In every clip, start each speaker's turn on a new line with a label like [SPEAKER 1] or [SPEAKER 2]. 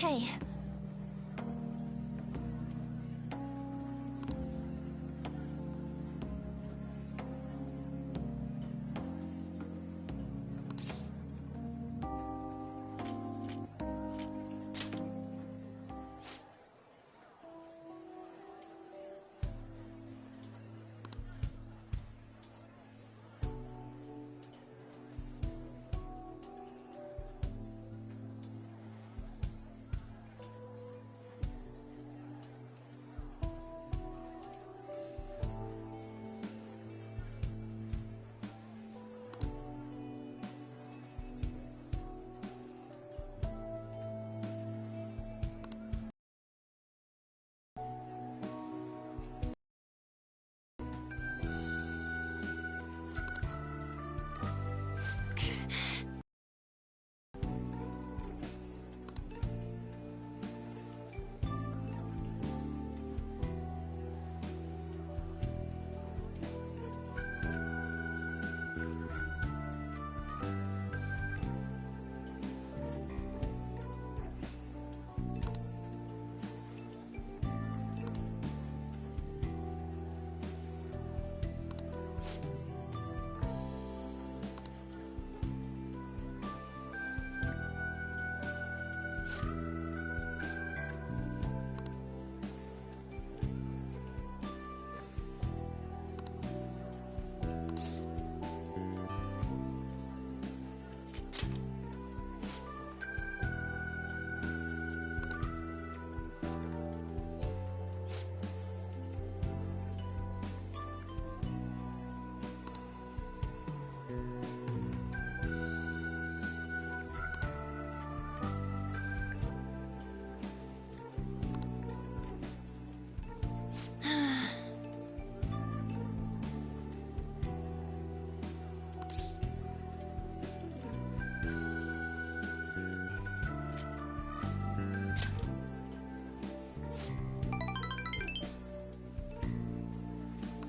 [SPEAKER 1] Hey.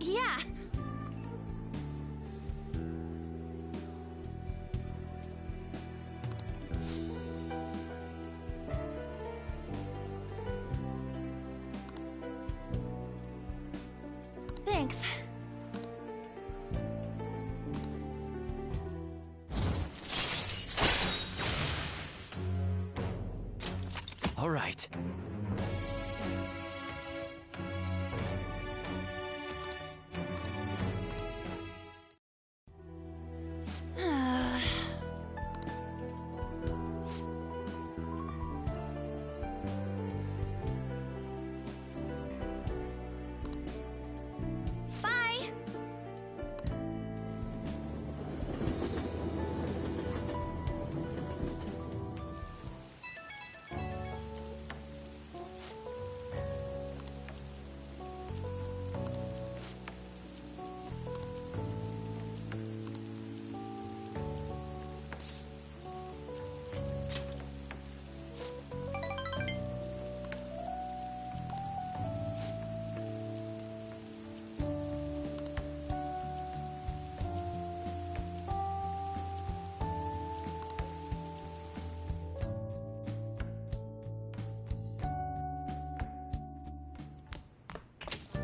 [SPEAKER 1] Yeah. Thanks.
[SPEAKER 2] All right.
[SPEAKER 1] Bye.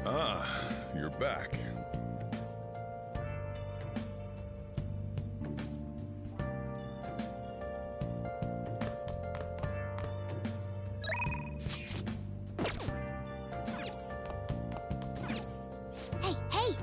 [SPEAKER 3] Ah, you're back.
[SPEAKER 1] Hey, hey.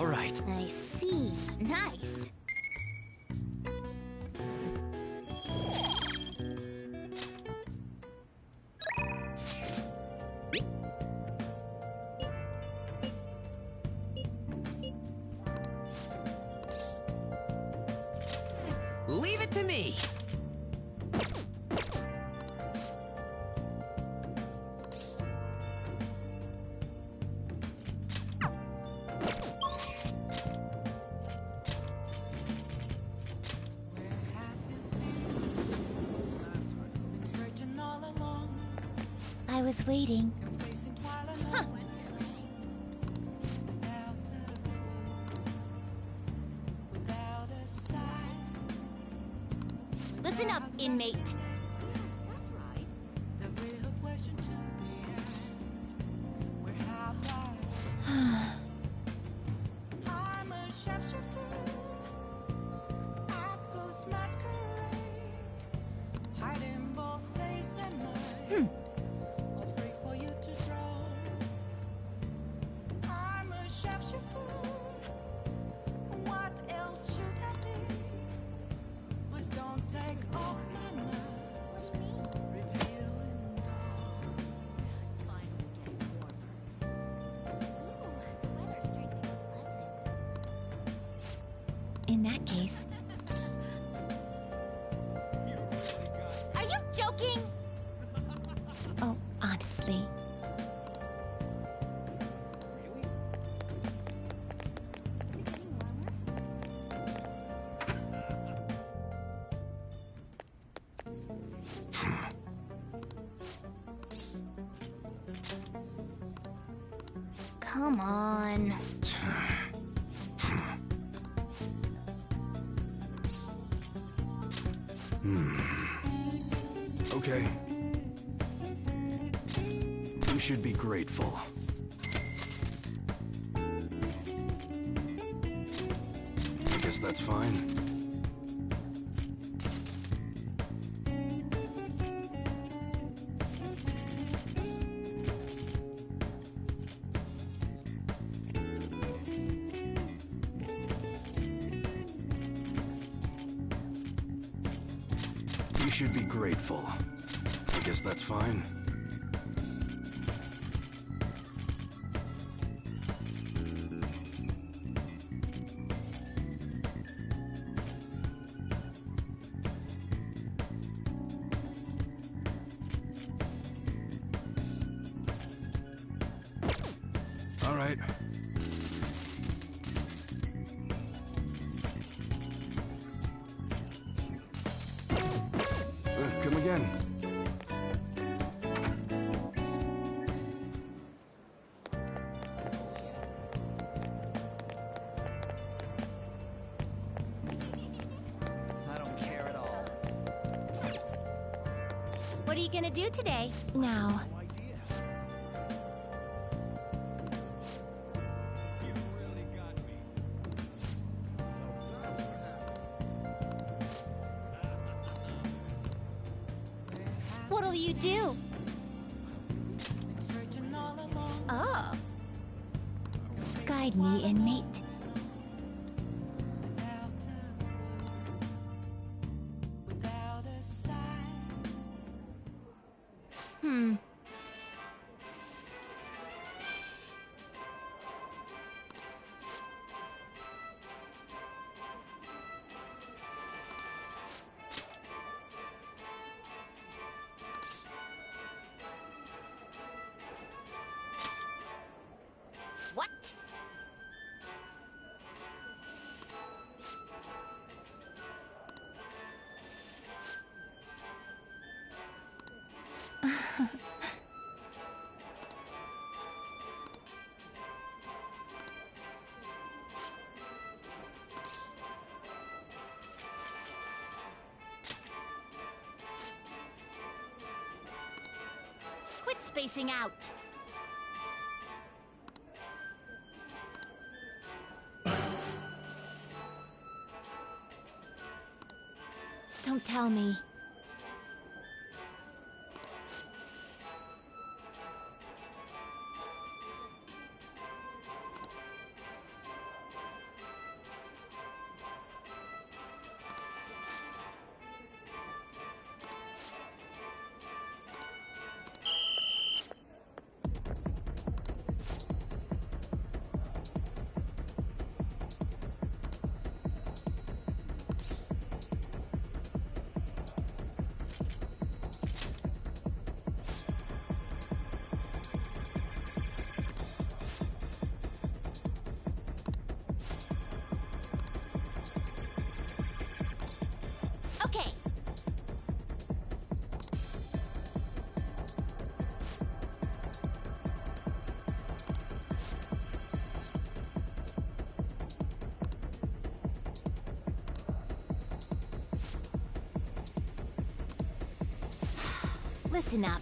[SPEAKER 2] All right.
[SPEAKER 1] I see. Nice.
[SPEAKER 2] Leave it to me.
[SPEAKER 1] I was waiting. Huh. Listen up, inmate.
[SPEAKER 4] Yes, that's right. The real question to be asked, where have I? I'm a sharpshooter at Ghost Masquerade, hiding both face and mind, all free for you to throw. I'm a sharpshooter. What else should I be? Please don't take off my mask. Revealing dawn.
[SPEAKER 1] It's fine. We're getting warmer. Ooh, the weather's starting to get pleasant. In that case... Are you joking? Oh, honestly. Is it getting warmer? Come on.
[SPEAKER 5] Okay. You should be grateful. I guess that's fine. You should be grateful. I guess that's fine. All right. Come again.
[SPEAKER 2] I don't care at all.
[SPEAKER 1] What are you gonna do today? Now. What'll you do?
[SPEAKER 4] Been searching all along.
[SPEAKER 1] Oh. Guide me, inmate.
[SPEAKER 4] Without a sign.
[SPEAKER 1] Hmm. What? Quit spacing out. Don't tell me. Listen up.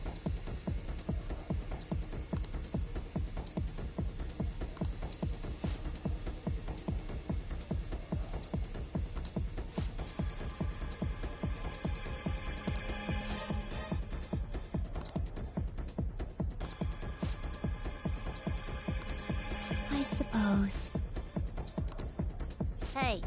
[SPEAKER 1] I suppose. Hey.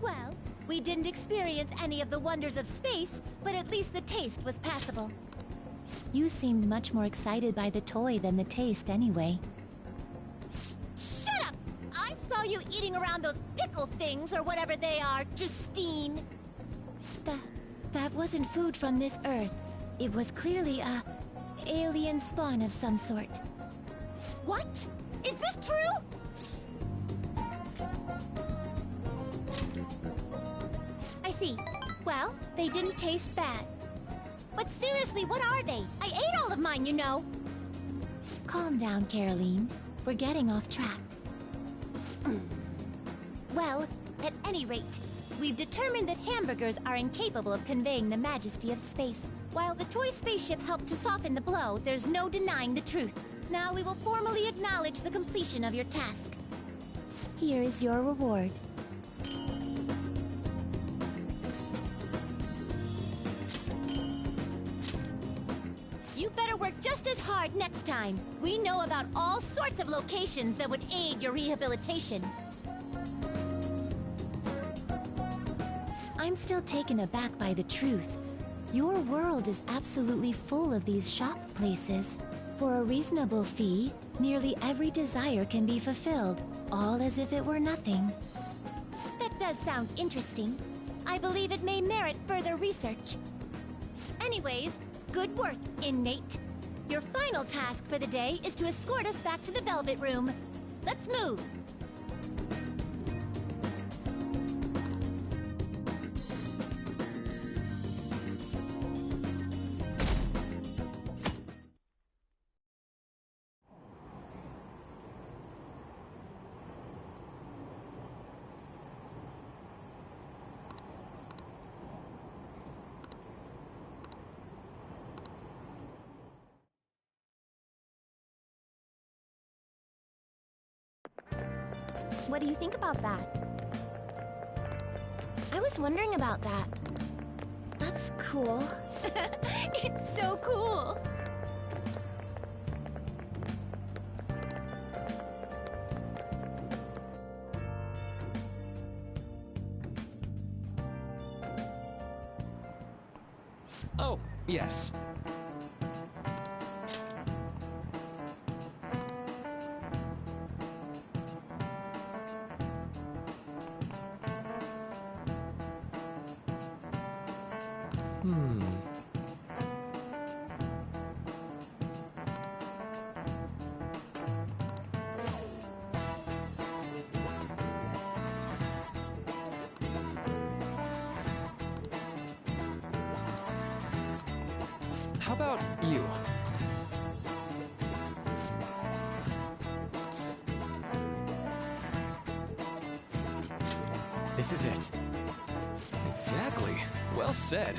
[SPEAKER 1] Well, we didn't experience any of the wonders of space, but at least the taste was passable. You seemed much more excited by the toy than the taste anyway. Shut up! I saw you eating around those pickle things or whatever they are, Justine. That wasn't food from this Earth. It was clearly a alien spawn of some sort. What? Is this true? I see. Well, they didn't taste bad. But seriously, what are they? I ate all of mine, you know. Calm down, Caroline. We're getting off track. Well, at any rate, we've determined that hamburgers are incapable of conveying the majesty of space. While the toy spaceship helped to soften the blow, there's no denying the truth. Now we will formally acknowledge the completion of your task. Here is your reward. You better work just as hard next time. We know about all sorts of locations that would aid your rehabilitation. I'm still taken aback by the truth. Your world is absolutely full of these shop places. For a reasonable fee, nearly every desire can be fulfilled, all as if it were nothing. That does sound interesting. I believe it may merit further research. Anyways, good work, inmate. Your final task for the day is to escort us back to the Velvet Room. Let's move. What do you think about that? I was wondering about that. That's cool. It's so cool!
[SPEAKER 2] Yes. How about you? This is it. Exactly. Well said.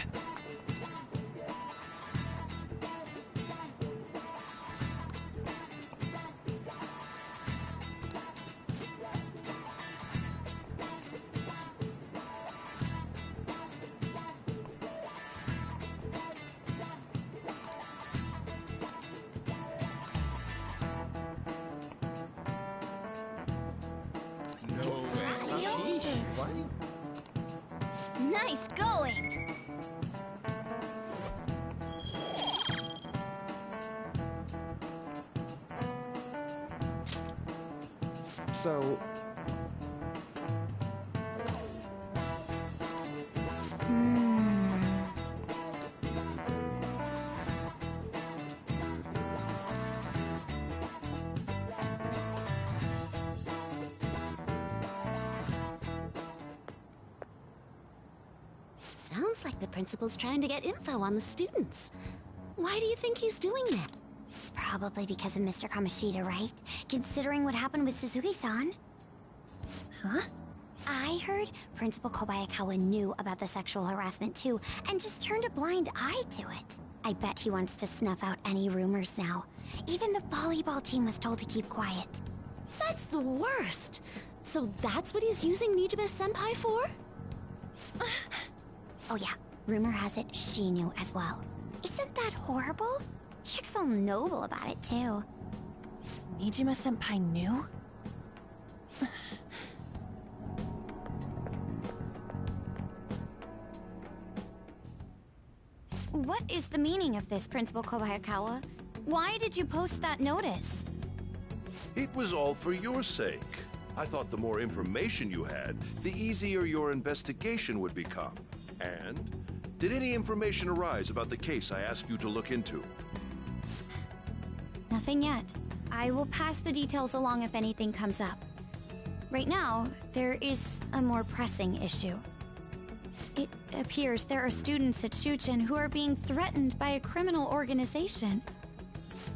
[SPEAKER 1] Nice going!
[SPEAKER 2] So,
[SPEAKER 6] Sounds like the principal's trying to get info on the students. Why do you think he's doing that? It's probably because of Mr. Kamoshida, right? Considering what happened with Suzuki-san. Huh? I heard Principal Kobayakawa knew about the sexual harassment too, and just turned a blind eye to it. I bet he wants to snuff out any rumors now. Even the volleyball team was told to keep quiet. That's the worst! So that's what he's using Nijibe-senpai for? Oh yeah, rumor has it she knew as well. Isn't that horrible? Chick's all noble about it too.
[SPEAKER 1] Nijima-senpai knew?
[SPEAKER 6] What is the meaning of this, Principal Kobayakawa? Why did you post that notice?
[SPEAKER 3] It was all for your sake. I thought the more information you had, the easier your investigation would become. And did any information arise about the case I asked you to look into?
[SPEAKER 6] Nothing yet. I will pass the details along if anything comes up. Right now, there is a more pressing issue. It appears there are students at Shuchen who are being threatened by a criminal organization.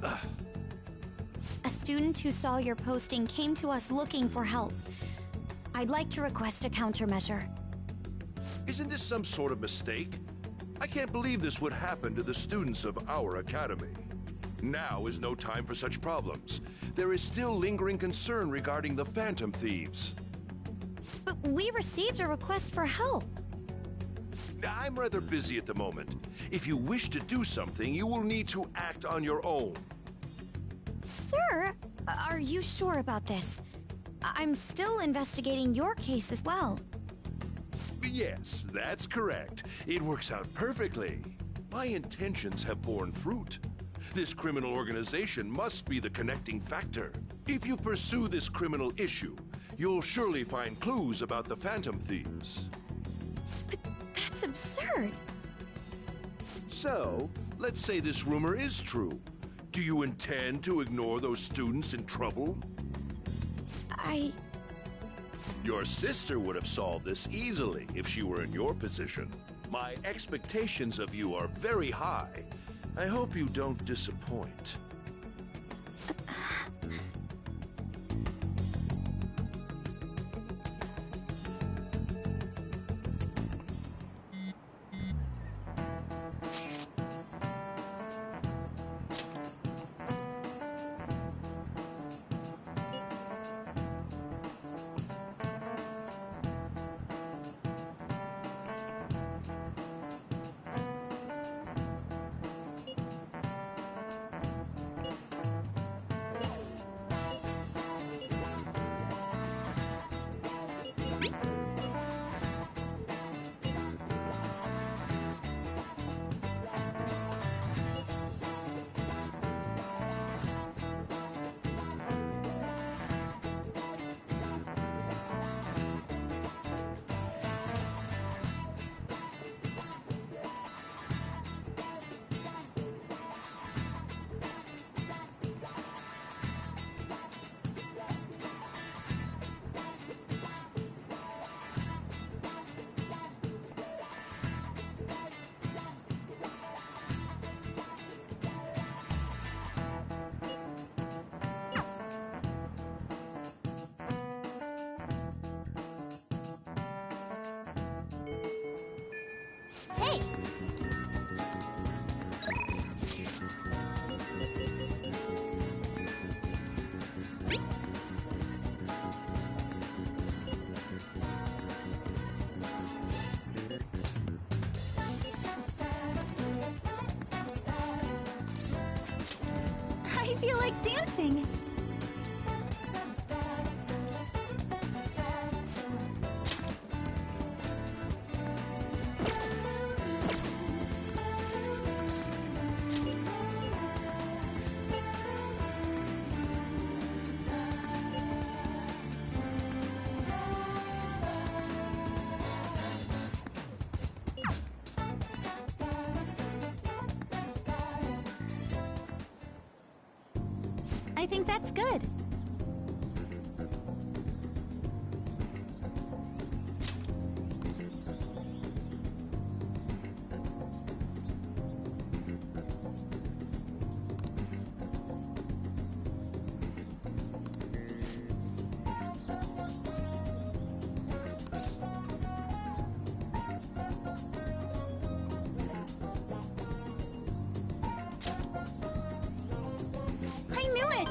[SPEAKER 6] A student who saw your posting came to us looking for help. I'd like to request a countermeasure.
[SPEAKER 3] Isn't this some sort of mistake? I can't believe this would happen to the students of our academy. Now is no time for such problems. There is still lingering concern regarding the Phantom Thieves.
[SPEAKER 6] But we received a request for help.
[SPEAKER 3] I'm rather busy at the moment. If you wish to do something, you will need to act on your own.
[SPEAKER 6] Sir, are you sure about this? I'm still investigating your case as well.
[SPEAKER 3] Yes, that's correct. It works out perfectly. My intentions have borne fruit. This criminal organization must be the connecting factor. If you pursue this criminal issue, you'll surely find clues about the Phantom Thieves.
[SPEAKER 6] But that's absurd.
[SPEAKER 3] So, let's say this rumor is true. Do you intend to ignore those students in trouble? Your sister would have solved this easily if she were in your position. My expectations of you are very high. I hope you don't disappoint.
[SPEAKER 1] Hey!
[SPEAKER 6] I feel like dancing. I think that's good. I knew it!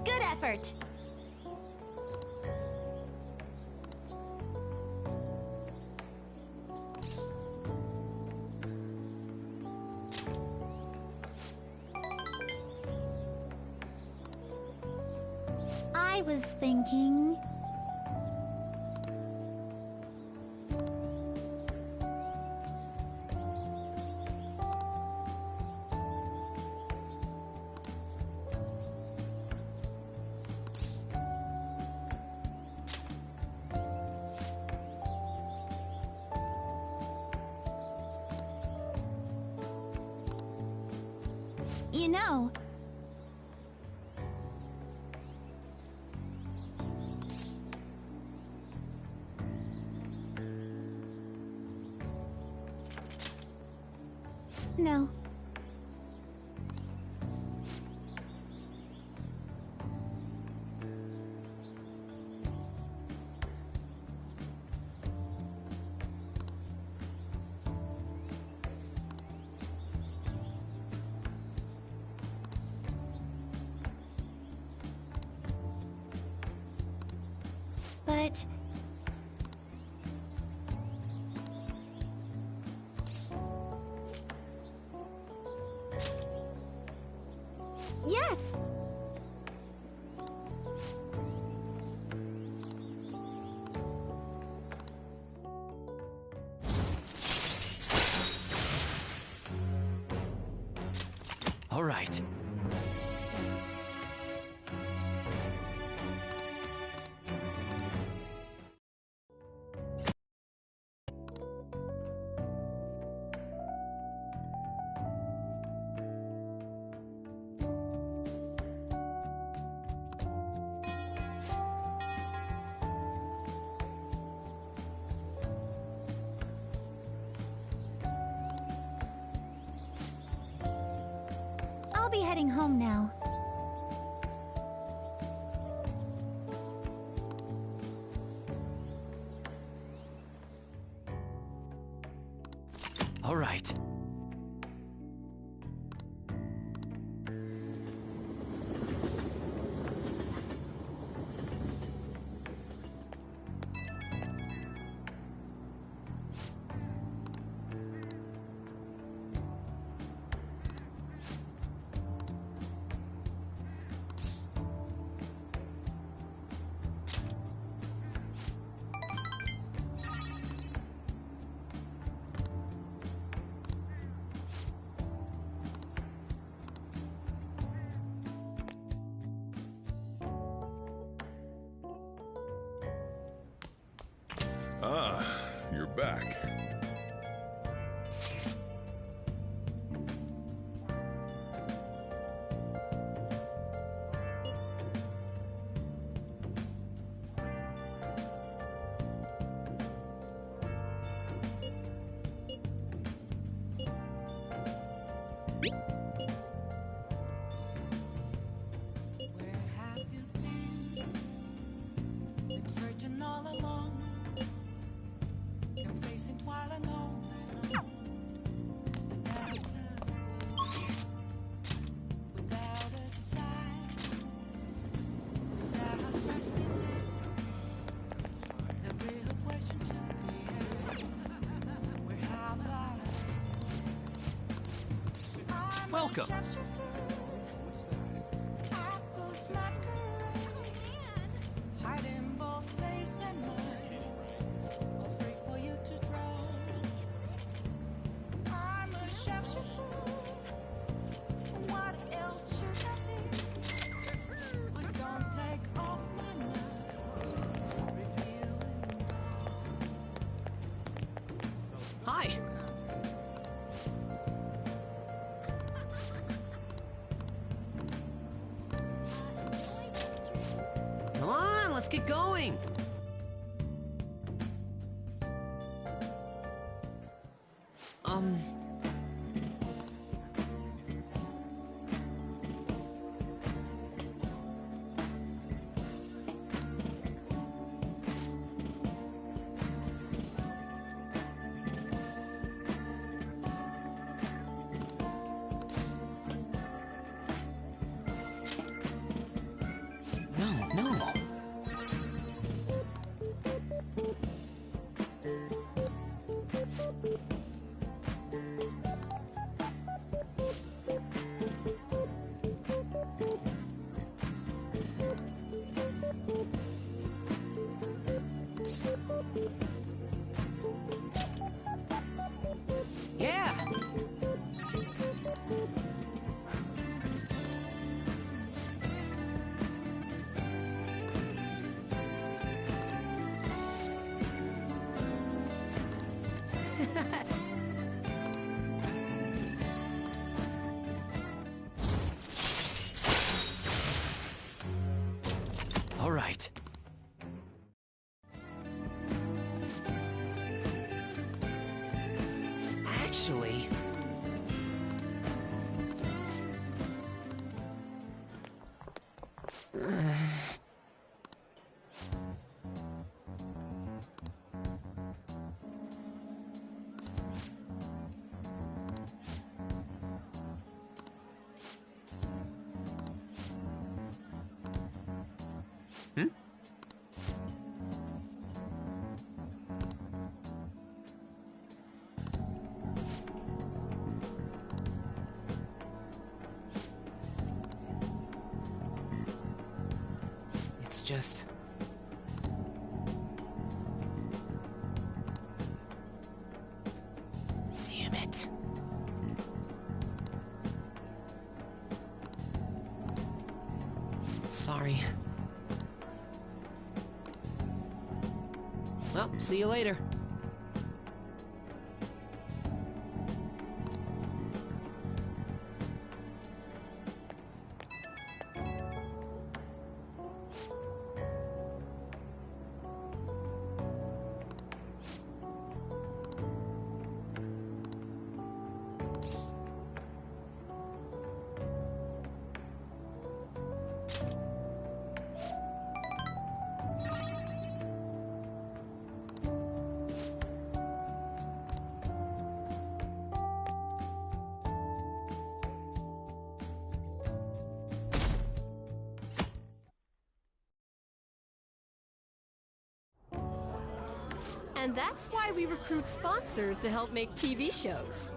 [SPEAKER 6] Good effort! I was thinking... You know... No. But... Yes!
[SPEAKER 2] All right.
[SPEAKER 6] I'll be heading home now.
[SPEAKER 2] All right.
[SPEAKER 3] Ah, you're back.
[SPEAKER 2] welcome.
[SPEAKER 4] Apples masquerade, hiding both face and mind, afraid for you to drown. I'm a sharpshooter. What else should I be? Please don't take off my mind. Revealing
[SPEAKER 2] Hi. Come on, let's get going. No. Yeah. All right. Actually... It's just... Damn it. Sorry. Well, see you later.
[SPEAKER 7] And that's why we recruit sponsors to help make TV shows.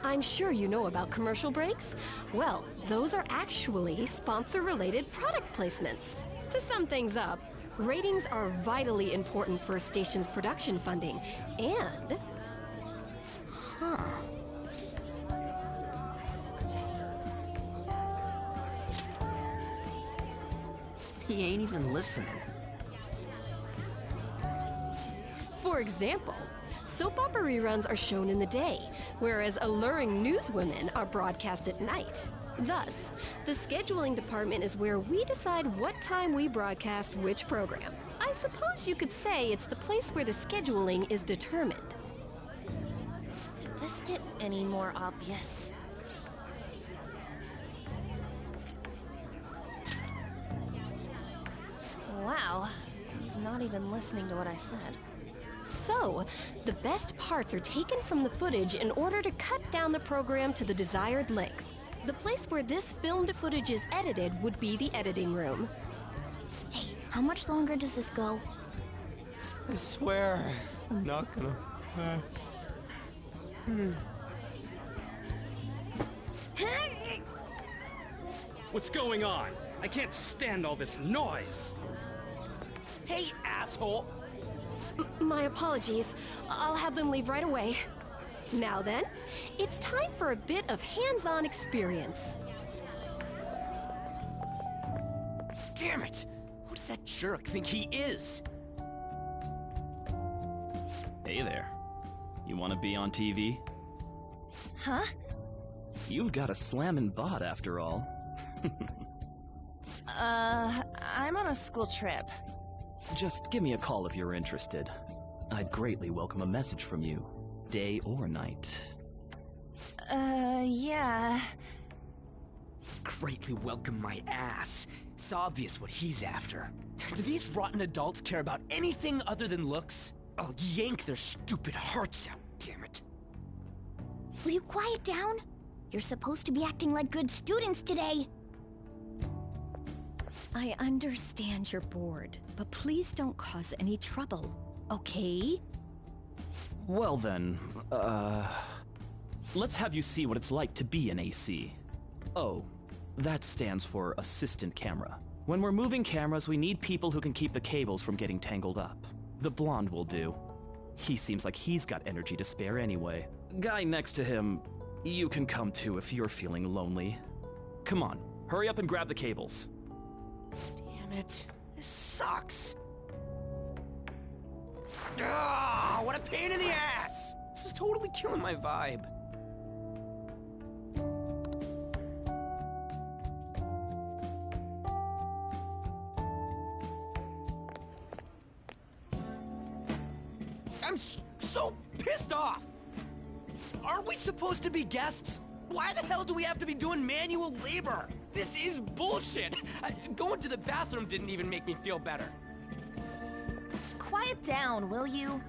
[SPEAKER 7] I'm sure you know about commercial breaks. Well, those are actually sponsor-related product placements. To sum things up, ratings are vitally important for a station's production funding, and...
[SPEAKER 2] He ain't even listening.
[SPEAKER 7] For example, soap opera reruns are shown in the day, whereas alluring newswomen are broadcast at night. Thus, the scheduling department is where we decide what time we broadcast which program. I suppose you could say it's the place where the scheduling is determined.
[SPEAKER 1] Could this get any more obvious? Wow, he's not even listening to what I said.
[SPEAKER 7] So, the best parts are taken from the footage in order to cut down the program to the desired length. The place where this filmed footage is edited would be the editing room.
[SPEAKER 6] Hey, how much longer does this go?
[SPEAKER 2] I swear, I'm not gonna pass.
[SPEAKER 8] What's going on? I can't stand all this noise.
[SPEAKER 2] Hey, asshole!
[SPEAKER 7] My apologies. I'll have them leave right away. Now then, it's time for a bit of hands-on experience.
[SPEAKER 2] Damn it! Who does that jerk think he is?
[SPEAKER 5] Hey there. You want to be on TV?
[SPEAKER 1] Huh?
[SPEAKER 5] You've got a slammin' bod after all.
[SPEAKER 1] I'm on a school trip.
[SPEAKER 5] Just give me a call if you're interested. I'd greatly welcome a message from you, day or night.
[SPEAKER 1] Yeah.
[SPEAKER 2] Greatly welcome my ass. It's obvious what he's after. Do these rotten adults care about anything other than looks? I'll yank their stupid hearts out, damn it.
[SPEAKER 6] Will you quiet down? You're supposed to be acting like good students today.
[SPEAKER 1] I understand you're bored, but please don't cause any trouble, okay?
[SPEAKER 5] Well then, let's have you see what it's like to be an AC. Oh, that stands for assistant camera. When we're moving cameras, we need people who can keep the cables from getting tangled up. The blonde will do. He seems like he's got energy to spare anyway. Guy next to him, you can come too if you're feeling lonely. Come on, hurry up and grab the cables.
[SPEAKER 2] Damn it. This sucks. Ah, what a pain in the ass! This is totally killing my vibe. I'm so pissed off! Aren't we supposed to be guests? Why the hell do we have to be doing manual labor? This is bullshit! Going to the bathroom didn't even make me feel better.
[SPEAKER 1] Quiet down, will you?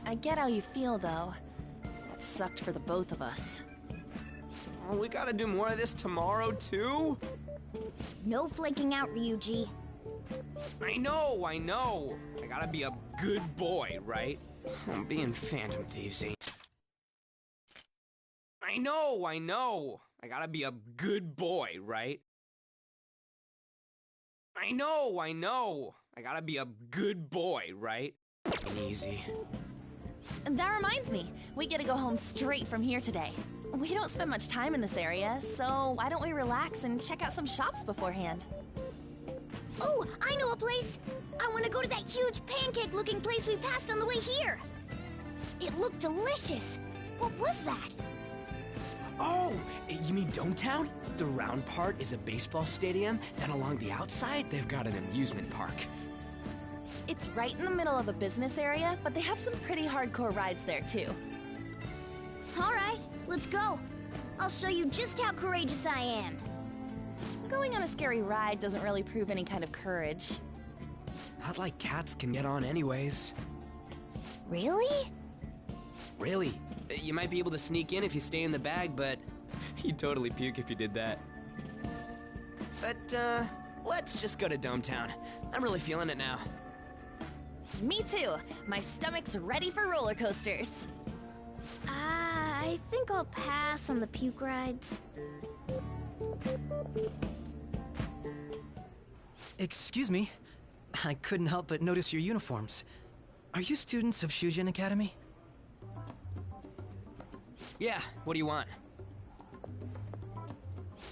[SPEAKER 1] I get how you feel, though. That sucked for the both of us.
[SPEAKER 2] Oh, we gotta do more of this tomorrow, too?
[SPEAKER 6] No flaking out, Ryuji.
[SPEAKER 2] I know! I gotta be a good boy, right? I'm being Phantom Thieves ain't. I know! I gotta be a good boy, right? I know! I gotta be a good boy, right? Easy.
[SPEAKER 1] That reminds me, we get to go home straight from here today. We don't spend much time in this area, so why don't we relax and check out some shops beforehand?
[SPEAKER 6] Oh, I know a place! I want to go to that huge pancake-looking place we passed on the way here! It looked delicious! What was that?
[SPEAKER 2] Oh, you mean Dometown? The round part is a baseball stadium, then along the outside, they've got an amusement park.
[SPEAKER 1] It's right in the middle of a business area, but they have some pretty hardcore rides there, too.
[SPEAKER 6] Alright, let's go. I'll show you just how courageous I am.
[SPEAKER 1] Going on a scary ride doesn't really prove any kind of courage.
[SPEAKER 2] Not like cats can get on anyways.
[SPEAKER 6] Really?
[SPEAKER 2] Really? You might be able to sneak in if you stay in the bag, but you'd totally puke if you did that. But, let's just go to Dometown. I'm really feeling it now.
[SPEAKER 1] Me too. My stomach's ready for roller coasters.
[SPEAKER 6] I think I'll pass on the puke rides.
[SPEAKER 9] Excuse me. I couldn't help but notice your uniforms. Are you students of Shujin Academy?
[SPEAKER 2] Yeah, what do you want?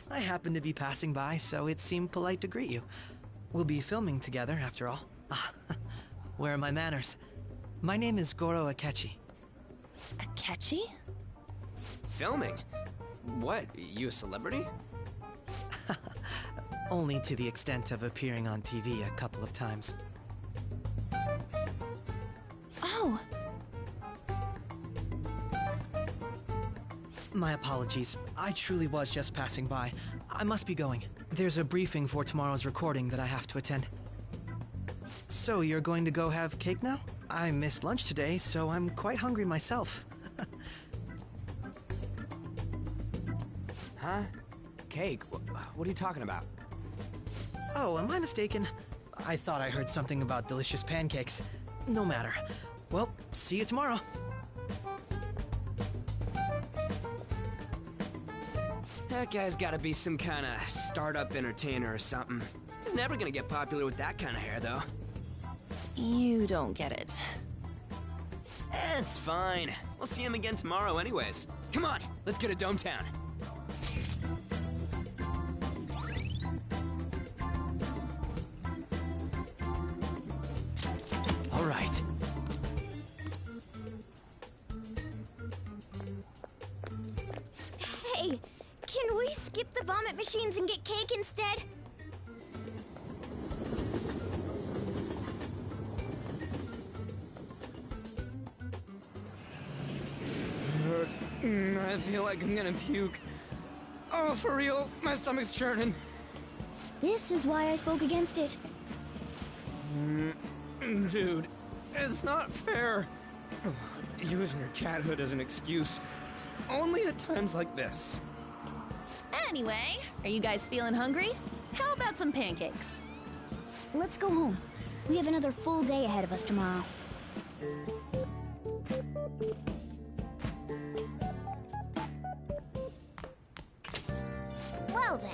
[SPEAKER 9] I happened to be passing by, so it seemed polite to greet you. We'll be filming together, after all. Ah, where are my manners? My name is Goro Akechi.
[SPEAKER 1] Akechi?
[SPEAKER 2] Filming? What, you a celebrity?
[SPEAKER 9] Only to the extent of appearing on TV a couple of times.
[SPEAKER 1] Oh!
[SPEAKER 9] My apologies. I truly was just passing by. I must be going. There's a briefing for tomorrow's recording that I have to attend. So, you're going to go have cake now? I missed lunch today, so I'm quite hungry myself.
[SPEAKER 2] Huh? Cake? What are you talking about?
[SPEAKER 9] Oh, am I mistaken? I thought I heard something about delicious pancakes. No matter. Well, see you tomorrow.
[SPEAKER 2] That guy's gotta be some kind of startup entertainer or something. He's never gonna get popular with that kind of hair, though.
[SPEAKER 7] You don't get it.
[SPEAKER 2] It's fine. We'll see him again tomorrow anyways. Come on, let's go to Dome Town.
[SPEAKER 5] All right.
[SPEAKER 6] Hey, can we skip the vomit machines and get cake instead?
[SPEAKER 2] I feel like I'm gonna puke. Oh, for real, my stomach's churning.
[SPEAKER 6] This is why I spoke against it.
[SPEAKER 2] Dude, it's not fair. Using your cathood as an excuse. Only at times like this.
[SPEAKER 1] Anyway, are you guys feeling hungry? How about some pancakes?
[SPEAKER 6] Let's go home. We have another full day ahead of us tomorrow. Well then.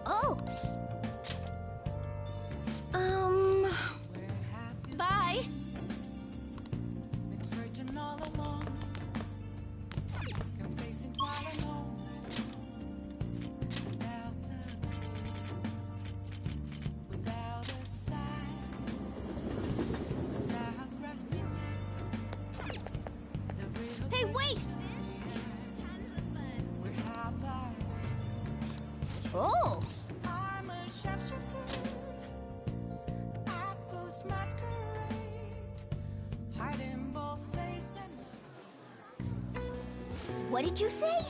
[SPEAKER 6] Oh!
[SPEAKER 1] Bye!
[SPEAKER 4] Been searching all along, confessing twilight lonely, without a sign, without grasping it. The real
[SPEAKER 6] Hey, wait!
[SPEAKER 4] we have our
[SPEAKER 6] Oh!
[SPEAKER 4] I'm a sharpshooter at Ghost Masquerade, hiding both face and
[SPEAKER 6] What did you say?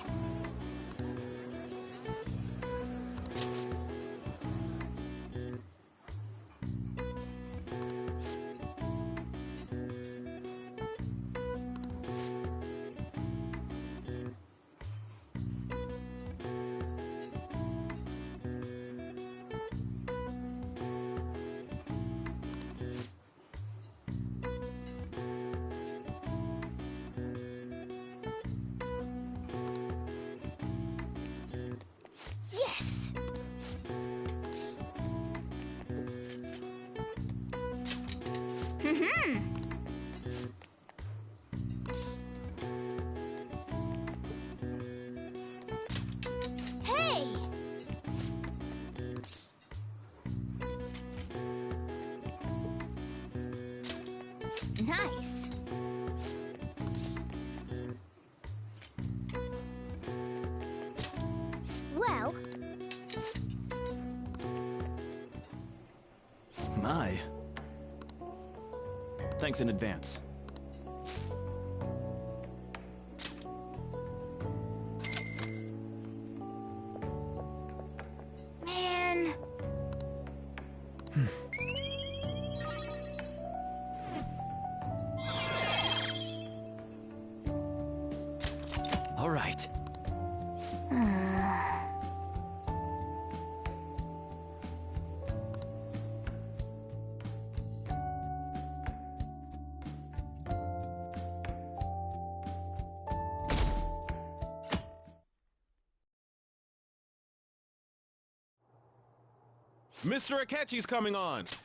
[SPEAKER 6] Yes! Hey! Nice. Well,
[SPEAKER 5] My. Thanks in advance.
[SPEAKER 6] man.
[SPEAKER 5] All right.
[SPEAKER 10] Mr. Akechi's coming on.
[SPEAKER 6] It's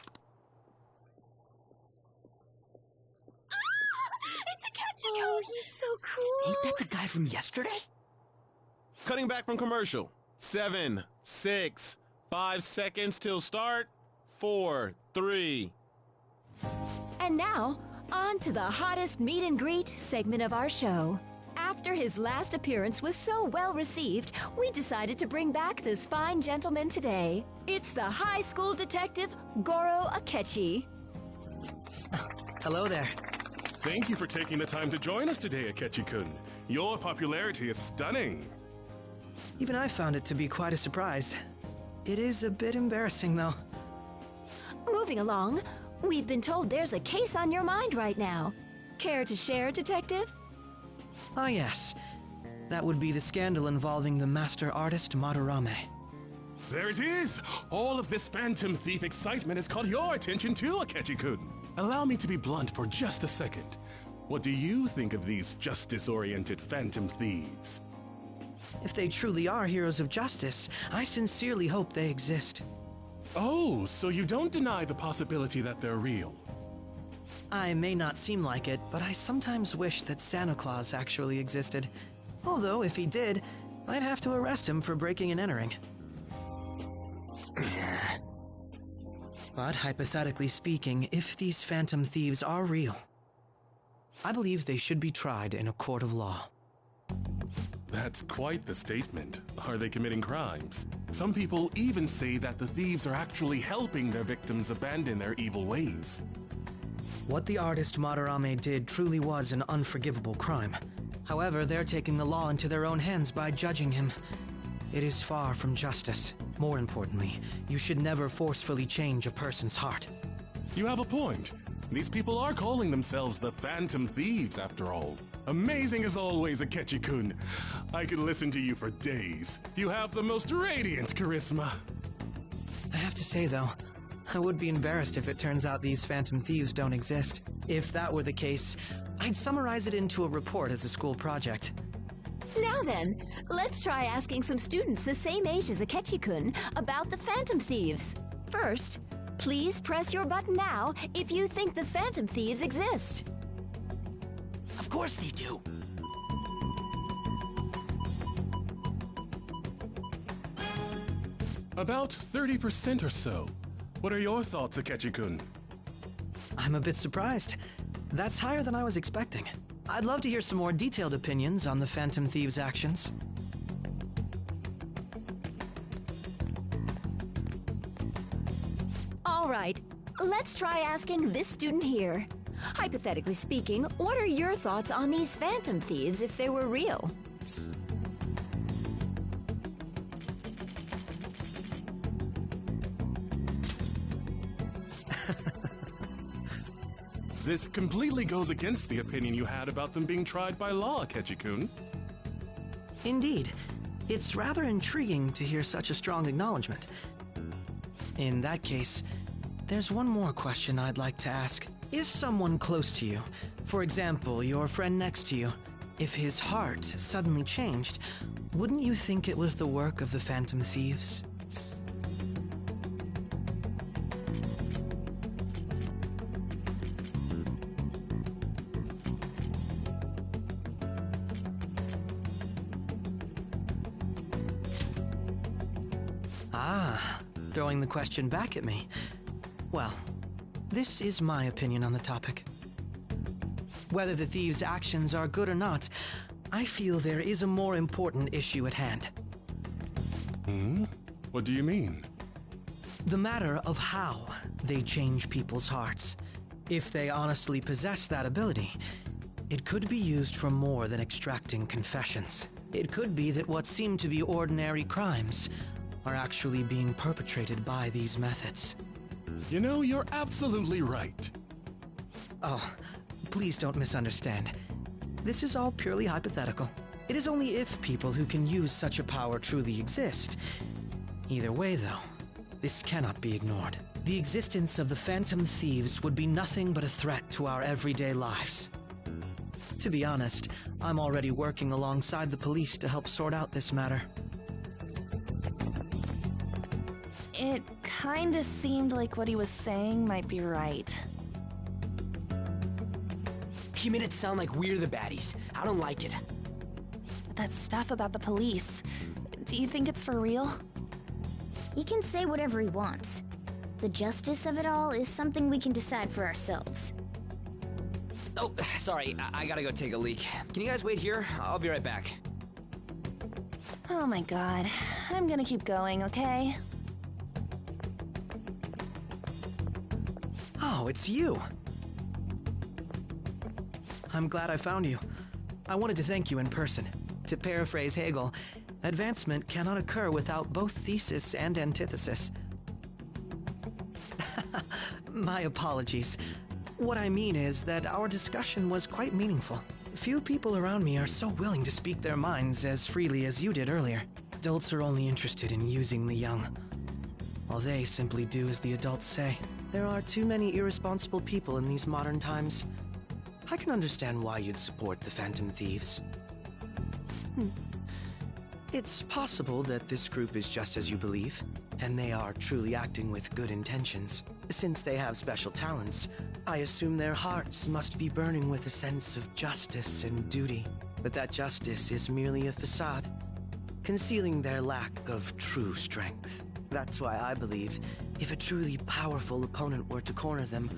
[SPEAKER 6] Akechiko! Oh, he's so cool!
[SPEAKER 2] Ain't that the guy from yesterday?
[SPEAKER 10] Cutting back from commercial. 7, 6, 5 seconds till start. 4, 3.
[SPEAKER 11] And now, on to the hottest meet and greet segment of our show. After his last appearance was so well received, we decided to bring back this fine gentleman today. It's the high school detective, Goro Akechi.
[SPEAKER 9] Hello there.
[SPEAKER 3] Thank you for taking the time to join us today, Akechi-kun. Your popularity is stunning.
[SPEAKER 9] Even I found it to be quite a surprise. It is a bit embarrassing, though.
[SPEAKER 11] Moving along, we've been told there's a case on your mind right now. Care to share, detective?
[SPEAKER 9] Ah yes, that would be the scandal involving the master artist Madarame.
[SPEAKER 10] There it is! All of this Phantom Thief excitement has caught your attention too, Akechi-kun. Allow me to be blunt for just a second. What do you think of these justice-oriented Phantom Thieves?
[SPEAKER 9] If they truly are heroes of justice, I sincerely hope they exist.
[SPEAKER 10] Oh, so you don't deny the possibility that they're real?
[SPEAKER 9] I may not seem like it, but I sometimes wish that Santa Claus actually existed. Although, if he did, I'd have to arrest him for breaking and entering. But hypothetically speaking, if these Phantom Thieves are real, I believe they should be tried in a court of law.
[SPEAKER 10] That's quite the statement. Are they committing crimes? Some people even say that the thieves are actually helping their victims abandon their evil ways.
[SPEAKER 9] What the artist Madarame did truly was an unforgivable crime. However, they're taking the law into their own hands by judging him. It is far from justice. More importantly, you should never forcefully change a person's heart.
[SPEAKER 10] You have a point. These people are calling themselves the Phantom Thieves, after all. Amazing as always, Akechi-kun. I could listen to you for days. You have the most radiant charisma.
[SPEAKER 9] I have to say, though, I would be embarrassed if it turns out these Phantom Thieves don't exist. If that were the case, I'd summarize it into a report as a school project.
[SPEAKER 11] Now then, let's try asking some students the same age as Akechi-kun about the Phantom Thieves. First, please press your button now if you think the Phantom Thieves exist.
[SPEAKER 2] Of course they do.
[SPEAKER 10] About 30% or so. What are your thoughts, Akechi-kun?
[SPEAKER 9] I'm a bit surprised. That's higher than I was expecting. I'd love to hear some more detailed opinions on the Phantom Thieves' actions.
[SPEAKER 11] All right, let's try asking this student here. Hypothetically speaking, what are your thoughts on these Phantom Thieves if they were real?
[SPEAKER 10] This completely goes against the opinion you had about them being tried by law, Akechi-kun.
[SPEAKER 9] Indeed. It's rather intriguing to hear such a strong acknowledgement. In that case, there's one more question I'd like to ask. If someone close to you, for example, your friend next to you, if his heart suddenly changed, wouldn't you think it was the work of the Phantom Thieves? Ah, throwing the question back at me. Well, this is my opinion on the topic. Whether the thieves' actions are good or not, I feel there is a more important issue at hand.
[SPEAKER 10] What do you mean?
[SPEAKER 9] The matter of how they change people's hearts. If they honestly possess that ability, it could be used for more than extracting confessions. It could be that what seem to be ordinary crimes are actually being perpetrated by these methods.
[SPEAKER 10] You know, you're absolutely right.
[SPEAKER 9] Oh, please don't misunderstand. This is all purely hypothetical. It is only if people who can use such a power truly exist. Either way, though, this cannot be ignored. The existence of the Phantom Thieves would be nothing but a threat to our everyday lives. To be honest, I'm already working alongside the police to help sort out this matter.
[SPEAKER 12] It kinda seemed like what he was saying might be right.
[SPEAKER 2] He made it sound like we're the baddies. I don't like it.
[SPEAKER 12] That stuff about the police. Do you think it's for real?
[SPEAKER 6] He can say whatever he wants. The justice of it all is something we can decide for ourselves.
[SPEAKER 2] Oh, sorry. I gotta go take a leak. Can you guys wait here? I'll be right back.
[SPEAKER 12] Oh my god. I'm gonna keep going, okay?
[SPEAKER 9] Oh, it's you. I'm glad I found you. I wanted to thank you in person. To paraphrase Hegel, advancement cannot occur without both thesis and antithesis. My apologies. What I mean is that our discussion was quite meaningful. Few people around me are so willing to speak their minds as freely as you did earlier. Adults are only interested in using the young, while they simply do as the adults say. There are too many irresponsible people in these modern times. I can understand why you'd support the Phantom Thieves. It's possible that this group is just as you believe, and they are truly acting with good intentions. Since they have special talents, I assume their hearts must be burning with a sense of justice and duty. But that justice is merely a facade, concealing their lack of true strength. That's why I believe if a truly powerful opponent were to corner them,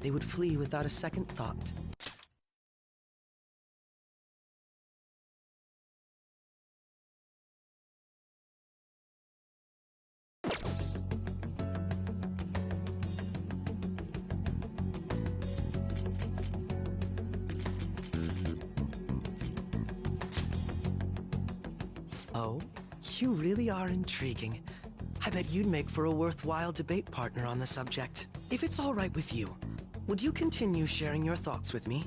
[SPEAKER 9] they would flee without a second thought. Oh, you really are intriguing. I bet you'd make for a worthwhile debate partner on the subject. If it's all right with you, would you continue sharing your thoughts with me?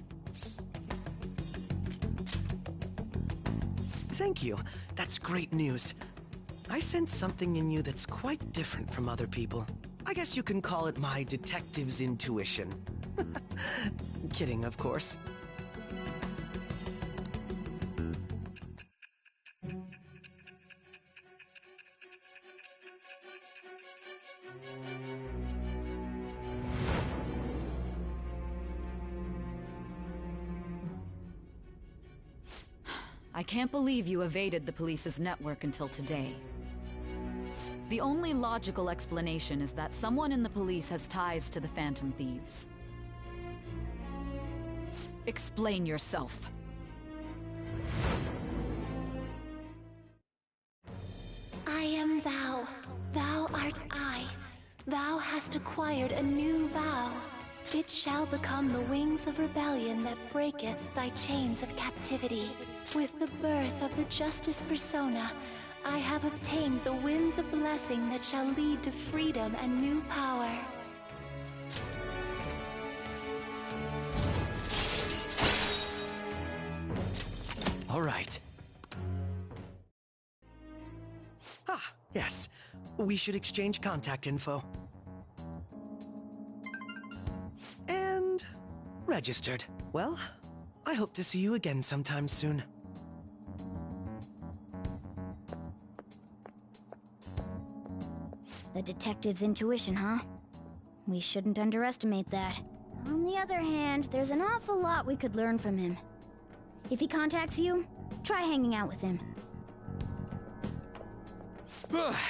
[SPEAKER 9] Thank you. That's great news. I sense something in you that's quite different from other people. I guess you can call it my detective's intuition. Kidding, of course.
[SPEAKER 13] I can't believe you evaded the police's network until today. The only logical explanation is that someone in the police has ties to the Phantom Thieves. Explain yourself.
[SPEAKER 1] I am thou. Thou art I. Thou hast acquired a new vow. It shall become the wings of rebellion that breaketh thy chains of captivity. With the birth of the Justice Persona, I have obtained the winds of blessing that shall lead to freedom and new power.
[SPEAKER 9] All right. Ah, yes. We should exchange contact info. And registered. Well, I hope to see you again sometime soon.
[SPEAKER 6] The detective's intuition, huh? We shouldn't underestimate that. On the other hand, there's an awful lot we could learn from him. If he contacts you, try hanging out with him.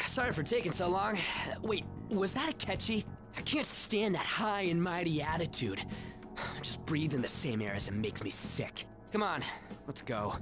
[SPEAKER 2] Sorry for taking so long. Wait, was that Akechi? I can't stand that high and mighty attitude. Just breathing the same air as him makes me sick. Come on, let's go.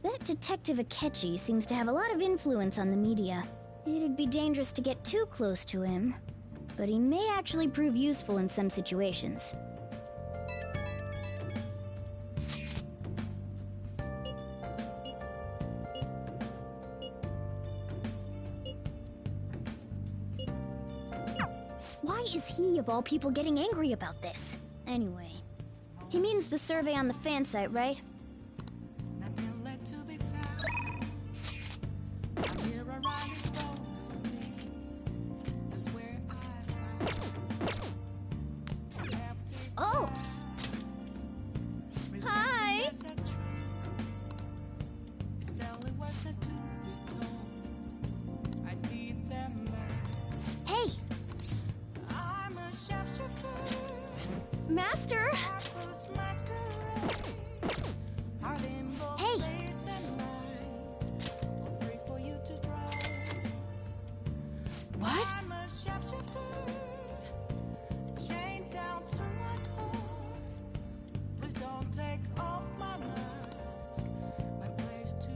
[SPEAKER 6] That Detective Akechi seems to have a lot of influence on the media. It'd be dangerous to get too close to him, but he may actually prove useful in some situations. Why is he, of all people, getting angry about this? Anyway, he means the survey on the fan site, right?
[SPEAKER 4] Nothing left to be found. I'm here around the road to me. That's where I found.
[SPEAKER 6] Oh! Hi!
[SPEAKER 4] It's only words that to be told. I need them back.
[SPEAKER 6] Hey!
[SPEAKER 4] I'm a sharpshooter.
[SPEAKER 6] Master! Hey!
[SPEAKER 7] What?
[SPEAKER 4] I'm a sharpshooter. Chained down to my core. Please don't take off my mask. My place to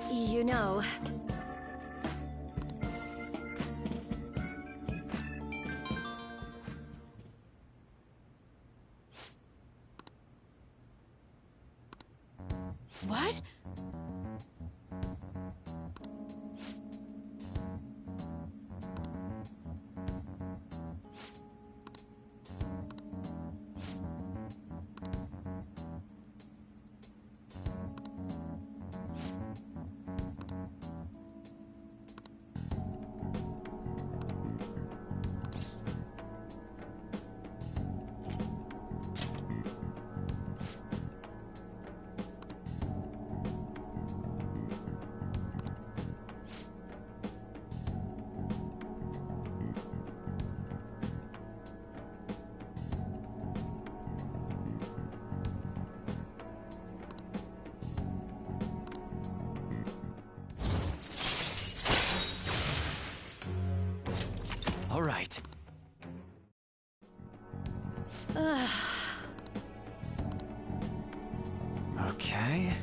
[SPEAKER 7] You know... What?
[SPEAKER 2] All right. Okay.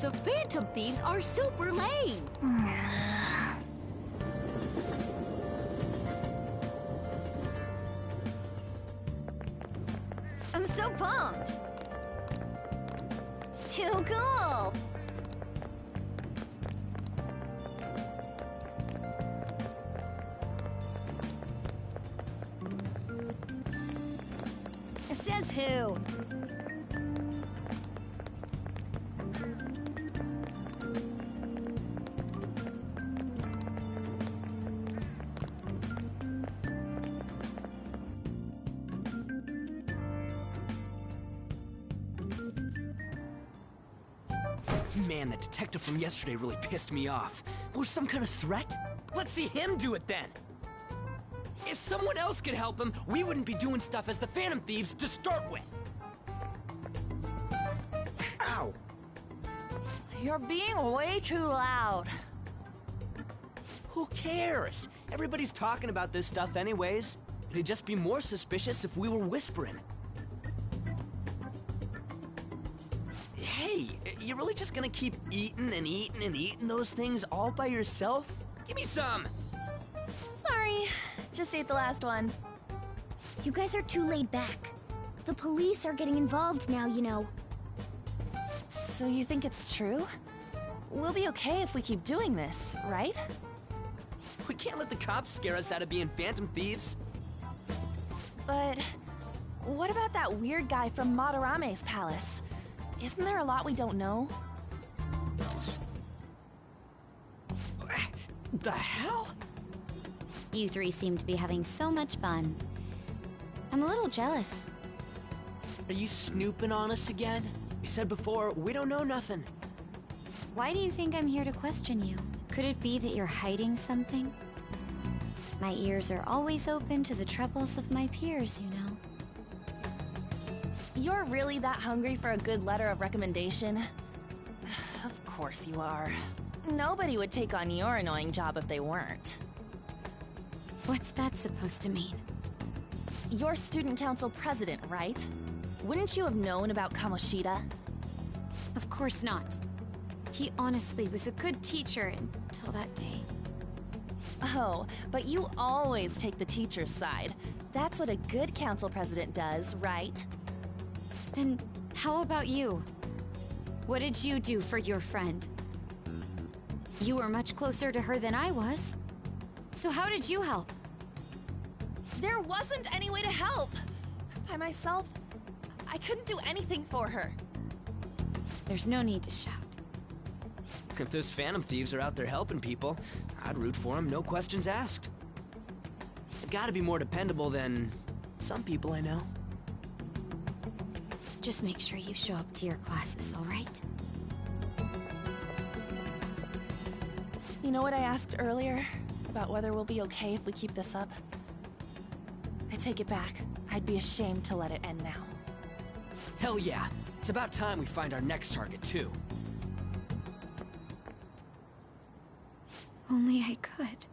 [SPEAKER 11] The Phantom Thieves are super lame! I'm so pumped! Too cool! Says who?
[SPEAKER 2] Man, that detective from yesterday really pissed me off. Was some kind of threat? Let's see him do it then! If someone else could help him, we wouldn't be doing stuff as the Phantom Thieves to start with! Ow!
[SPEAKER 12] You're being way too loud.
[SPEAKER 2] Who cares? Everybody's talking about this stuff anyways. It'd just be more suspicious if we were whispering. Hey, you really just gonna keep eating and eating and eating those things all by yourself? Give me some!
[SPEAKER 12] Sorry, just ate the last one.
[SPEAKER 6] You guys are too laid back. The police are getting involved now, you know.
[SPEAKER 12] So you think it's true? We'll be okay if we keep doing this, right?
[SPEAKER 2] We can't let the cops scare us out of being Phantom Thieves.
[SPEAKER 12] But what about that weird guy from Madarame's palace? Isn't there a lot we don't know?
[SPEAKER 2] The hell?
[SPEAKER 6] You three seem to be having so much fun. I'm a little jealous.
[SPEAKER 2] Are you snooping on us again? You said before, we don't know nothing.
[SPEAKER 6] Why do you think I'm here to question you? Could it be that you're hiding something? My ears are always open to the troubles of my peers, you know.
[SPEAKER 12] You're really that hungry for a good letter of recommendation? Of course you are. Nobody would take on your annoying job if they weren't.
[SPEAKER 6] What's that supposed to mean?
[SPEAKER 12] You're student council president, right? Wouldn't you have known about Kamoshida?
[SPEAKER 6] Of course not. He honestly was a good teacher until that day.
[SPEAKER 12] Oh, but you always take the teacher's side. That's what a good council president does, right?
[SPEAKER 6] Then how about you? What did you do for your friend? You were much closer to her than I was. So how did you help?
[SPEAKER 12] There wasn't any way to help. By myself, I couldn't do anything for her.
[SPEAKER 6] There's no need to shout.
[SPEAKER 2] If those Phantom Thieves are out there helping people, I'd root for them, no questions asked. They've gotta be more dependable than some people I know.
[SPEAKER 6] Just make sure you show up to your classes, all right?
[SPEAKER 12] You know what I asked earlier? About whether we'll be okay if we keep this up? I take it back. I'd be ashamed to let it end now.
[SPEAKER 2] Hell yeah. It's about time we find our next target, too.
[SPEAKER 6] Only I could.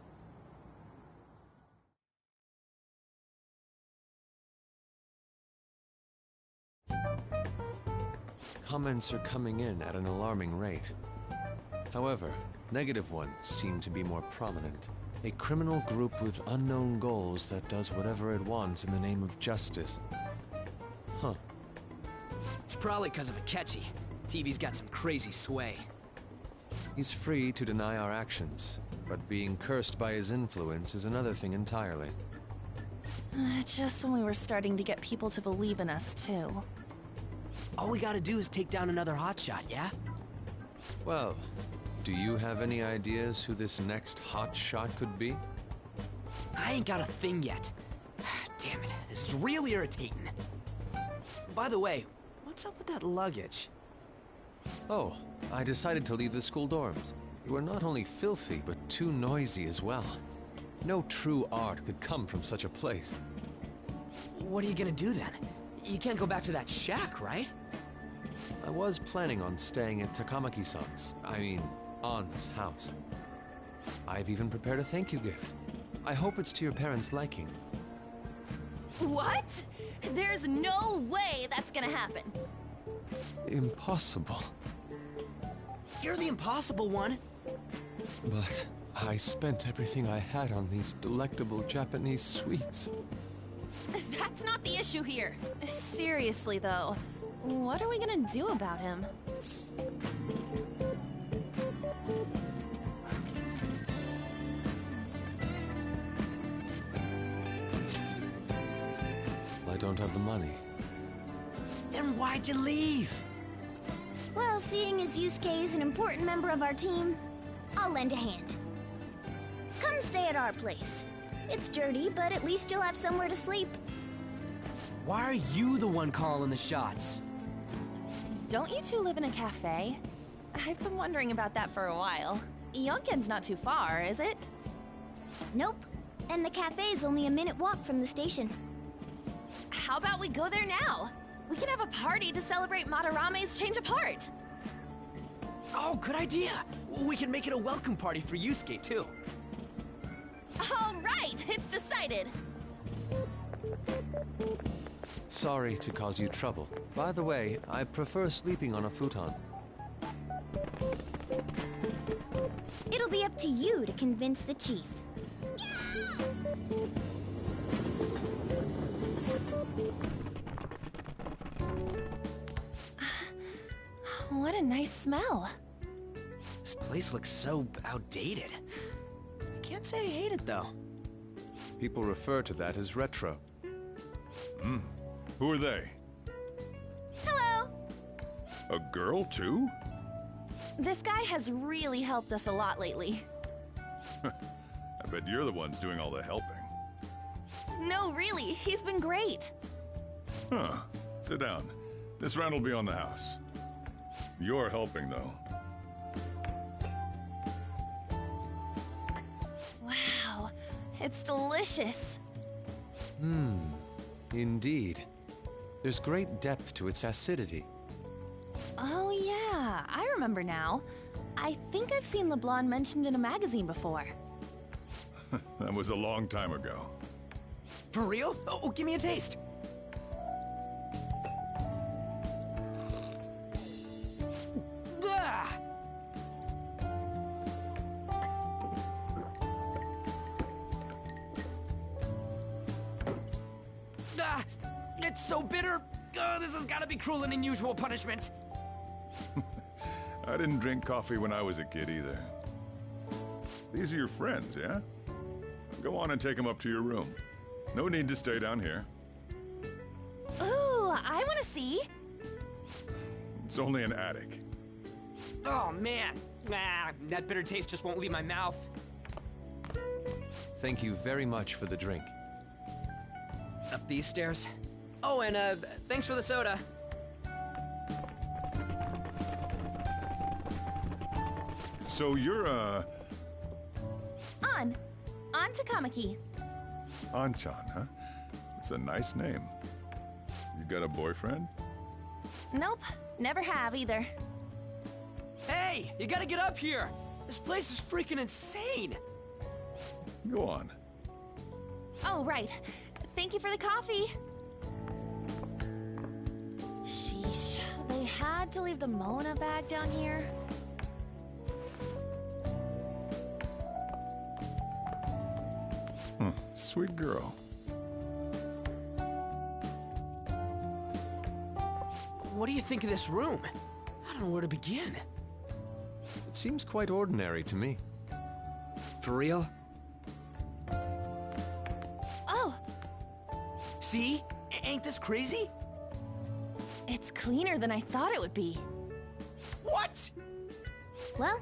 [SPEAKER 14] Comments are coming in at an alarming rate. However, negative ones seem to be more prominent. A criminal group with unknown goals that does whatever it wants in the name of justice. Huh.
[SPEAKER 2] It's probably because of Akechi. TV's got some crazy sway.
[SPEAKER 14] He's free to deny our actions, but being cursed by his influence is another thing entirely.
[SPEAKER 12] Just when we were starting to get people to believe in us, too.
[SPEAKER 2] All we gotta do is take down another hotshot, yeah?
[SPEAKER 14] Well, do you have any ideas who this next hotshot could be?
[SPEAKER 2] I ain't got a thing yet. Damn it, this is really irritating. By the way, what's up with that luggage?
[SPEAKER 14] Oh, I decided to leave the school dorms. You are not only filthy, but too noisy as well. No true art could come from such a place.
[SPEAKER 2] What are you gonna do then? You can't go back to that shack, right?
[SPEAKER 14] I was planning on staying at Takamaki-san's, aunt's house. I've even prepared a thank you gift. I hope it's to your parents' liking.
[SPEAKER 12] What? There's no way that's gonna happen.
[SPEAKER 14] Impossible.
[SPEAKER 2] You're the impossible one.
[SPEAKER 14] But I spent everything I had on these delectable Japanese sweets.
[SPEAKER 12] That's not the issue here. Seriously, though, what are we gonna do about him?
[SPEAKER 14] I don't have the money.
[SPEAKER 2] Then why'd you leave?
[SPEAKER 6] Well, seeing as Yusuke is an important member of our team, I'll lend a hand. Come stay at our place. It's dirty, but at least you'll have somewhere to sleep.
[SPEAKER 2] Why are you the one calling the shots?
[SPEAKER 12] Don't you two live in a cafe? I've been wondering about that for a while. Yonken's not too far, is it?
[SPEAKER 6] Nope. And the cafe's only a minute walk from the station.
[SPEAKER 12] How about we go there now? We can have a party to celebrate Madarame's change of heart.
[SPEAKER 2] Oh, good idea. We can make it a welcome party for Yusuke, too.
[SPEAKER 12] All right, it's decided.
[SPEAKER 14] Sorry to cause you trouble. By the way, I prefer sleeping on a futon.
[SPEAKER 6] It'll be up to you to convince the chief.
[SPEAKER 12] What a nice smell.
[SPEAKER 2] This place looks so outdated. I can't say I hate it, though.
[SPEAKER 14] People refer to that as retro.
[SPEAKER 15] Who are they?
[SPEAKER 12] Hello.
[SPEAKER 15] A girl, too?
[SPEAKER 12] This guy has really helped us a lot lately.
[SPEAKER 15] I bet you're the ones doing all the helping.
[SPEAKER 12] No, really, he's been great.
[SPEAKER 15] Huh. Sit down. This round will be on the house. You're helping, though.
[SPEAKER 12] Wow, it's delicious.
[SPEAKER 14] Indeed. There's great depth to its acidity.
[SPEAKER 12] Oh yeah, I remember now. I think I've seen LeBlanc mentioned in a magazine before.
[SPEAKER 15] That was a long time ago.
[SPEAKER 2] For real? Oh, give me a taste. Ah! Ah, it's so bitter. This has got to be cruel and unusual punishment.
[SPEAKER 15] I didn't drink coffee when I was a kid either. These are your friends, yeah? Go on and take them up to your room. No need to stay down here.
[SPEAKER 12] Ooh, I want to see.
[SPEAKER 15] It's only an attic.
[SPEAKER 2] Oh, man. That bitter taste just won't leave my mouth.
[SPEAKER 14] Thank you very much for the drink.
[SPEAKER 2] Up these stairs. Oh, and thanks for the soda.
[SPEAKER 15] So you're,
[SPEAKER 12] On Takamaki.
[SPEAKER 15] Anchan, huh? It's a nice name. You got a boyfriend?
[SPEAKER 12] Nope, never have either.
[SPEAKER 2] Hey, you gotta get up here. This place is freaking insane.
[SPEAKER 15] Go on.
[SPEAKER 12] Oh, right. Thank you for the coffee. Sheesh, they had to leave the Mona bag down here.
[SPEAKER 15] Sweet girl.
[SPEAKER 2] What do you think of this room? I don't know where to begin.
[SPEAKER 14] It seems quite ordinary to me.
[SPEAKER 2] For real?
[SPEAKER 12] Oh!
[SPEAKER 2] See? Ain't this crazy?
[SPEAKER 12] It's cleaner than I thought it would be.
[SPEAKER 2] What?
[SPEAKER 6] Well,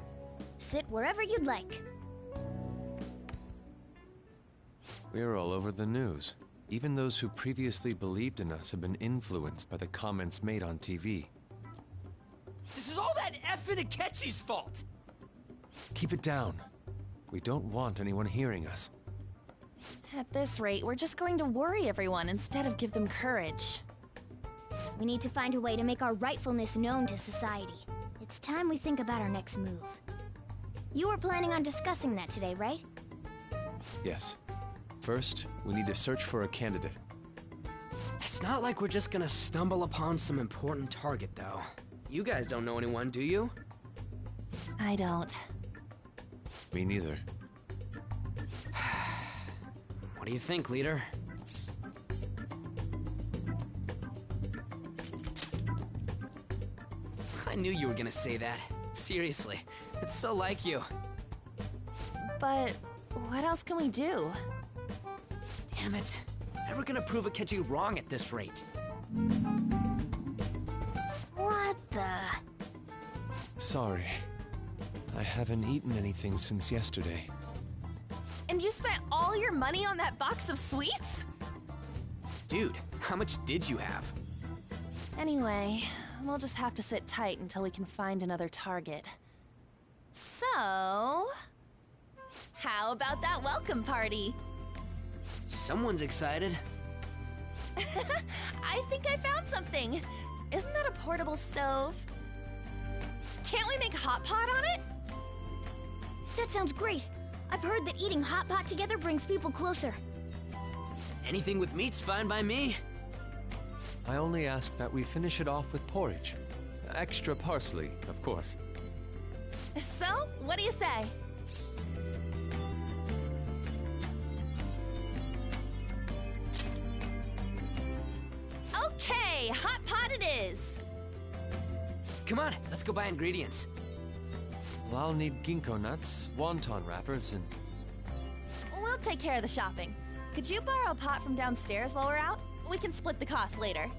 [SPEAKER 6] sit wherever you'd like.
[SPEAKER 14] We're all over the news. Even those who previously believed in us have been influenced by the comments made on TV.
[SPEAKER 2] This is all that effing Akechi's fault!
[SPEAKER 14] Keep it down. We don't want anyone hearing us.
[SPEAKER 12] At this rate, we're just going to worry everyone instead of give them courage.
[SPEAKER 6] We need to find a way to make our rightfulness known to society. It's time we think about our next move. You were planning on discussing that today, right?
[SPEAKER 14] Yes. First, we need to search for a candidate.
[SPEAKER 2] It's not like we're just gonna stumble upon some important target, though. You guys don't know anyone, do you?
[SPEAKER 12] I don't.
[SPEAKER 14] Me neither.
[SPEAKER 2] What do you think, leader? I knew you were gonna say that. Seriously, it's so like you.
[SPEAKER 12] But what else can we do?
[SPEAKER 2] Damn it. Never gonna prove Akechi wrong at this rate.
[SPEAKER 6] What the?
[SPEAKER 14] Sorry. I haven't eaten anything since yesterday.
[SPEAKER 12] And you spent all your money on that box of sweets?
[SPEAKER 2] Dude, how much did you have?
[SPEAKER 12] Anyway, we'll just have to sit tight until we can find another target. So, how about that welcome party?
[SPEAKER 2] Someone's excited.
[SPEAKER 12] I think I found something. Isn't that a portable stove? Can't we make hot pot on it?
[SPEAKER 6] That sounds great. I've heard that eating hot pot together brings people closer.
[SPEAKER 2] Anything with meat's fine by me.
[SPEAKER 14] I only ask that we finish it off with porridge. Extra parsley, of course.
[SPEAKER 12] So, what do you say? Okay, hot pot it is.
[SPEAKER 2] Come on, let's go buy ingredients.
[SPEAKER 14] Well, I'll need ginkgo nuts, wonton wrappers, and...
[SPEAKER 12] We'll take care of the shopping. Could you borrow a pot from downstairs while we're out? We can split the cost later.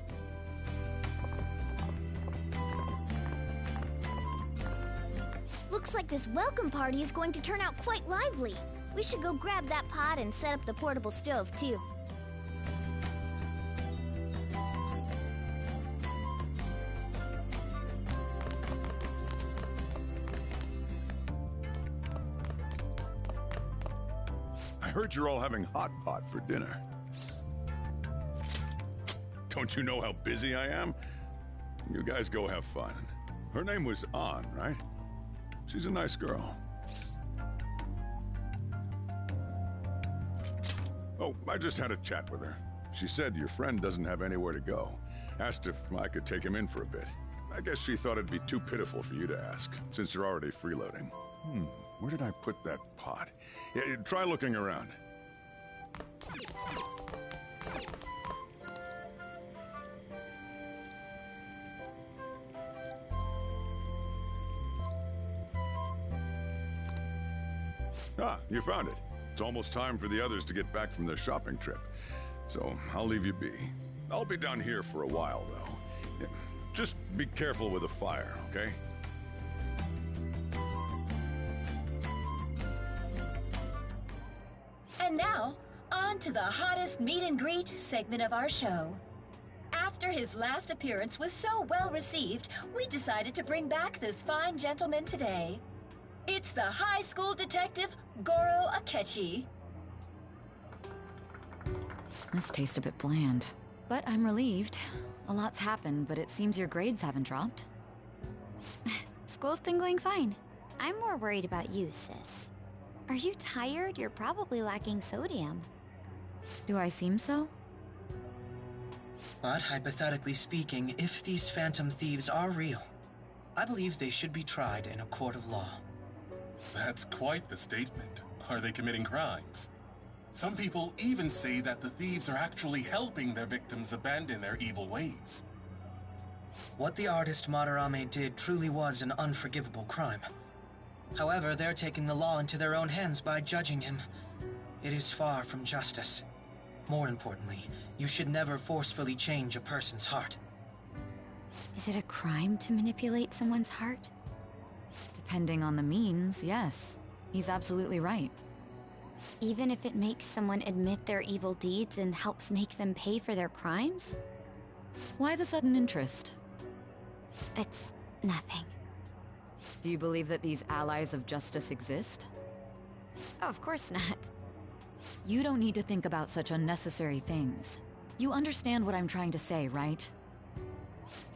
[SPEAKER 6] Looks like this welcome party is going to turn out quite lively. We should go grab that pot and set up the portable stove, too.
[SPEAKER 15] I heard you're all having hot pot for dinner. Don't you know how busy I am? You guys go have fun. Her name was An, right? She's a nice girl. Oh, I just had a chat with her. She said your friend doesn't have anywhere to go. Asked if I could take him in for a bit. I guess she thought it'd be too pitiful for you to ask, since you're already freeloading. Where did I put that pot? Yeah, try looking around. Ah, you found it. It's almost time for the others to get back from their shopping trip. So, I'll leave you be. I'll be down here for a while, though. Yeah, just be careful with the fire, okay?
[SPEAKER 11] And now, on to the hottest meet and greet segment of our show. After his last appearance was so well received, we decided to bring back this fine gentleman today. It's the high school detective, Goro Akechi.
[SPEAKER 13] This tastes a bit bland. But I'm relieved. A lot's happened, but it seems your grades haven't dropped.
[SPEAKER 6] School's been going fine. I'm more worried about you, sis. Are you tired? You're probably lacking sodium.
[SPEAKER 13] Do I seem so?
[SPEAKER 9] But hypothetically speaking, if these phantom thieves are real, I believe they should be tried in a court of law.
[SPEAKER 10] That's quite the statement. Are they committing crimes? Some people even say that the thieves are actually helping their victims abandon their evil ways.
[SPEAKER 9] What the artist Madarame did truly was an unforgivable crime. However, they're taking the law into their own hands by judging him. It is far from justice. More importantly, you should never forcefully change a person's heart.
[SPEAKER 6] Is it a crime to manipulate someone's heart?
[SPEAKER 13] Depending on the means, yes. He's absolutely right.
[SPEAKER 6] Even if it makes someone admit their evil deeds and helps make them pay for their crimes?
[SPEAKER 13] Why the sudden interest?
[SPEAKER 6] It's nothing.
[SPEAKER 13] Do you believe that these allies of justice exist?
[SPEAKER 6] Oh, of course not.
[SPEAKER 13] You don't need to think about such unnecessary things. You understand what I'm trying to say, right?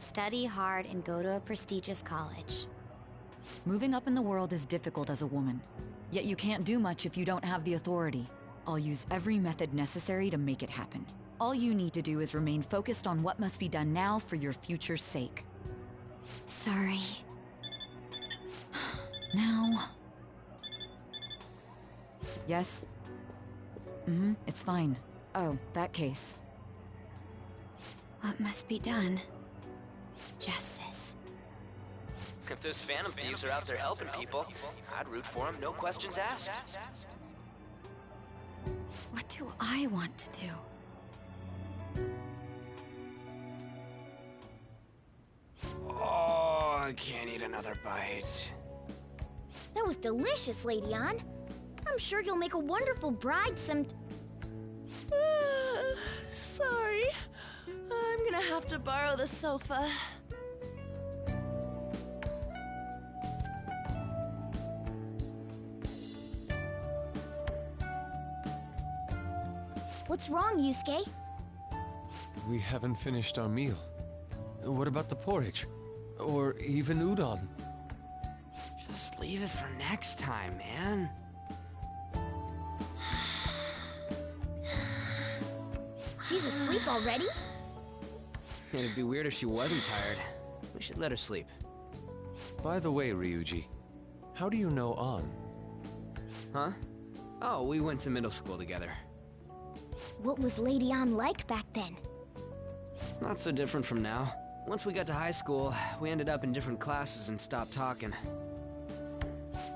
[SPEAKER 6] Study hard and go to a prestigious college.
[SPEAKER 13] Moving up in the world is difficult as a woman. Yet you can't do much if you don't have the authority. I'll use every method necessary to make it happen. All you need to do is remain focused on what must be done now for your future's sake.
[SPEAKER 6] Sorry.
[SPEAKER 13] Now... Yes? It's fine. Oh, that case.
[SPEAKER 6] What must be done? Justice.
[SPEAKER 2] If those Phantom Thieves are out there helping people, I'd root for them, no questions asked.
[SPEAKER 6] What do I want to do?
[SPEAKER 2] Oh, I can't eat another bite.
[SPEAKER 6] That was delicious, Lady Ann. I'm sure you'll make a wonderful bride some...
[SPEAKER 12] Sorry. I'm gonna have to borrow the sofa.
[SPEAKER 6] What's wrong, Yusuke?
[SPEAKER 14] We haven't finished our meal. What about the porridge? Or even udon?
[SPEAKER 2] Just leave it for next time, man.
[SPEAKER 6] She's asleep already?
[SPEAKER 2] It'd be weird if she wasn't tired. We should let her sleep.
[SPEAKER 14] By the way, Ryuji, how do you know An?
[SPEAKER 2] Huh? Oh, we went to middle school together.
[SPEAKER 6] What was Lady Ann like back then?
[SPEAKER 2] Not so different from now. Once we got to high school, we ended up in different classes and stopped talking.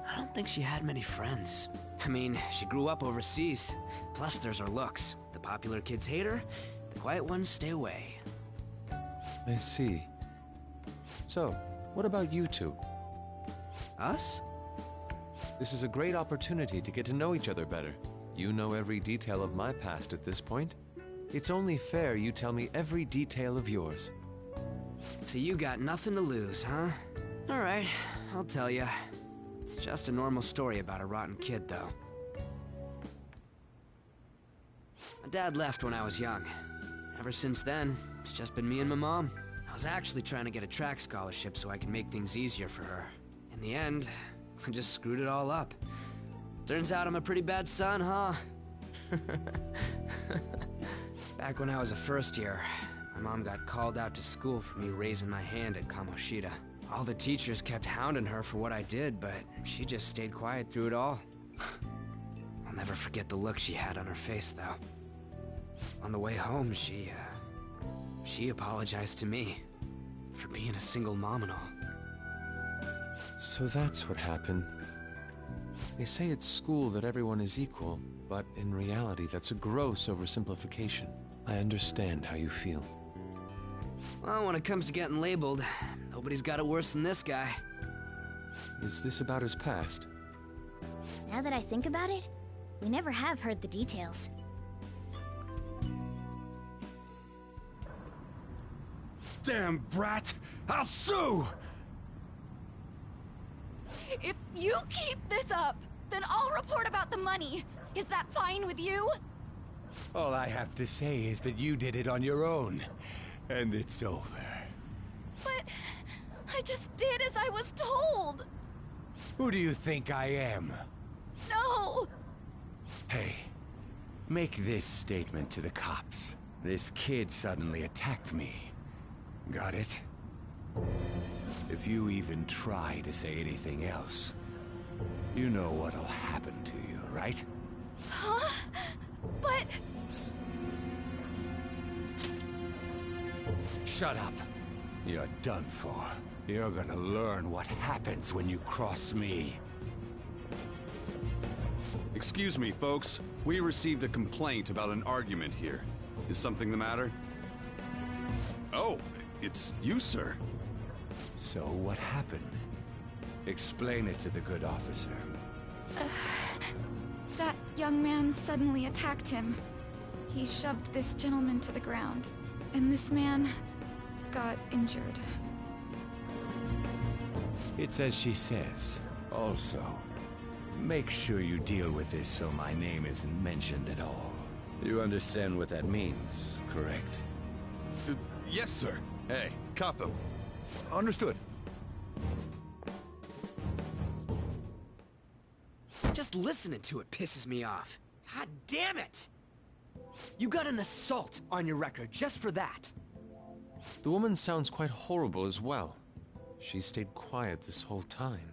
[SPEAKER 2] I don't think she had many friends. I mean, she grew up overseas. Plus, there's her looks. The popular kids hate her, the quiet ones stay away.
[SPEAKER 14] I see. So, what about you two?
[SPEAKER 2] Us?
[SPEAKER 14] This is a great opportunity to get to know each other better. You know every detail of my past at this point. It's only fair you tell me every detail of yours.
[SPEAKER 2] So you got nothing to lose, huh? All right, I'll tell you. It's just a normal story about a rotten kid, though. My dad left when I was young. Ever since then, it's just been me and my mom. I was actually trying to get a track scholarship so I could make things easier for her. In the end, I just screwed it all up. Turns out I'm a pretty bad son, huh? Back when I was a first year, my mom got called out to school for me raising my hand at Kamoshida. All the teachers kept hounding her for what I did, but she just stayed quiet through it all. I'll never forget the look she had on her face, though. On the way home, she apologized to me for being a single mom and all.
[SPEAKER 14] So that's what happened. They say at school that everyone is equal, but in reality that's a gross oversimplification. I understand how you feel.
[SPEAKER 2] Well, when it comes to getting labeled, nobody's got it worse than this guy.
[SPEAKER 14] Is this about his past?
[SPEAKER 6] Now that I think about it, we never have heard the details.
[SPEAKER 8] Damn brat! I'll sue!
[SPEAKER 11] If you keep this up, then I'll report about the money. Is that fine with you?
[SPEAKER 16] All I have to say is that you did it on your own, and it's over.
[SPEAKER 11] But I just did as I was told.
[SPEAKER 16] Who do you think I am?
[SPEAKER 11] No!
[SPEAKER 16] Hey, make this statement to the cops. This kid suddenly attacked me. Got it? If you even try to say anything else, you know what'll happen to you, right?
[SPEAKER 11] Huh? But...
[SPEAKER 16] Shut up. You're done for. You're gonna learn what happens when you cross me.
[SPEAKER 17] Excuse me, folks. We received a complaint about an argument here. Is something the matter? Oh, it's you, sir.
[SPEAKER 16] So what happened? Explain it to the good officer.
[SPEAKER 18] That young man suddenly attacked him. He shoved this gentleman to the ground, and this man got injured.
[SPEAKER 16] It's as she says. Also, make sure you deal with this so my name isn't mentioned at all. You understand what that means, correct?
[SPEAKER 17] Yes, sir. Hey, cuff him. Understood.
[SPEAKER 2] Just listening to it pisses me off. God damn it! You got an assault on your record just for that.
[SPEAKER 14] The woman sounds quite horrible as well. She stayed quiet this whole time.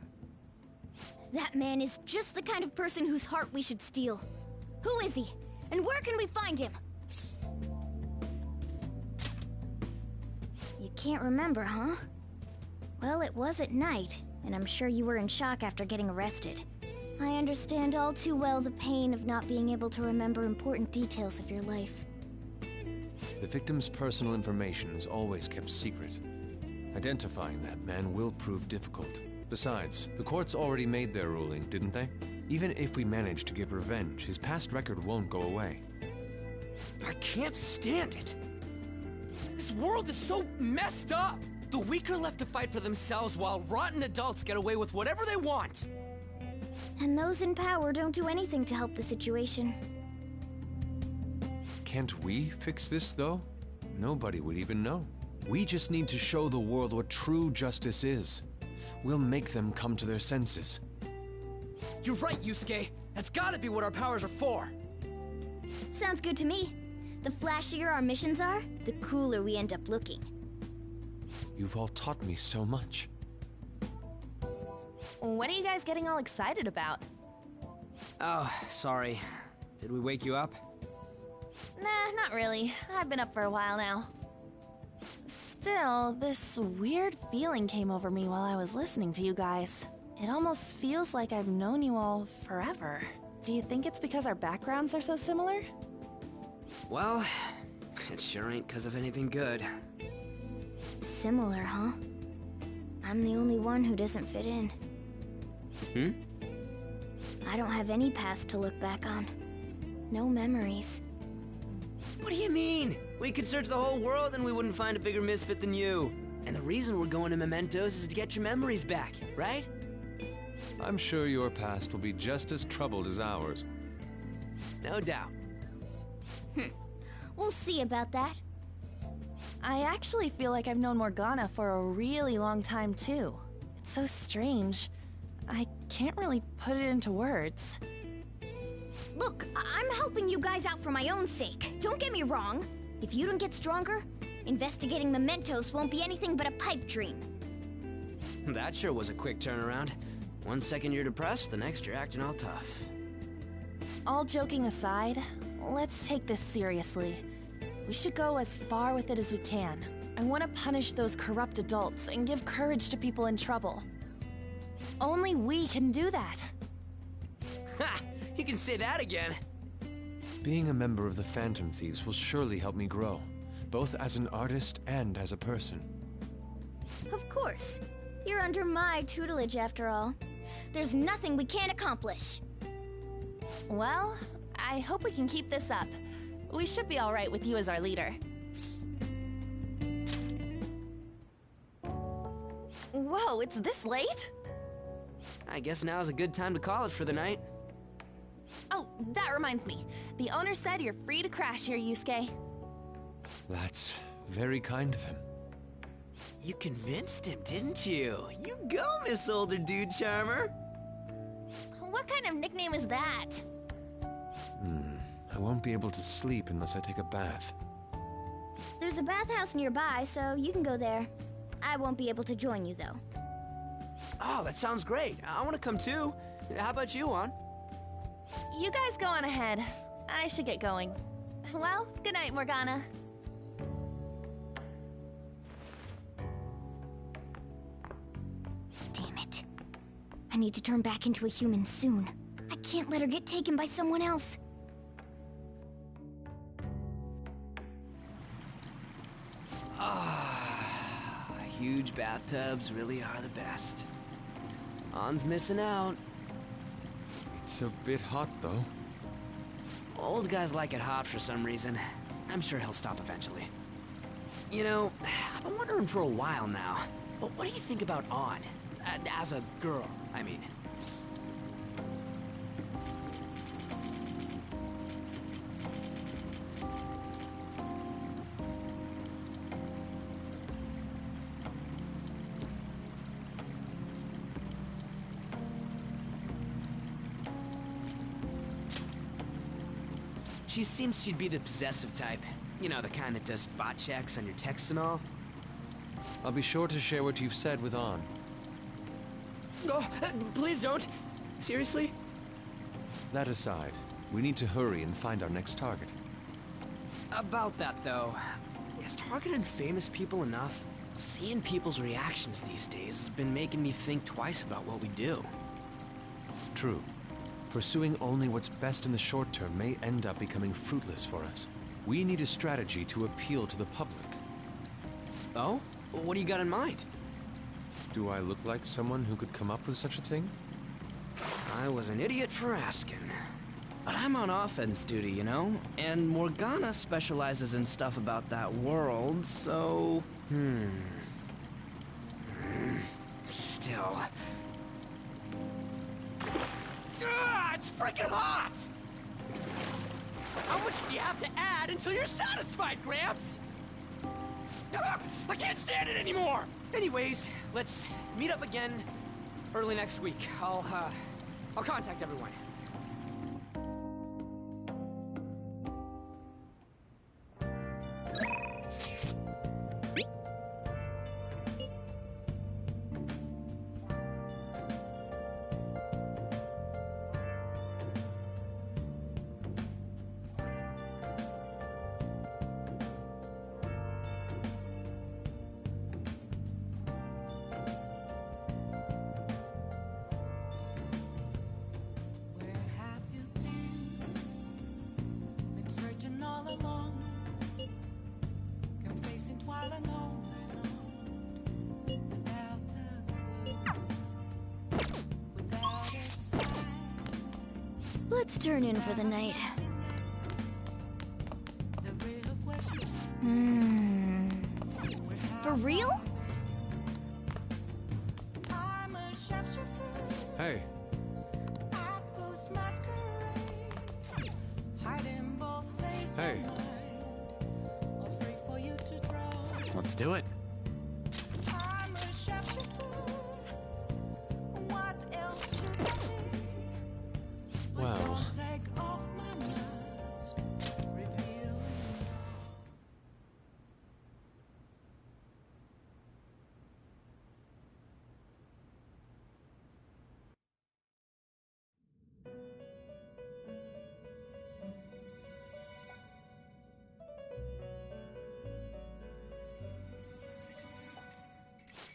[SPEAKER 6] That man is just the kind of person whose heart we should steal. Who is he? And where can we find him? You can't remember, huh? Well, it was at night, and I'm sure you were in shock after getting arrested. I understand all too well the pain of not being able to remember important details of your life.
[SPEAKER 14] The victim's personal information is always kept secret. Identifying that man will prove difficult. Besides, the courts already made their ruling, didn't they? Even if we manage to get revenge, his past record won't go away.
[SPEAKER 2] I can't stand it. This world is so messed up. The weak are left to fight for themselves while rotten adults get away with whatever they want.
[SPEAKER 6] And those in power don't do anything to help the situation.
[SPEAKER 14] Can't we fix this, though? Nobody would even know. We just need to show the world what true justice is. We'll make them come to their senses.
[SPEAKER 2] You're right, Yusuke. That's gotta be what our powers are for.
[SPEAKER 6] Sounds good to me. The flashier our missions are, the cooler we end up looking.
[SPEAKER 14] You've all taught me so much.
[SPEAKER 12] What are you guys getting all excited about?
[SPEAKER 2] Oh, sorry. Did we wake you up?
[SPEAKER 12] Nah, not really. I've been up for a while now. Still, this weird feeling came over me while I was listening to you guys. It almost feels like I've known you all forever. Do you think it's because our backgrounds are so similar?
[SPEAKER 2] Well, it sure ain't because of anything good.
[SPEAKER 6] Similar, huh? I'm the only one who doesn't fit in. I don't have any past to look back on. No memories.
[SPEAKER 2] What do you mean? We could search the whole world and we wouldn't find a bigger misfit than you. And the reason we're going to Mementos is to get your memories back, right?
[SPEAKER 14] I'm sure your past will be just as troubled as ours.
[SPEAKER 2] No doubt.
[SPEAKER 6] We'll see about that.
[SPEAKER 12] I actually feel like I've known Morgana for a really long time, too. It's so strange. I can't really put it into words.
[SPEAKER 6] Look, I'm helping you guys out for my own sake. Don't get me wrong. If you don't get stronger, investigating Mementos won't be anything but a pipe dream.
[SPEAKER 2] That sure was a quick turnaround. 1 second you're depressed, the next you're acting all tough.
[SPEAKER 12] All joking aside, let's take this seriously. We should go as far with it as we can. I want to punish those corrupt adults and give courage to people in trouble. Only we can do that.
[SPEAKER 2] Ha! You can say that again.
[SPEAKER 14] Being a member of the Phantom Thieves will surely help me grow, both as an artist and as a person.
[SPEAKER 6] Of course. You're under my tutelage after all. There's nothing we can't accomplish.
[SPEAKER 12] Well, I hope we can keep this up. We should be all right with you as our leader. Whoa, it's this late?
[SPEAKER 2] I guess now's a good time to call it for the night.
[SPEAKER 12] Oh, that reminds me. The owner said you're free to crash here, Yusuke.
[SPEAKER 14] That's very kind of him.
[SPEAKER 2] You convinced him, didn't you? You go, Miss Older Dude Charmer.
[SPEAKER 6] What kind of nickname is that?
[SPEAKER 14] I won't be able to sleep unless I take a bath.
[SPEAKER 6] There's a bathhouse nearby, so you can go there. I won't be able to join you, though.
[SPEAKER 2] Oh, that sounds great. I want to come too. How about you, Juan?
[SPEAKER 12] You guys go on ahead. I should get going. Well, good night, Morgana.
[SPEAKER 6] Damn it. I need to turn back into a human soon. I can't let her get taken by someone else.
[SPEAKER 2] Huge bathtubs really are the best. On's missing out.
[SPEAKER 14] It's a bit hot, though.
[SPEAKER 2] Old guys like it hot for some reason. I'm sure he'll stop eventually. You know, I've been wondering for a while now, but what do you think about On? As a girl, I mean. She seems she'd be the possessive type. You know, the kind that does spot checks on your texts and all.
[SPEAKER 14] I'll be sure to share what you've said with On.
[SPEAKER 2] Oh, please don't. Seriously?
[SPEAKER 14] That aside, we need to hurry and find our next target.
[SPEAKER 2] About that, though, is targeting famous people enough? Seeing people's reactions these days has been making me think twice about what we do.
[SPEAKER 14] True. Pursuing only what's best in the short term may end up becoming fruitless for us. We need a strategy to appeal to the public.
[SPEAKER 2] Oh? What do you got in mind?
[SPEAKER 14] Do I look like someone who could come up with such a thing?
[SPEAKER 2] I was an idiot for asking. But I'm on offense duty, you know? And Morgana specializes in stuff about that world, so... Still... it's freaking hot! How much do you have to add until you're satisfied, Gramps? I can't stand it anymore! Anyways, let's meet up again early next week. I'll contact everyone.
[SPEAKER 6] Let's turn in for the night. For real?
[SPEAKER 14] Hey. Hey.
[SPEAKER 16] Let's do it.
[SPEAKER 14] Well...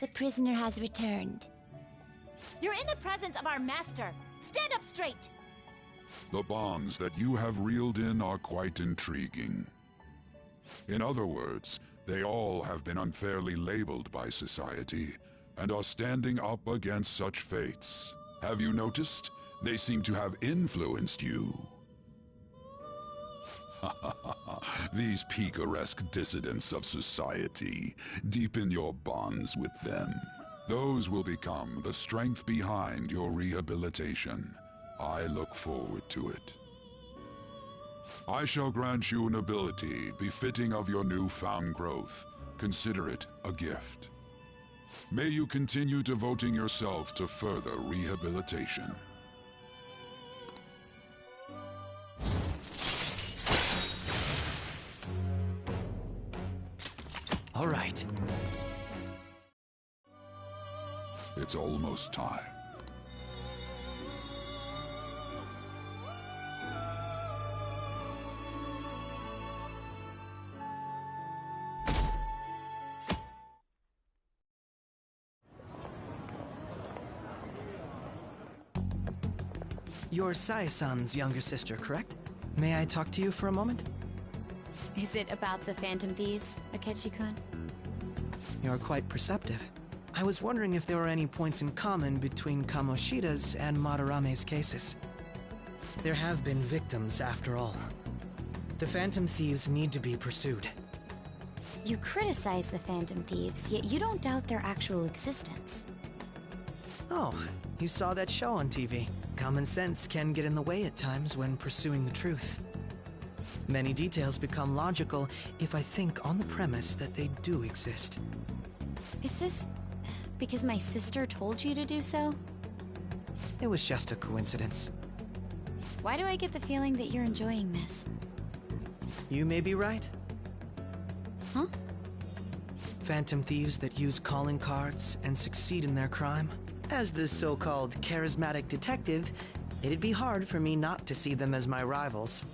[SPEAKER 1] The prisoner has returned. You're in the presence of our master. Stand up straight!
[SPEAKER 15] The bonds that you have reeled in are quite intriguing. In other words, they all have been unfairly labeled by society, and are standing up against such fates. Have you noticed? They seem to have influenced you. These picaresque dissidents of society, deepen your bonds with them. Those will become the strength behind your rehabilitation. I look forward to it. I shall grant you an ability befitting of your newfound growth. Consider it a gift. May you continue devoting yourself to further rehabilitation.
[SPEAKER 2] All right.
[SPEAKER 15] It's almost time.
[SPEAKER 9] You're Sai-san's younger sister, correct? May I talk to you for a moment?
[SPEAKER 6] Is it about the Phantom Thieves, Akechi-kun?
[SPEAKER 9] You're quite perceptive. I was wondering if there were any points in common between Kamoshida's and Madarame's cases. There have been victims, after all. The Phantom Thieves need to be pursued.
[SPEAKER 6] You criticize the Phantom Thieves, yet you don't doubt their actual existence.
[SPEAKER 9] Oh, you saw that show on TV. Common sense can get in the way at times when pursuing the truth. Many details become logical if I think on the premise that they do exist.
[SPEAKER 6] Is this because my sister told you to do so?
[SPEAKER 9] It was just a coincidence.
[SPEAKER 6] Why do I get the feeling that you're enjoying this?
[SPEAKER 9] You may be right.
[SPEAKER 6] Huh?
[SPEAKER 9] Phantom thieves that use calling cards and succeed in their crime. As the so-called charismatic detective, it'd be hard for me not to see them as my rivals.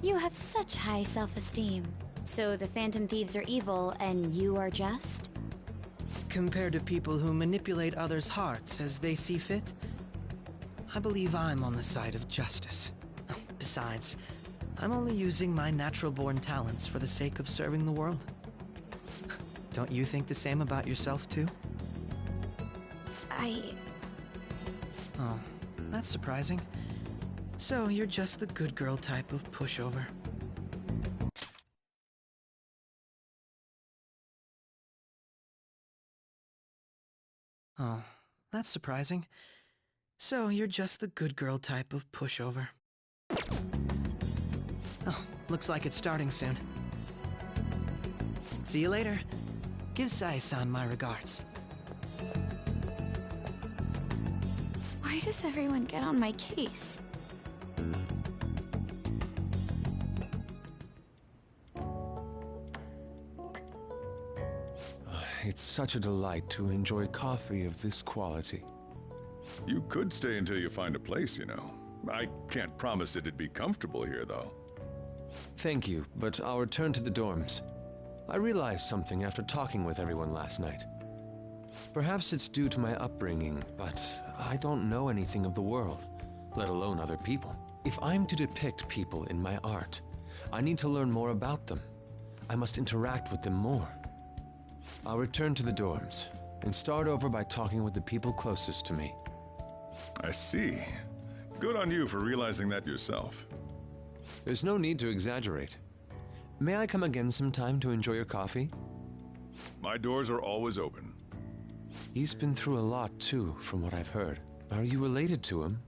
[SPEAKER 6] You have such high self-esteem. So the Phantom Thieves are evil and you are just?
[SPEAKER 9] Compared to people who manipulate others' hearts as they see fit, I believe I'm on the side of justice. Besides, I'm only using my natural-born talents for the sake of serving the world. Don't you think the same about yourself, too? Oh, that's surprising. So you're just the good girl type of pushover. Oh, that's surprising. So you're just the good girl type of pushover. Oh, looks like it's starting soon. See you later. Give Sai-san my regards.
[SPEAKER 18] Why does everyone get on my case?
[SPEAKER 14] It's such a delight to enjoy coffee of this quality.
[SPEAKER 15] You could stay until you find a place, you know. I can't promise it'd be comfortable here, though.
[SPEAKER 14] Thank you, but I'll return to the dorms. I realized something after talking with everyone last night. Perhaps it's due to my upbringing, but I don't know anything of the world, let alone other people. If I'm to depict people in my art, I need to learn more about them. I must interact with them more. I'll return to the dorms and start over by talking with the people closest to me.
[SPEAKER 15] I see. Good on you for realizing that yourself.
[SPEAKER 14] There's no need to exaggerate. May I come again sometime to enjoy your coffee?
[SPEAKER 15] My doors are always open.
[SPEAKER 14] He's been through a lot, too, from what I've heard. Are you related to him?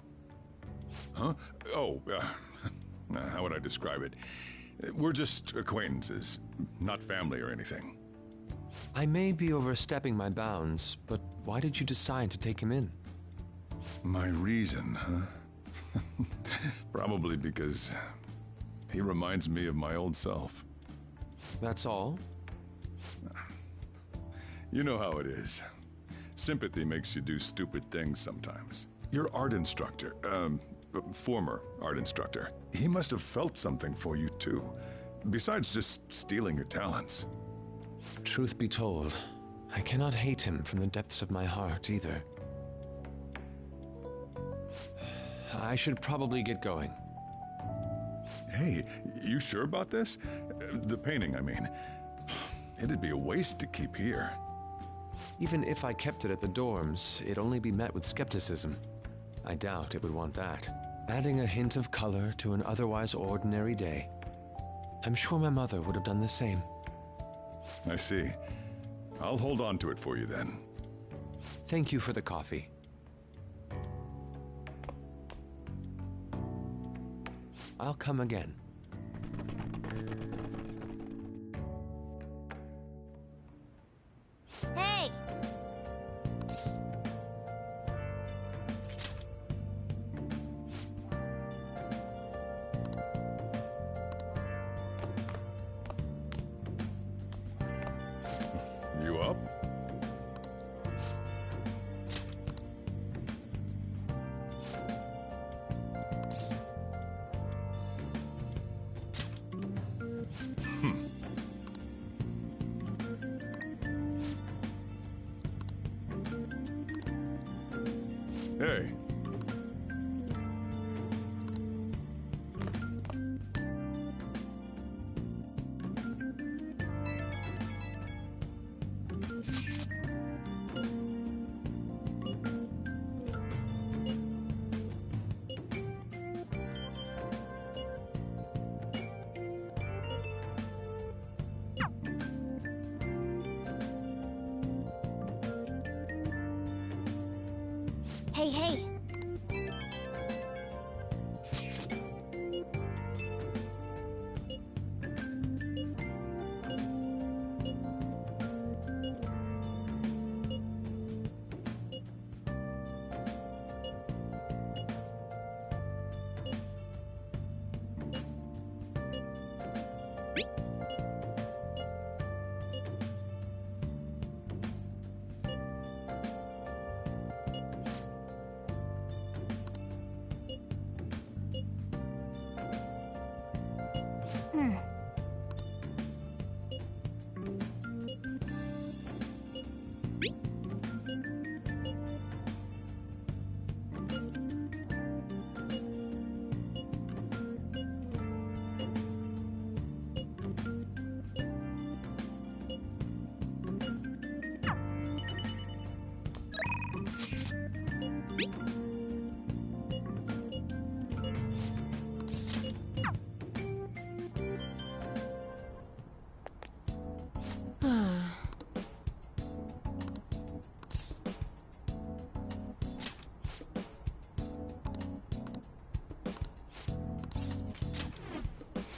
[SPEAKER 15] Huh? Oh, how would I describe it? We're just acquaintances, not family or anything.
[SPEAKER 14] I may be overstepping my bounds, but why did you decide to take him in?
[SPEAKER 15] My reason, huh? Probably because he reminds me of my old self.
[SPEAKER 14] That's all?
[SPEAKER 15] You know how it is. Sympathy makes you do stupid things sometimes. Your art instructor, former art instructor, he must have felt something for you too, besides just stealing your talents.
[SPEAKER 14] Truth be told, I cannot hate him from the depths of my heart either. I should probably get going.
[SPEAKER 15] Hey, you sure about this? The painting, I mean. It'd be a waste to keep here.
[SPEAKER 14] Even if I kept it at the dorms, it'd only be met with skepticism. I doubt it would want that. Adding a hint of color to an otherwise ordinary day. I'm sure my mother would have done the same.
[SPEAKER 15] I see. I'll hold on to it for you then.
[SPEAKER 14] Thank you for the coffee. I'll come again.
[SPEAKER 6] Hey!
[SPEAKER 15] You up? Hey.
[SPEAKER 6] Hey, hey!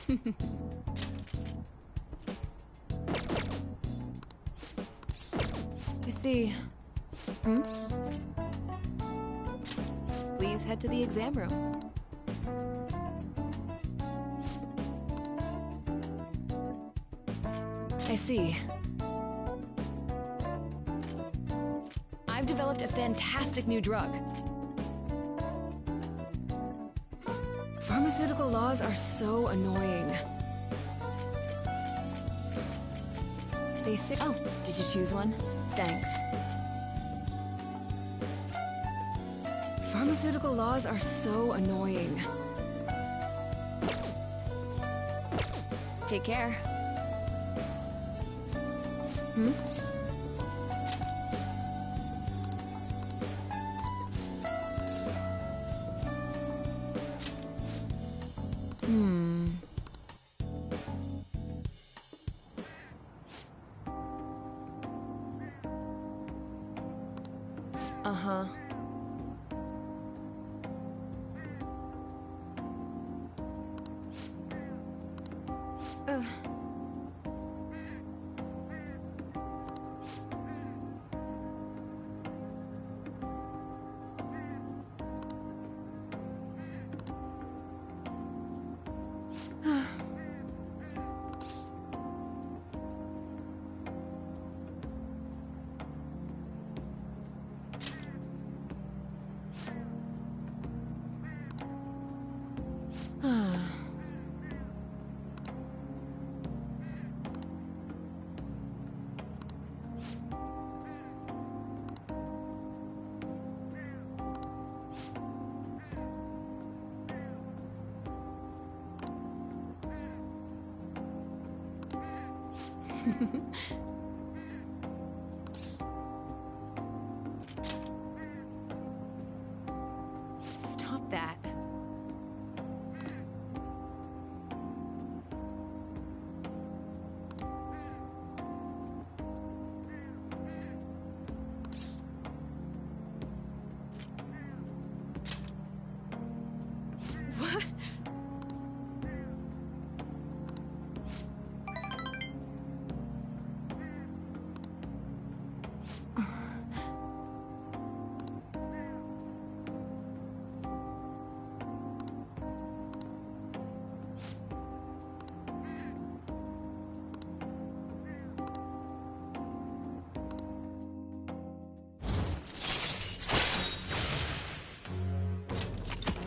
[SPEAKER 11] I see. Hmm? Please head to the exam room. I see. I've developed a fantastic new drug. Pharmaceutical laws are so annoying. They say— Oh, did you choose one? Thanks. Pharmaceutical laws are so annoying. Take care. Hmm? Uh-huh. Ugh. Stop that. What?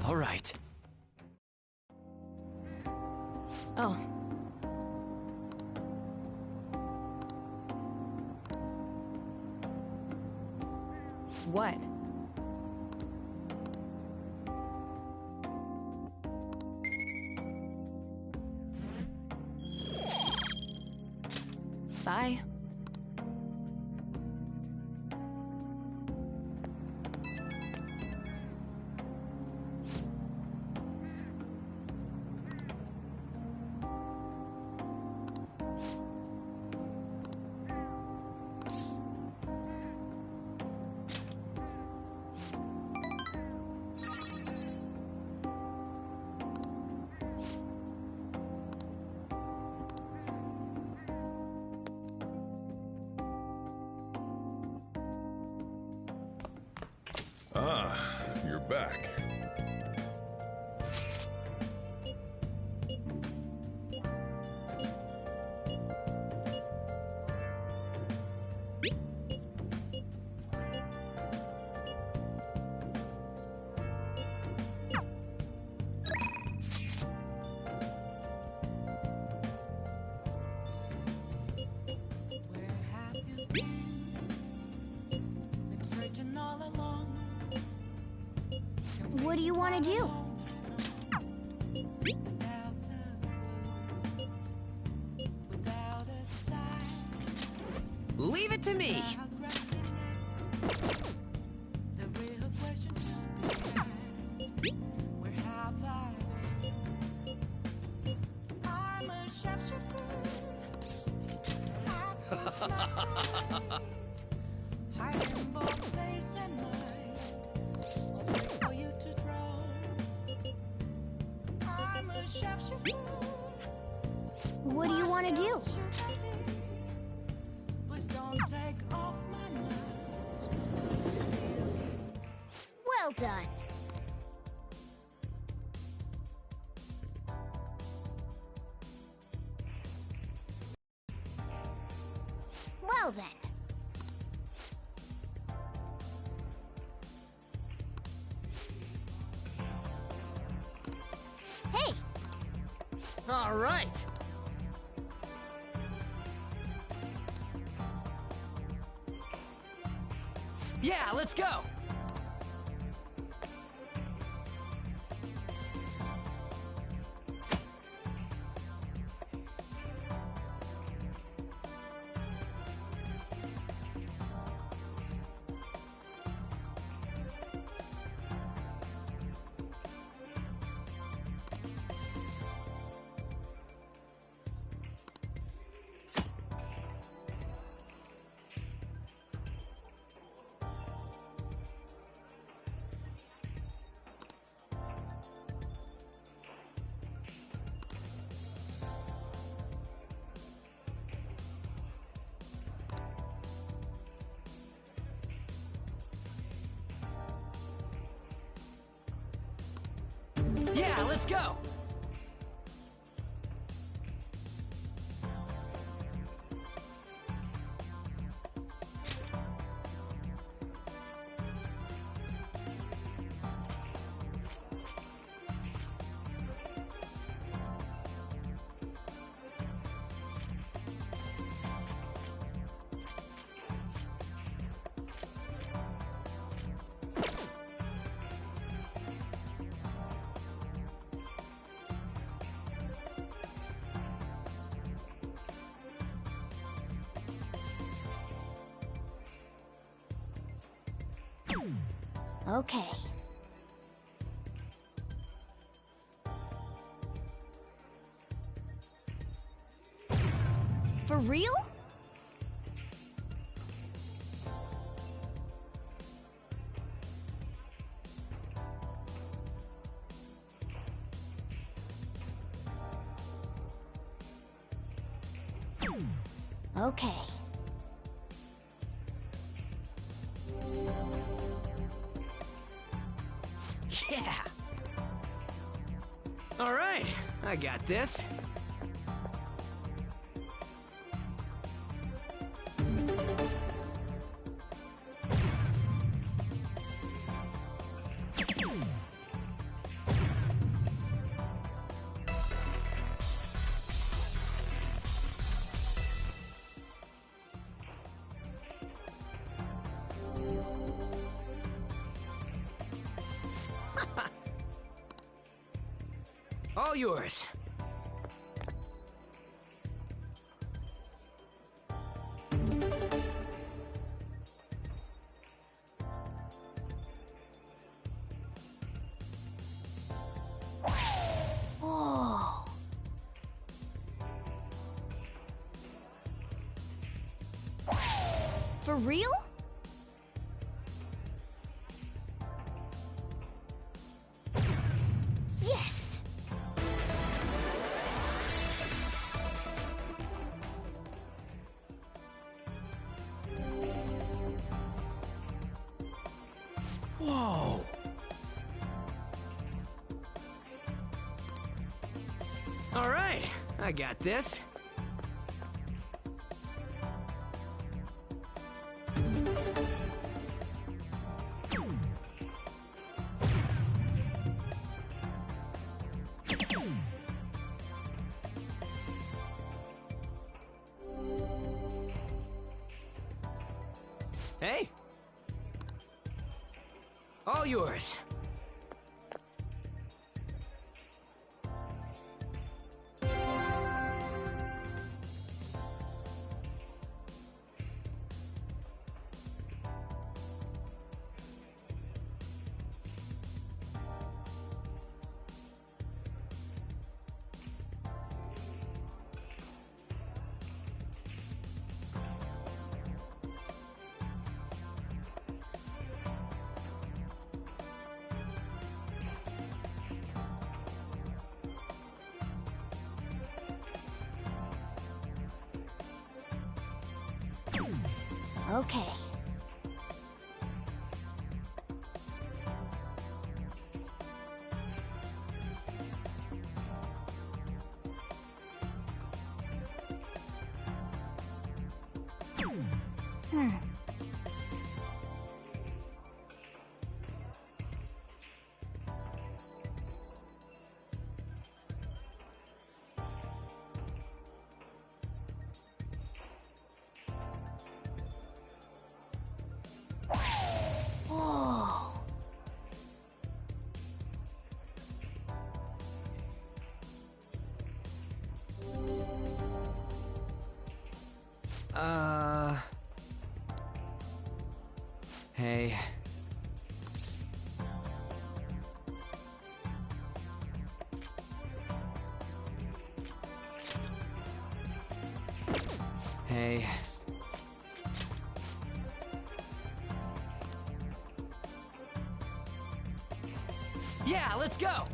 [SPEAKER 5] All right.
[SPEAKER 11] Oh. What? Bye.
[SPEAKER 15] Ah, you're back.
[SPEAKER 6] What do you want to do?
[SPEAKER 2] Leave it to me!
[SPEAKER 6] What do you want to do?
[SPEAKER 4] Please don't take off my nose.
[SPEAKER 6] Well done. Well then. Hey!
[SPEAKER 2] All right. Yeah, let's go. Yeah, let's go.
[SPEAKER 6] Okay. For real? Okay.
[SPEAKER 2] Yeah. All right, I got this. All yours.
[SPEAKER 6] Whoa. For real? Yes!
[SPEAKER 2] Whoa. All right, I got this. Hey. All yours.
[SPEAKER 6] Okay. Hmm. Oh.
[SPEAKER 2] Hey. Hey. Yeah, let's go!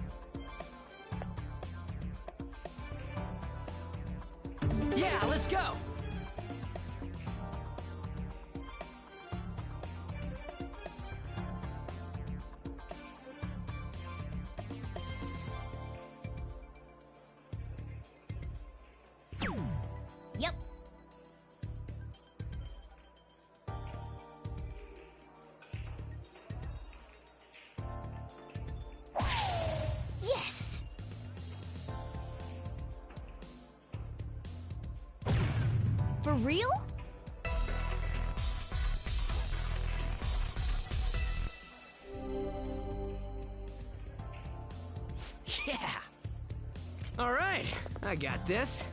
[SPEAKER 2] Yeah, let's go!
[SPEAKER 6] Yep. Yes! For real?
[SPEAKER 2] Yeah! Alright, I got this.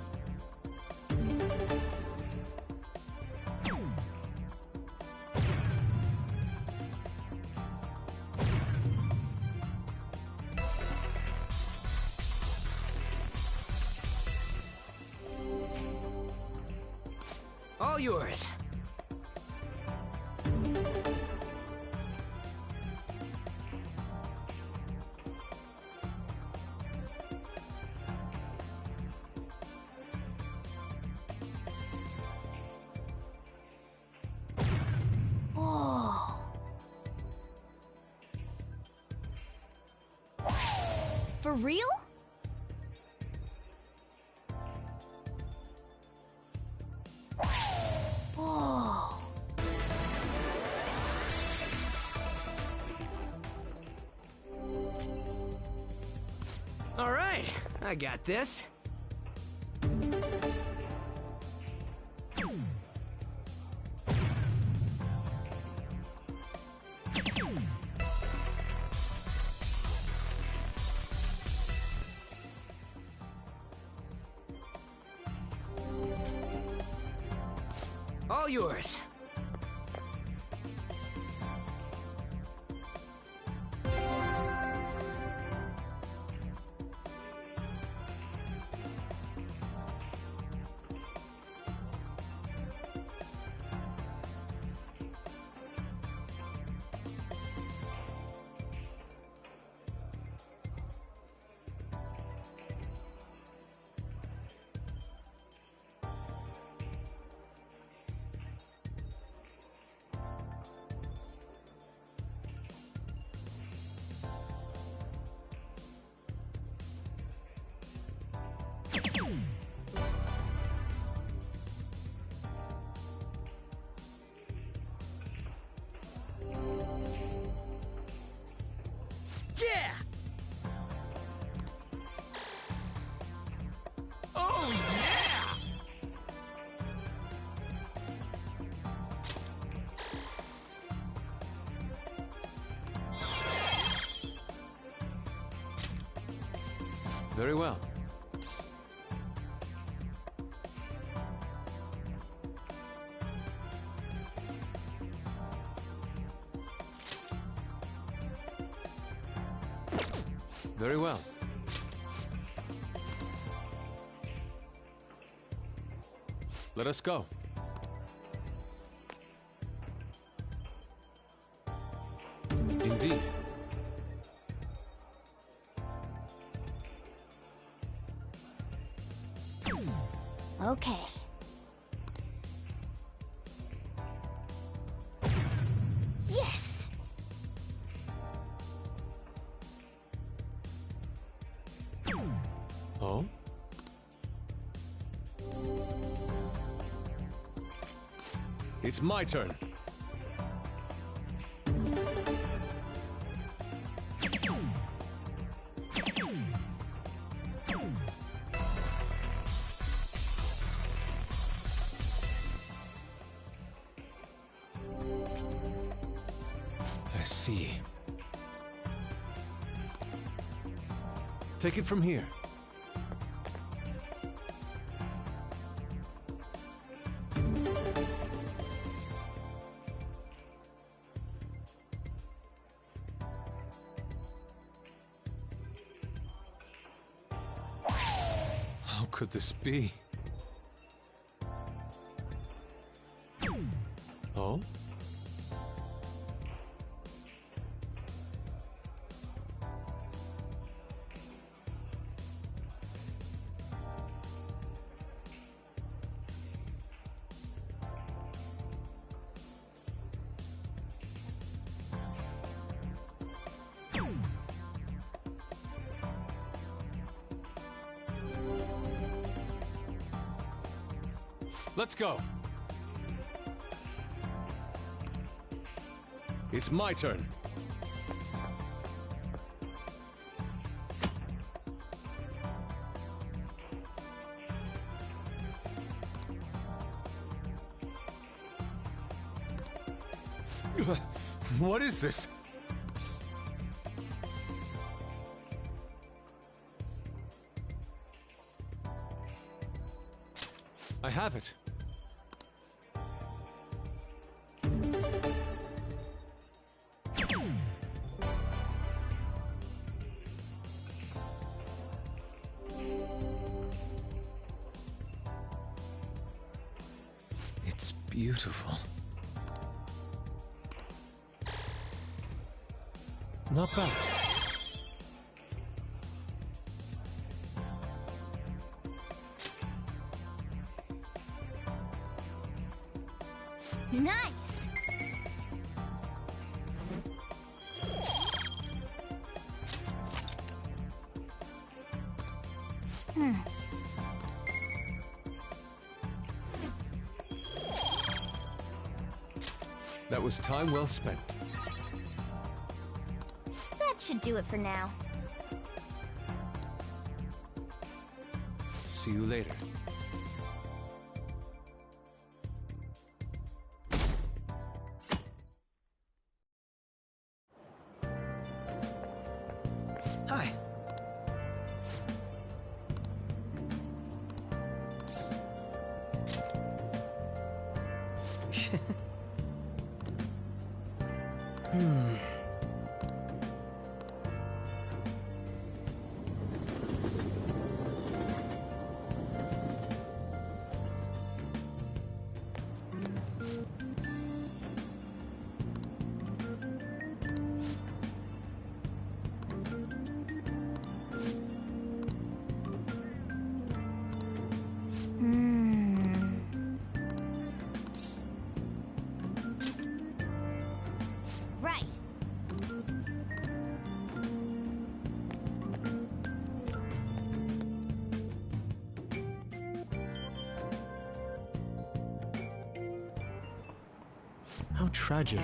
[SPEAKER 2] All yours.
[SPEAKER 6] Oh. For real? Oh.
[SPEAKER 2] All right, I got this. All yours. Yeah! Oh, yeah!
[SPEAKER 14] Very well. Very well. Let us go. Indeed.
[SPEAKER 6] Okay.
[SPEAKER 14] It's my turn. I see. Take it from here. How could this be? Oh? Let's go. It's my turn. What is this? I have it. It's beautiful. Not bad.
[SPEAKER 6] Nice!
[SPEAKER 14] That was time well spent.
[SPEAKER 6] That should do it for now.
[SPEAKER 14] See you later.
[SPEAKER 9] Hi.
[SPEAKER 6] Right.
[SPEAKER 5] How tragic.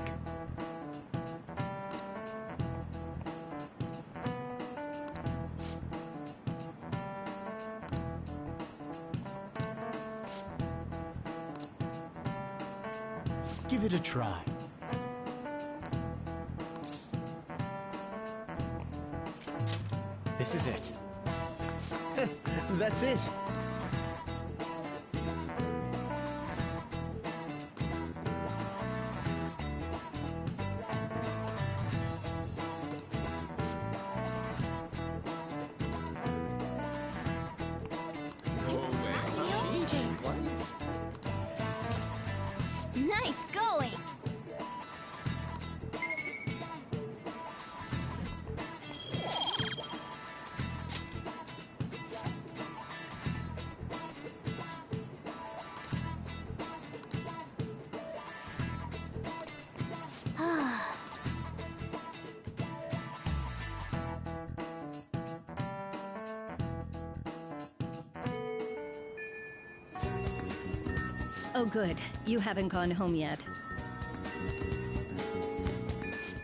[SPEAKER 8] Give it a try.
[SPEAKER 2] This is it. That's it.
[SPEAKER 6] Nice going!
[SPEAKER 7] Oh, good. You haven't gone home yet.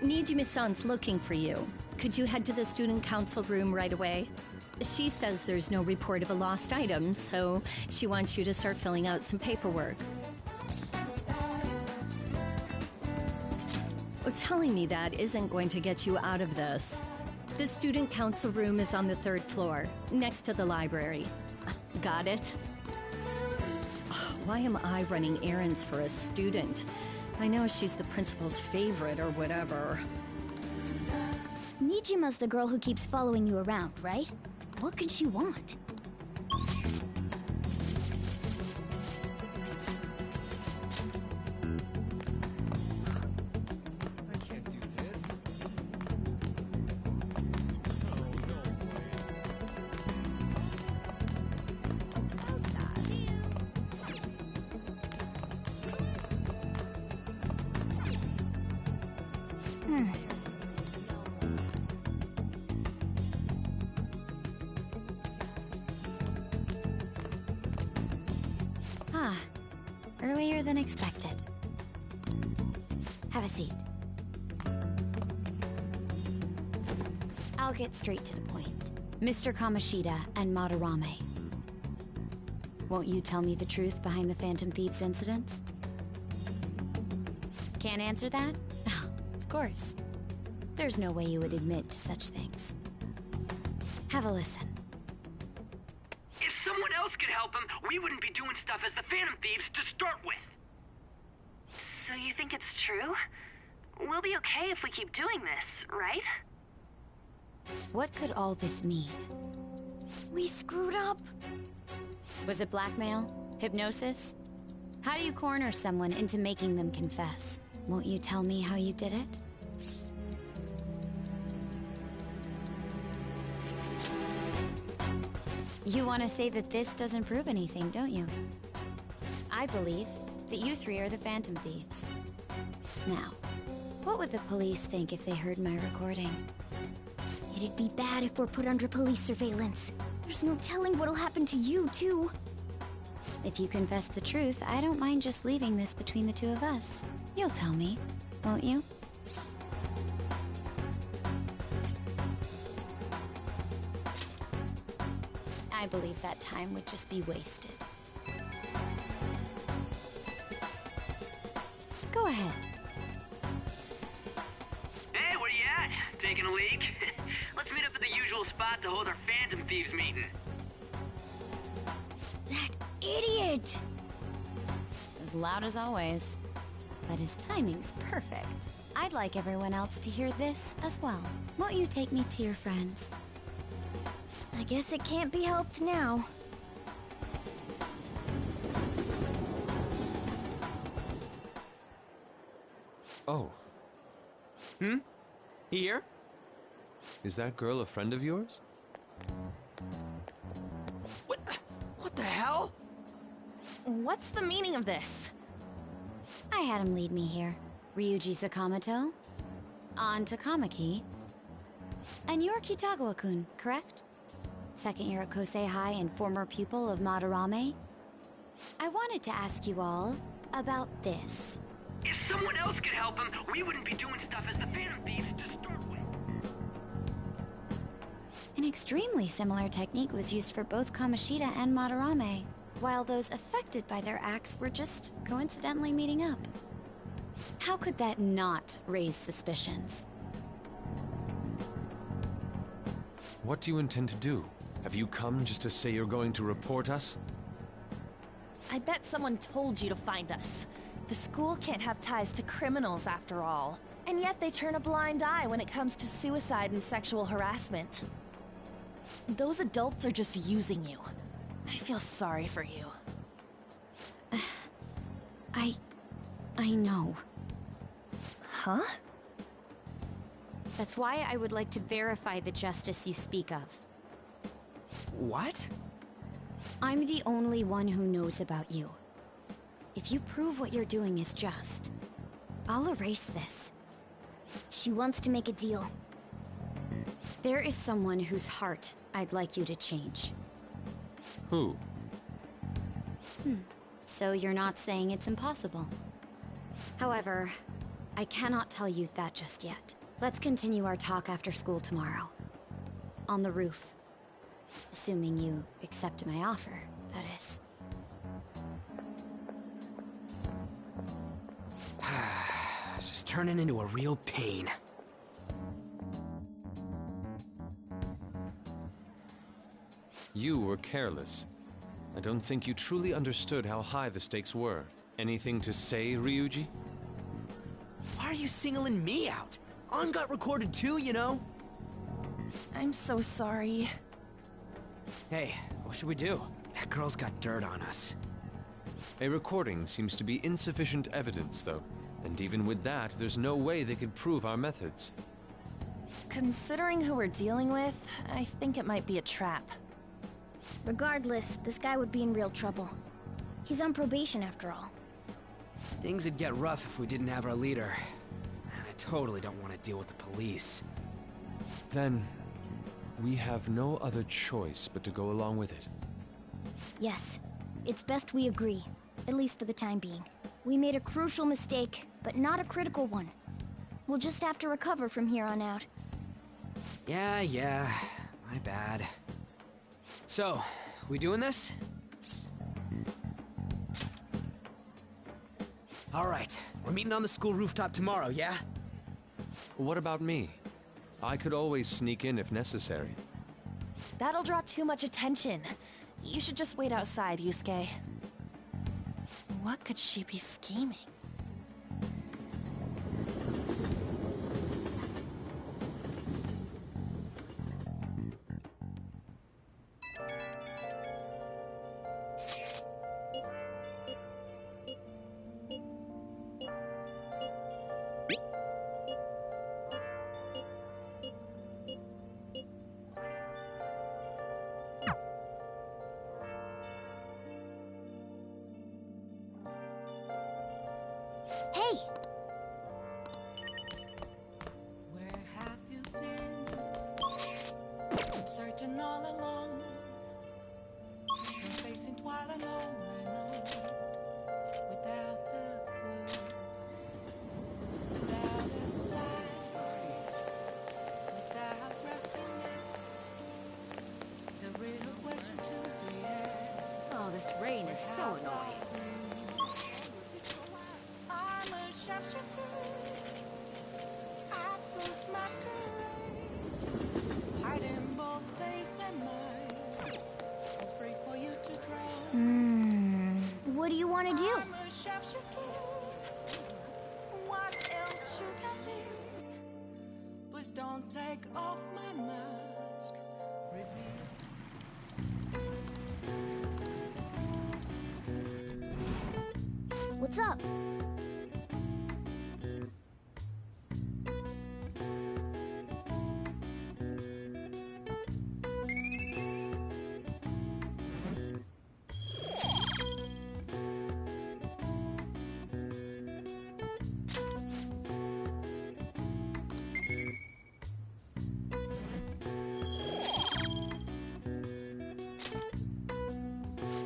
[SPEAKER 7] Nijimi-san's looking for you. Could you head to the student council room right away? She says there's no report of a lost item, so she wants you to start filling out some paperwork. Well, telling me that isn't going to get you out of this. The student council room is on the 3rd floor, next to the library. Got it? Why am I running errands for a student? I know she's the principal's favorite or whatever.
[SPEAKER 6] Nijima's the girl who keeps following you around, right? What could she want?
[SPEAKER 9] I can't do this.
[SPEAKER 6] Ah, earlier than expected. Have a seat. I'll get straight to the point. Mr. Kamoshida and Madarame. Won't you tell me the truth behind the Phantom Thieves incidents? Can't answer that? Of course. There's no way you would admit to such things. Have a listen.
[SPEAKER 2] If someone else could help him, we wouldn't be doing stuff as the Phantom Thieves to start with.
[SPEAKER 12] So you think it's true? We'll be okay if we keep doing this, right?
[SPEAKER 6] What could all this mean? We screwed up. Was it blackmail? Hypnosis? How do you corner someone into making them confess? Won't you tell me how you did it? You want to say that this doesn't prove anything, don't you? I believe that you three are the Phantom Thieves. Now, what would the police think if they heard my recording? It'd be bad if we're put under police surveillance. There's no telling what'll happen to you, too. If you confess the truth, I don't mind just leaving this between the two of us. You'll tell me, won't you? I believe that time would just be wasted. Go ahead.
[SPEAKER 2] Hey, where you at? Taking a leak? Let's meet up at the usual spot to hold our Phantom Thieves meeting.
[SPEAKER 6] That idiot! As loud as always. But his timing's perfect. I'd like everyone else to hear this as well. Won't you take me to your friends? I guess it can't be helped now.
[SPEAKER 14] Oh.
[SPEAKER 2] Here?
[SPEAKER 14] Is that girl a friend of yours?
[SPEAKER 2] What the hell?
[SPEAKER 12] What's the meaning of this?
[SPEAKER 6] I had him lead me here. Ryuji Sakamoto, on to Kamaki, and you're Kitagawa-kun, correct? Second year at Kosei High and former pupil of Madarame. I wanted to ask you all about this.
[SPEAKER 2] If someone else could help him, we wouldn't be doing stuff as the Phantom Thieves to start with.
[SPEAKER 6] An extremely similar technique was used for both Kamoshida and Madarame, while those affected by their acts were just coincidentally meeting up. How could that not raise suspicions?
[SPEAKER 14] What do you intend to do? Have you come just to say you're going to report us?
[SPEAKER 12] I bet someone told you to find us. The school can't have ties to criminals after all. And yet they turn a blind eye when it comes to suicide and sexual harassment. Those adults are just using you. I feel sorry for you.
[SPEAKER 6] I know.
[SPEAKER 12] Huh?
[SPEAKER 6] That's why I would like to verify the justice you speak of.
[SPEAKER 2] What?
[SPEAKER 6] I'm the only one who knows about you. If you prove what you're doing is just, I'll erase this. She wants to make a deal. There is someone whose heart I'd like you to change.
[SPEAKER 14] Who?
[SPEAKER 6] So you're not saying it's impossible. However, I cannot tell you that just yet. Let's continue our talk after school tomorrow. On the roof. Assuming you accept my offer, that is.
[SPEAKER 2] It's just turning into a real pain.
[SPEAKER 14] You were careless. I don't think you truly understood how high the stakes were. Anything to say, Ryuji?
[SPEAKER 2] Why are you singling me out? An got recorded too, you know?
[SPEAKER 12] I'm so sorry.
[SPEAKER 2] Hey, what should we do? That girl's got dirt on us.
[SPEAKER 14] A recording seems to be insufficient evidence, though. And even with that, there's no way they could prove our methods.
[SPEAKER 12] Considering who we're dealing with, I think it might be a trap.
[SPEAKER 6] Regardless, this guy would be in real trouble. He's on probation after all.
[SPEAKER 2] Things would get rough if we didn't have our leader. And I totally don't want to deal with the police.
[SPEAKER 14] Then, we have no other choice but to go along with it.
[SPEAKER 6] Yes, it's best we agree, at least for the time being. We made a crucial mistake, but not a critical one. We'll just have to recover from here on out.
[SPEAKER 2] Yeah, my bad. So, we doing this? Alright, we're meeting on the school rooftop tomorrow, yeah?
[SPEAKER 14] What about me? I could always sneak in if necessary.
[SPEAKER 12] That'll draw too much attention. You should just wait outside, Yusuke. What could she be scheming?
[SPEAKER 6] Hey!
[SPEAKER 4] Where have you been? Been searching all along. Been facing twilight on and on. Without the clue. Without a sign. Without resting it. The real question to be asked.
[SPEAKER 11] Oh, this rain is so annoying.
[SPEAKER 4] I'm a sharpshooter. I push masquerade, hiding both face and mind. Afraid for you to drown.
[SPEAKER 6] What do you want to do?
[SPEAKER 4] I'm a sharpshooter. What else should I be? Please don't take off my mask. Reveal.
[SPEAKER 6] What's up?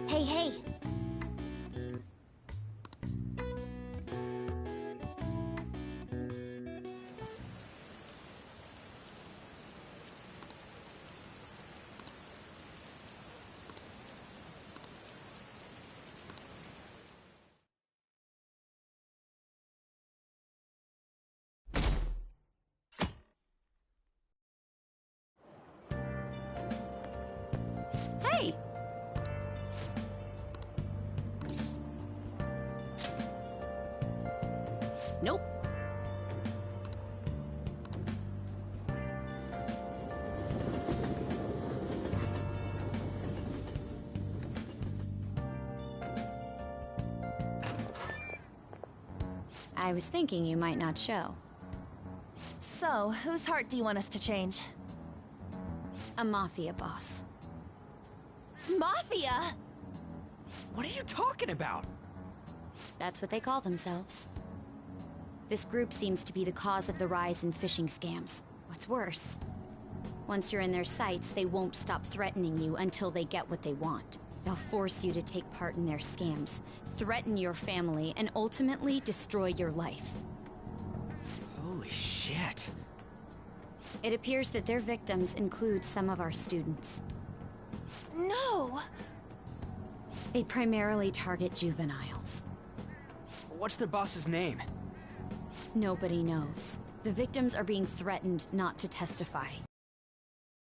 [SPEAKER 6] Hey.
[SPEAKER 7] Hey! Nope.
[SPEAKER 6] I was thinking you might not show.
[SPEAKER 12] So, whose heart do you want us to change?
[SPEAKER 6] A mafia boss.
[SPEAKER 12] Mafia?
[SPEAKER 2] What are you talking about?
[SPEAKER 6] That's what they call themselves. This group seems to be the cause of the rise in phishing scams. What's worse, once you're in their sights, they won't stop threatening you until they get what they want. The They'll force you to take part in their scams, threaten your family, and ultimately destroy your life.
[SPEAKER 2] Holy shit.
[SPEAKER 6] It appears that their victims include some of our students.
[SPEAKER 12] No!
[SPEAKER 6] They primarily target juveniles.
[SPEAKER 2] What's their boss's name?
[SPEAKER 6] Nobody knows. The victims are being threatened not to testify.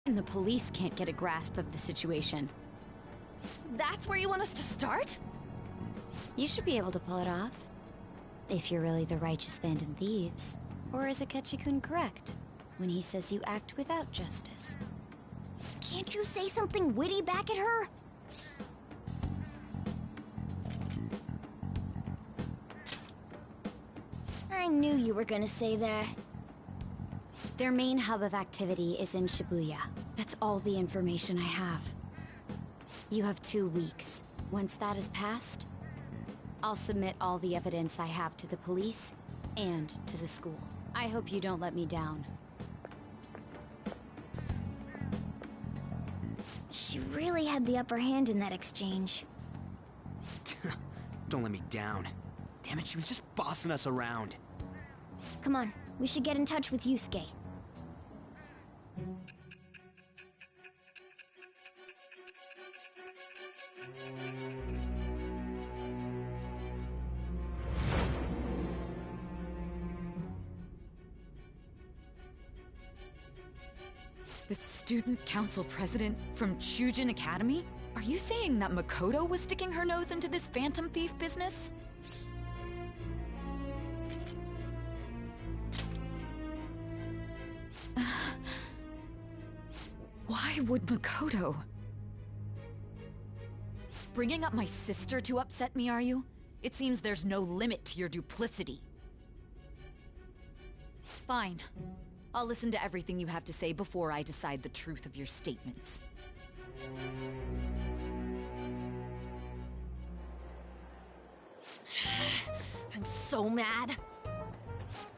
[SPEAKER 6] And the police can't get a grasp of the situation.
[SPEAKER 12] That's where you want us to start?
[SPEAKER 6] You should be able to pull it off. If you're really the righteous Phantom Thieves. Or is Akechi-kun correct when he says you act without justice?
[SPEAKER 1] Can't you say something witty back at her? I knew you were gonna say that.
[SPEAKER 6] Their main hub of activity is in Shibuya. That's all the information I have. You have 2 weeks. Once that is passed, I'll submit all the evidence I have to the police and to the school. I hope you don't let me down.
[SPEAKER 1] She really had the upper hand in that exchange.
[SPEAKER 2] Don't let me down. Damn it, she was just bossing us around.
[SPEAKER 1] Come on, we should get in touch with Yusuke.
[SPEAKER 13] The student council president from Chujin Academy? Are you saying that Makoto was sticking her nose into this phantom thief business? Why would Makoto? Bringing up my sister to upset me, are you? It seems there's no limit to your duplicity. Fine. I'll listen to everything you have to say before I decide the truth of your statements.
[SPEAKER 12] I'm so mad.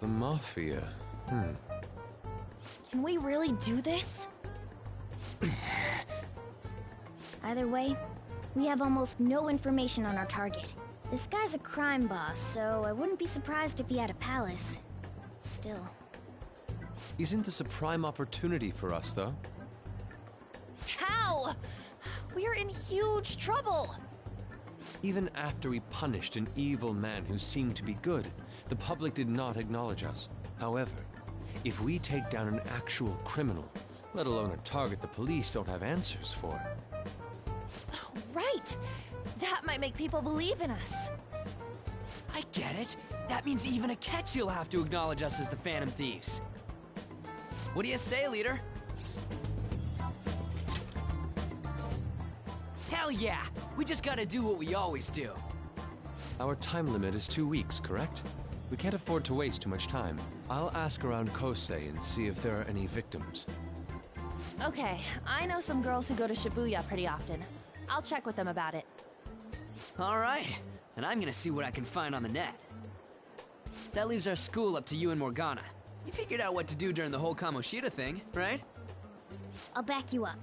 [SPEAKER 14] The Mafia.
[SPEAKER 12] Can we really do this?
[SPEAKER 1] Either way, we have almost no information on our target. This guy's a crime boss, so I wouldn't be surprised if he had a palace. Still.
[SPEAKER 14] Isn't this a prime opportunity for us, though?
[SPEAKER 12] How? We're in huge trouble.
[SPEAKER 14] Even after we punished an evil man who seemed to be good, the public did not acknowledge us. However, if we take down an actual criminal, let alone a target the police don't have answers for.
[SPEAKER 12] Right. That might make people believe in us.
[SPEAKER 2] I get it. That means even Akechi'll have to acknowledge us as the Phantom Thieves. What do you say, leader? Hell yeah! We just gotta do what we always do.
[SPEAKER 14] Our time limit is 2 weeks, correct? We can't afford to waste too much time. I'll ask around Kosei and see if there are any victims.
[SPEAKER 12] Okay, I know some girls who go to Shibuya pretty often. I'll check with them about it.
[SPEAKER 2] All right, and I'm gonna see what I can find on the net. That leaves our school up to you and Morgana. You figured out what to do during the whole Kamoshida thing, right?
[SPEAKER 1] I'll back you up.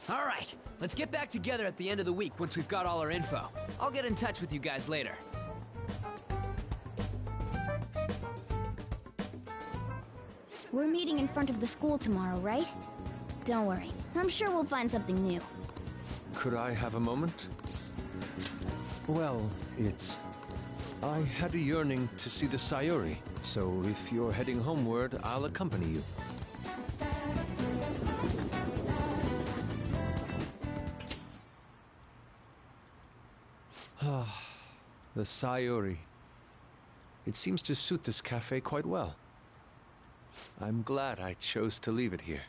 [SPEAKER 2] All right, let's get back together at the end of the week once we've got all our info. I'll get in touch with you guys later.
[SPEAKER 1] We're meeting in front of the school tomorrow, right? Don't worry, I'm sure we'll find something new.
[SPEAKER 14] Could I have a moment? Well, I had a yearning to see the Sayuri, so if you're heading homeward, I'll accompany you. Ah, the Sayuri. It seems to suit this cafe quite well. I'm glad I chose to leave it here.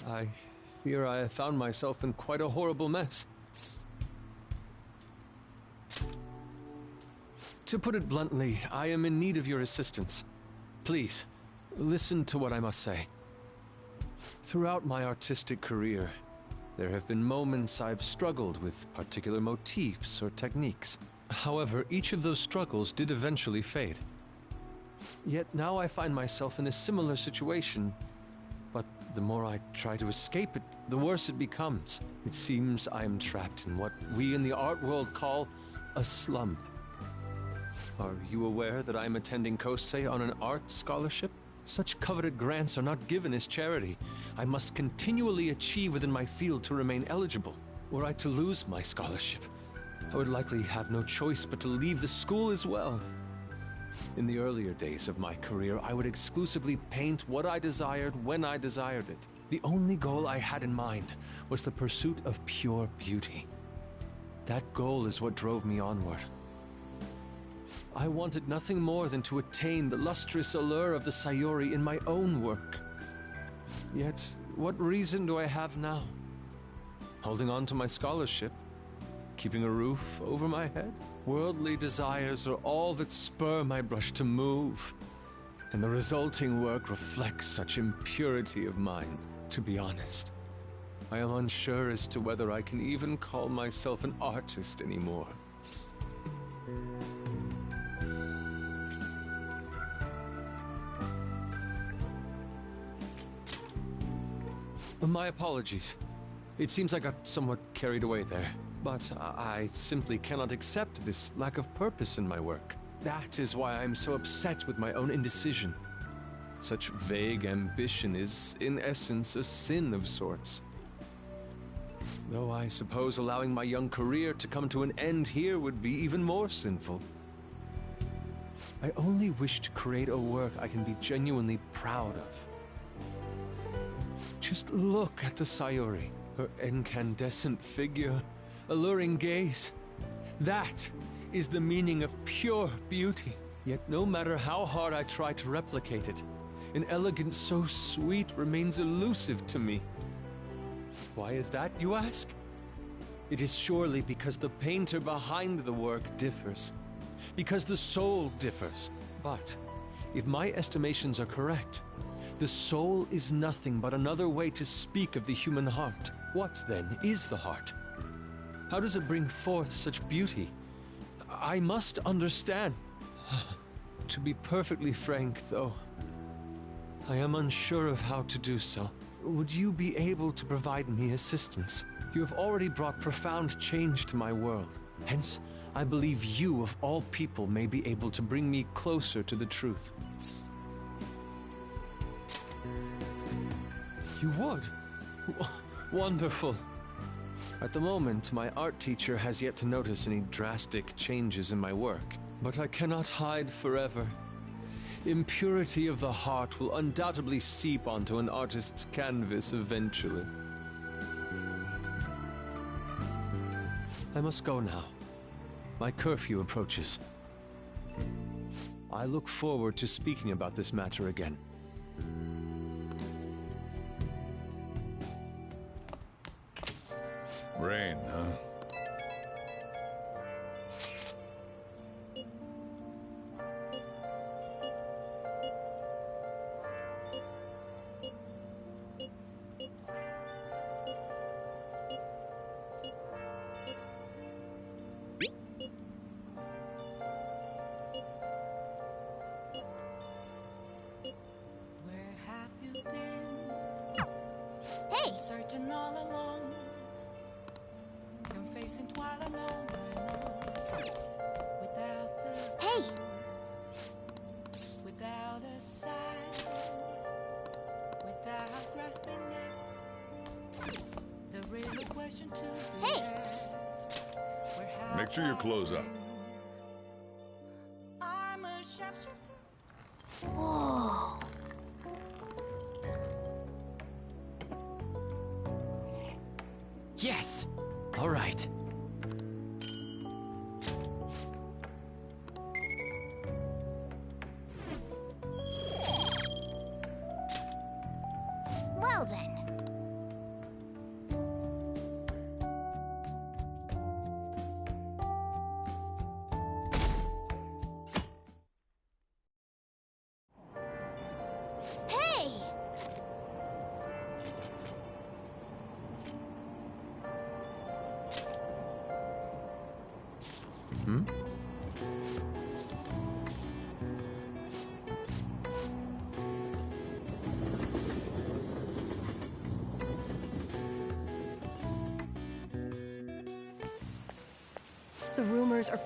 [SPEAKER 14] I fear I have found myself in quite a horrible mess. To put it bluntly, I am in need of your assistance. Please, listen to what I must say. Throughout my artistic career, there have been moments I've struggled with particular motifs or techniques. However, each of those struggles did eventually fade. Yet now I find myself in a similar situation, but the more I try to escape it, the worse it becomes. It seems I am trapped in what we in the art world call a slump. Are you aware that I am attending Kosei on an art scholarship? Such coveted grants are not given as charity. I must continually achieve within my field to remain eligible. Were I to lose my scholarship, I would likely have no choice but to leave the school as well. In the earlier days of my career, I would exclusively paint what I desired when I desired it. The only goal I had in mind was the pursuit of pure beauty. That goal is what drove me onward. I wanted nothing more than to attain the lustrous allure of the Sayuri in my own work. Yet, what reason do I have now? Holding on to my scholarship? Keeping a roof over my head? Worldly desires are all that spur my brush to move, and the resulting work reflects such impurity of mind. To be honest, I am unsure as to whether I can even call myself an artist anymore. My apologies. It seems I got somewhat carried away there, but I simply cannot accept this lack of purpose in my work. That is why I'm so upset with my own indecision. Such vague ambition is, in essence, a sin of sorts. Though I suppose allowing my young career to come to an end here would be even more sinful. I only wish to create a work I can be genuinely proud of. Just look at the Sayuri, her incandescent figure, alluring gaze. That is the meaning of pure beauty. Yet no matter how hard I try to replicate it, an elegance so sweet remains elusive to me. Why is that, you ask? It is surely because the painter behind the work differs, because the soul differs. But if my estimations are correct, the soul is nothing but another way to speak of the human heart. What, then, is the heart? How does it bring forth such beauty? I must understand. To be perfectly frank, though, I am unsure of how to do so. Would you be able to provide me assistance? You have already brought profound change to my world. Hence, I believe you, of all people, may be able to bring me closer to the truth. You would? Wonderful. At the moment, my art teacher has yet to notice any drastic changes in my work, but I cannot hide forever. Impurity of the heart will undoubtedly seep onto an artist's canvas eventually. I must go now. My curfew approaches. I look forward to speaking about this matter again.
[SPEAKER 15] Rain, huh?
[SPEAKER 4] Where have you been?
[SPEAKER 1] Hey!
[SPEAKER 4] Searching all along. Confessing while alone, without the
[SPEAKER 1] Hey!
[SPEAKER 4] without a sign, without grasping it. The real question to be
[SPEAKER 1] Hey!
[SPEAKER 4] asked, where have
[SPEAKER 15] Make sure your clothes up.
[SPEAKER 4] I'm a sharpshooter.
[SPEAKER 1] Whoa!
[SPEAKER 2] Yes! All right.
[SPEAKER 6] Well then. Hey!
[SPEAKER 14] Hmm?
[SPEAKER 7] The rumors are...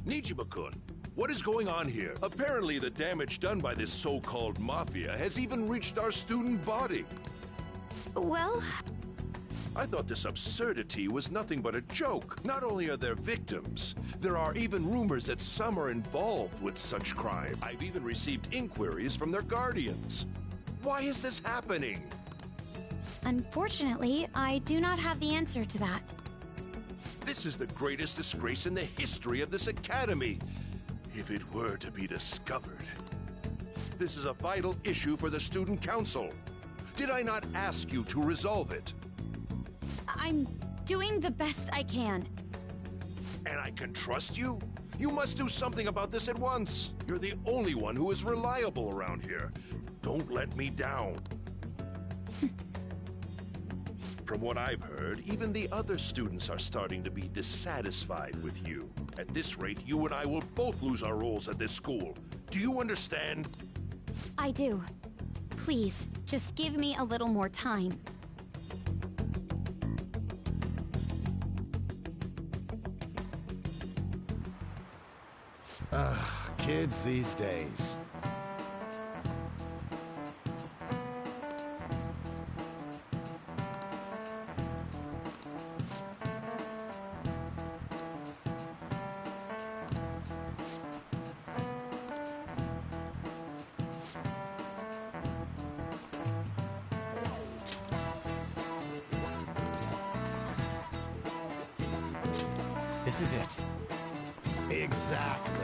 [SPEAKER 3] Nijima-kun, what is going on here? Apparently the damage done by this so-called mafia has even reached our student body.
[SPEAKER 6] Well...
[SPEAKER 3] I thought this absurdity was nothing but a joke. Not only are there victims, there are even rumors that some are involved with such crime. I've even received inquiries from their guardians. Why is this happening?
[SPEAKER 6] Unfortunately, I do not have the answer to that.
[SPEAKER 3] This is the greatest disgrace in the history of this academy, if it were to be discovered. This is a vital issue for the student council. Did I not ask you to resolve it?
[SPEAKER 6] I'm doing the best I can.
[SPEAKER 3] And I can trust you? You must do something about this at once. You're the only one who is reliable around here. Don't let me down. From what I've heard, even the other students are starting to be dissatisfied with you. At this rate, you and I will both lose our roles at this school. Do you understand?
[SPEAKER 6] I do. Please, just give me a little more time.
[SPEAKER 19] Kids these days. This is it. Exactly.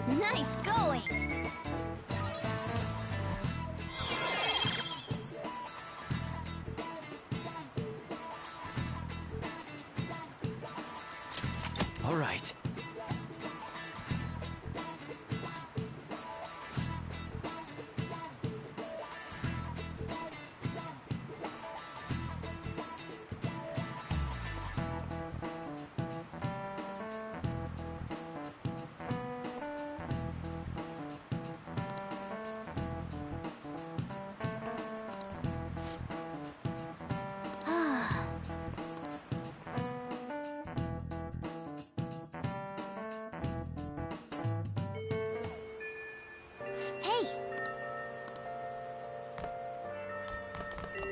[SPEAKER 6] Nice going!
[SPEAKER 2] All right.
[SPEAKER 6] Hey!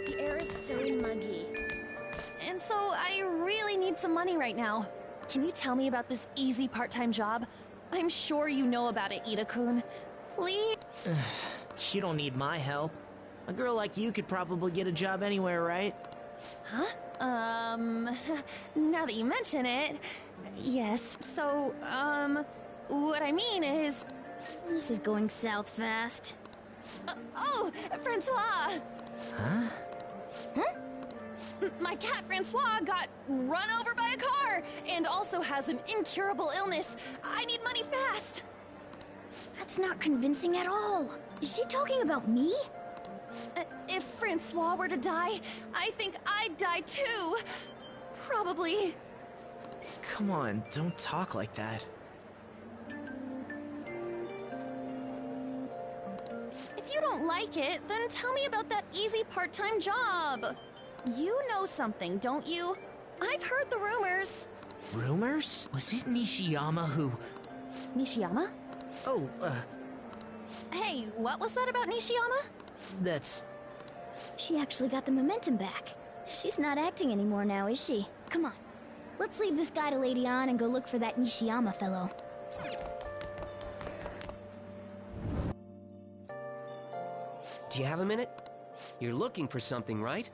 [SPEAKER 12] The air is so muggy. And so I really need some money right now. Can you tell me about this easy part-time job? I'm sure you know about it, Ida-kun. Please?
[SPEAKER 20] You don't need my help. A girl like you could probably get a job anywhere, right?
[SPEAKER 12] Huh? Now that you mention it, yes. So, what I mean is...
[SPEAKER 6] This is going south fast.
[SPEAKER 12] Oh, Francois!
[SPEAKER 20] Huh?
[SPEAKER 12] Huh? My cat Francois got run over by a car and also has an incurable illness. I need money fast.
[SPEAKER 6] That's not convincing at all. Is she talking about me?
[SPEAKER 12] If Francois were to die, I think I'd die too. Probably.
[SPEAKER 20] Come on, don't talk like that.
[SPEAKER 12] If you don't like it, then tell me about that easy part-time job. You know something, don't you? I've heard the rumors.
[SPEAKER 20] Rumors? Was it Nishiyama who...
[SPEAKER 12] Nishiyama?
[SPEAKER 20] Oh,
[SPEAKER 12] Hey, what was that about Nishiyama?
[SPEAKER 20] that's...
[SPEAKER 6] She actually got the momentum back. She's not acting anymore now, is she? Come on. Let's leave this guy to Lady Ann and go look for that Nishiyama fellow.
[SPEAKER 2] Do you have a minute? You're looking for something, right?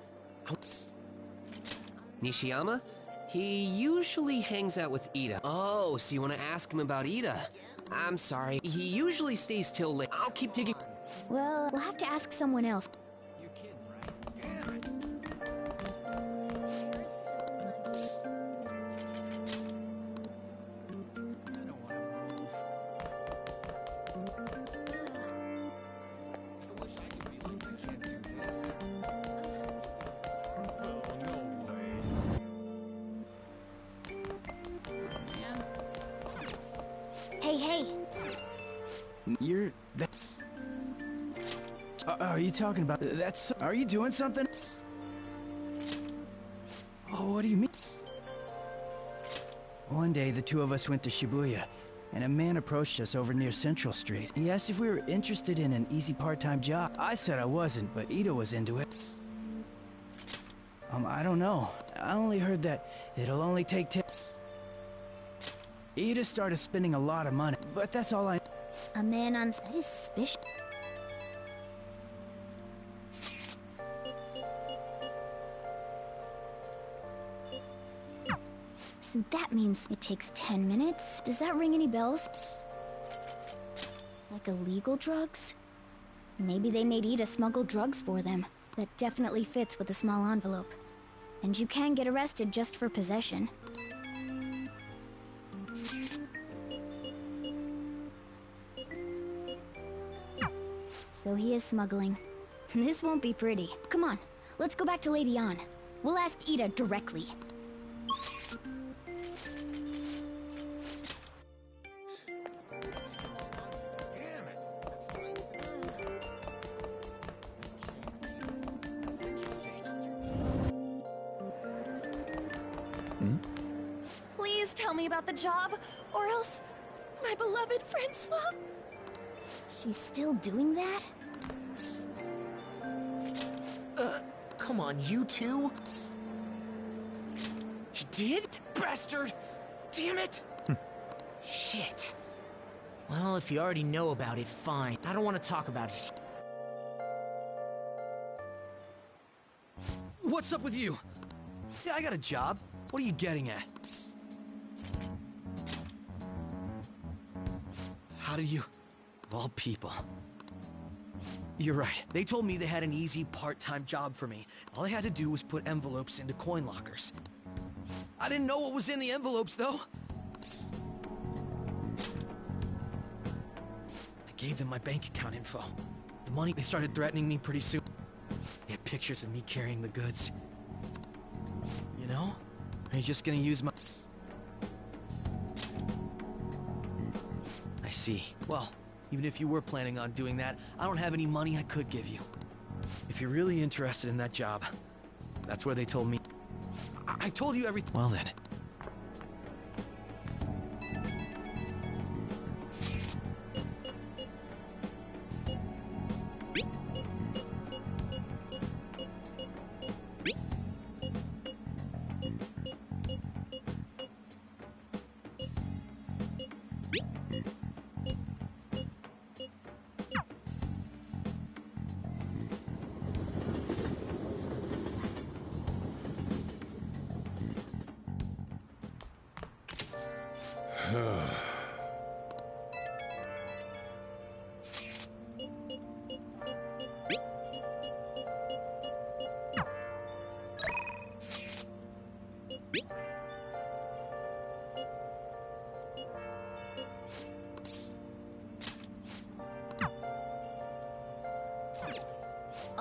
[SPEAKER 2] Nishiyama? He usually hangs out with Ida. Oh, so you want to ask him about Ida? I'm sorry. He usually stays till late. I'll keep digging.
[SPEAKER 6] Well, we'll have to ask someone else. Hey.
[SPEAKER 21] You're... that... Are you talking about... That's... Are you doing something? Oh, what do you mean? One day, the two of us went to Shibuya, and a man approached us over near Central Street. He asked if we were interested in an easy part-time job. I said I wasn't, but Ida was into it. I don't know. I only heard that it'll only take 10... Ida started spending a lot of money, but that's all I...
[SPEAKER 6] A man on... That is suspicious. So that means it takes 10 minutes? Does that ring any bells? Like illegal drugs? Maybe they made Ida smuggle drugs for them. That definitely fits with the small envelope. And you can get arrested just for possession. So he is smuggling. This won't be pretty. Come on, let's go back to Lady Ann. We'll ask Ida directly.
[SPEAKER 12] Please tell me about the job, or else my beloved Francois.
[SPEAKER 6] She's still doing that?
[SPEAKER 2] Come on, you two? You did? Bastard! Damn it! Shit. Well, if you already know about it, fine. I don't want to talk about it.
[SPEAKER 9] What's up with you? Yeah, I got a job. What are you getting at? How did you... Of all people. You're right. They told me they had an easy part-time job for me. All I had to do was put envelopes into coin lockers. I didn't know what was in the envelopes, though. I gave them my bank account info. The money, they started threatening me pretty soon. They had pictures of me carrying the goods. You know? Are you just gonna use my... I see. Well, even if you were planning on doing that, I don't have any money I could give you. If you're really interested in that job, that's where they told me. I told you everything. Well then.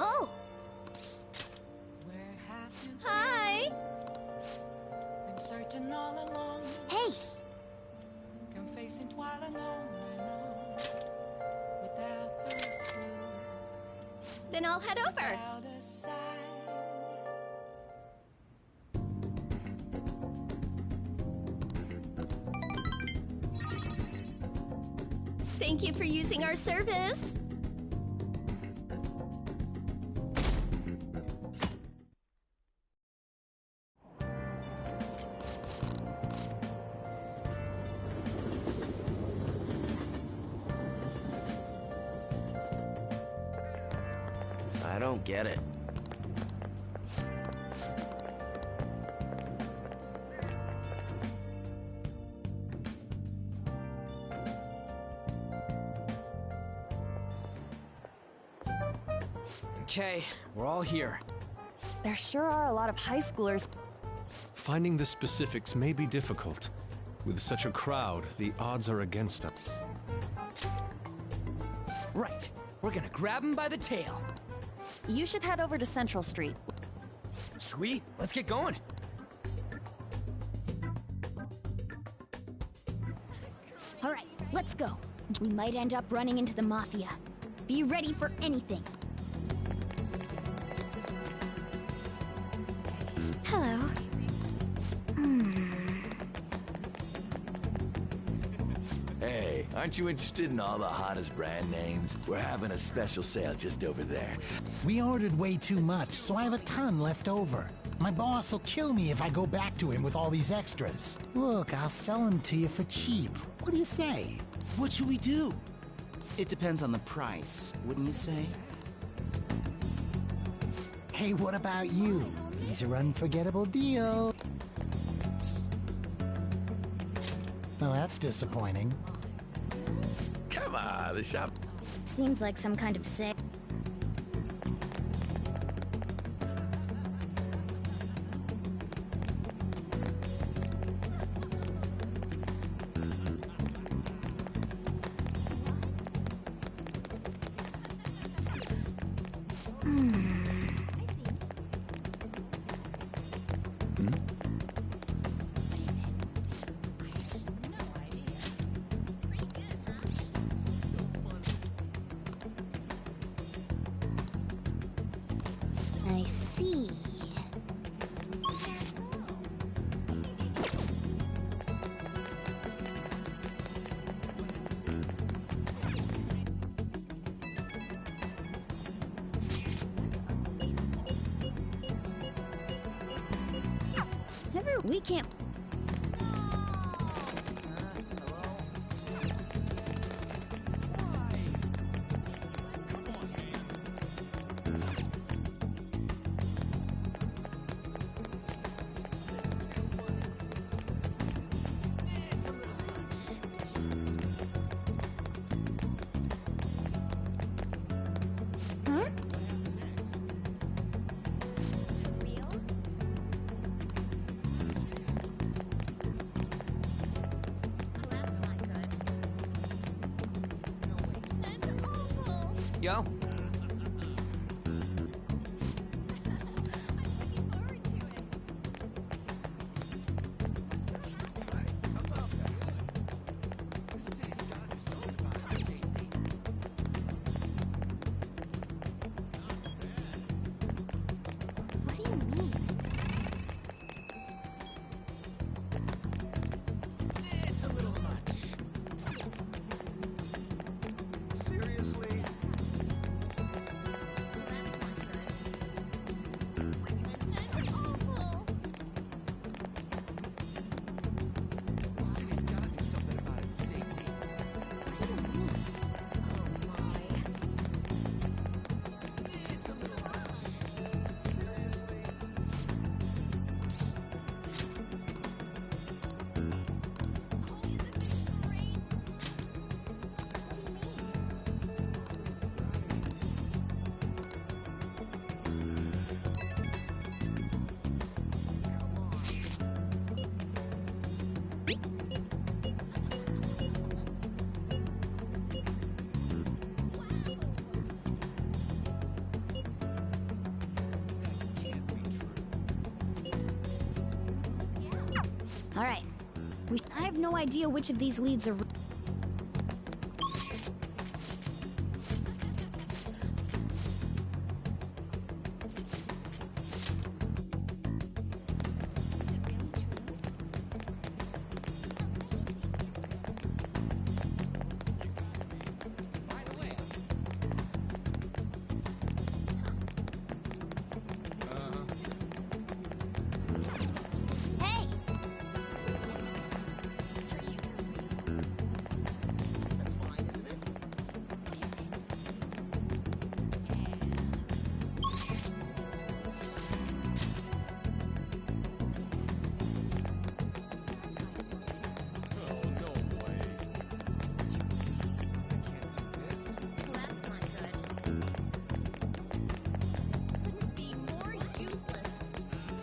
[SPEAKER 6] Oh!
[SPEAKER 4] Where have you
[SPEAKER 12] Hi!
[SPEAKER 4] been searching all along?
[SPEAKER 6] Hey!
[SPEAKER 4] Confessing while alone, I know. Without the clue,
[SPEAKER 12] Then I'll head over.
[SPEAKER 4] without a sign.
[SPEAKER 12] Thank you for using our service.
[SPEAKER 20] I don't get it.
[SPEAKER 9] Okay, we're all here.
[SPEAKER 12] There sure are a lot of high schoolers.
[SPEAKER 14] Finding the specifics may be difficult. With such a crowd, the odds are against us.
[SPEAKER 2] Right. We're gonna grab him by the tail.
[SPEAKER 12] You should head over to Central Street.
[SPEAKER 2] Sweet. Let's get going.
[SPEAKER 6] Alright, Let's go. We might end up running into the Mafia. Be ready for anything. Hello.
[SPEAKER 10] Hey, aren't you interested in all the hottest brand names? We're having a special sale just over there.
[SPEAKER 22] We ordered way too much, so I have a ton left over. My boss will kill me if I go back to him with all these extras. Look, I'll sell them to you for cheap. What do you say?
[SPEAKER 23] What should we do? It depends on the price, wouldn't you say?
[SPEAKER 22] Hey, what about you? These are unforgettable deals. Well, that's disappointing.
[SPEAKER 10] Come on, the shop.
[SPEAKER 6] Seems like some kind of sick. I see. We can't.
[SPEAKER 2] Yo. It's a little much. Seriously?
[SPEAKER 6] All right. I have no idea which of these leads are.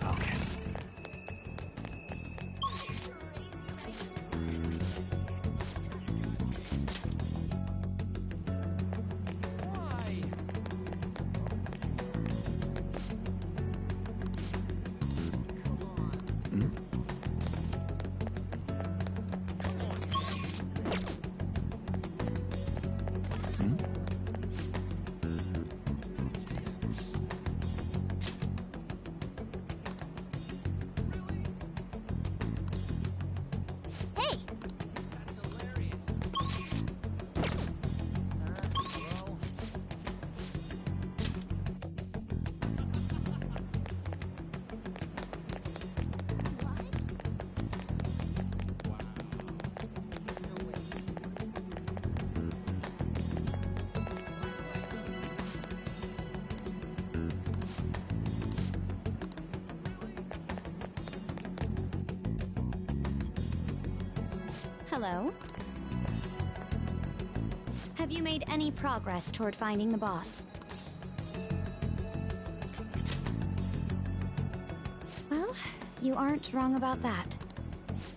[SPEAKER 21] Focus.
[SPEAKER 6] Hello? Have you made any progress toward finding the boss? Well, you aren't wrong about that.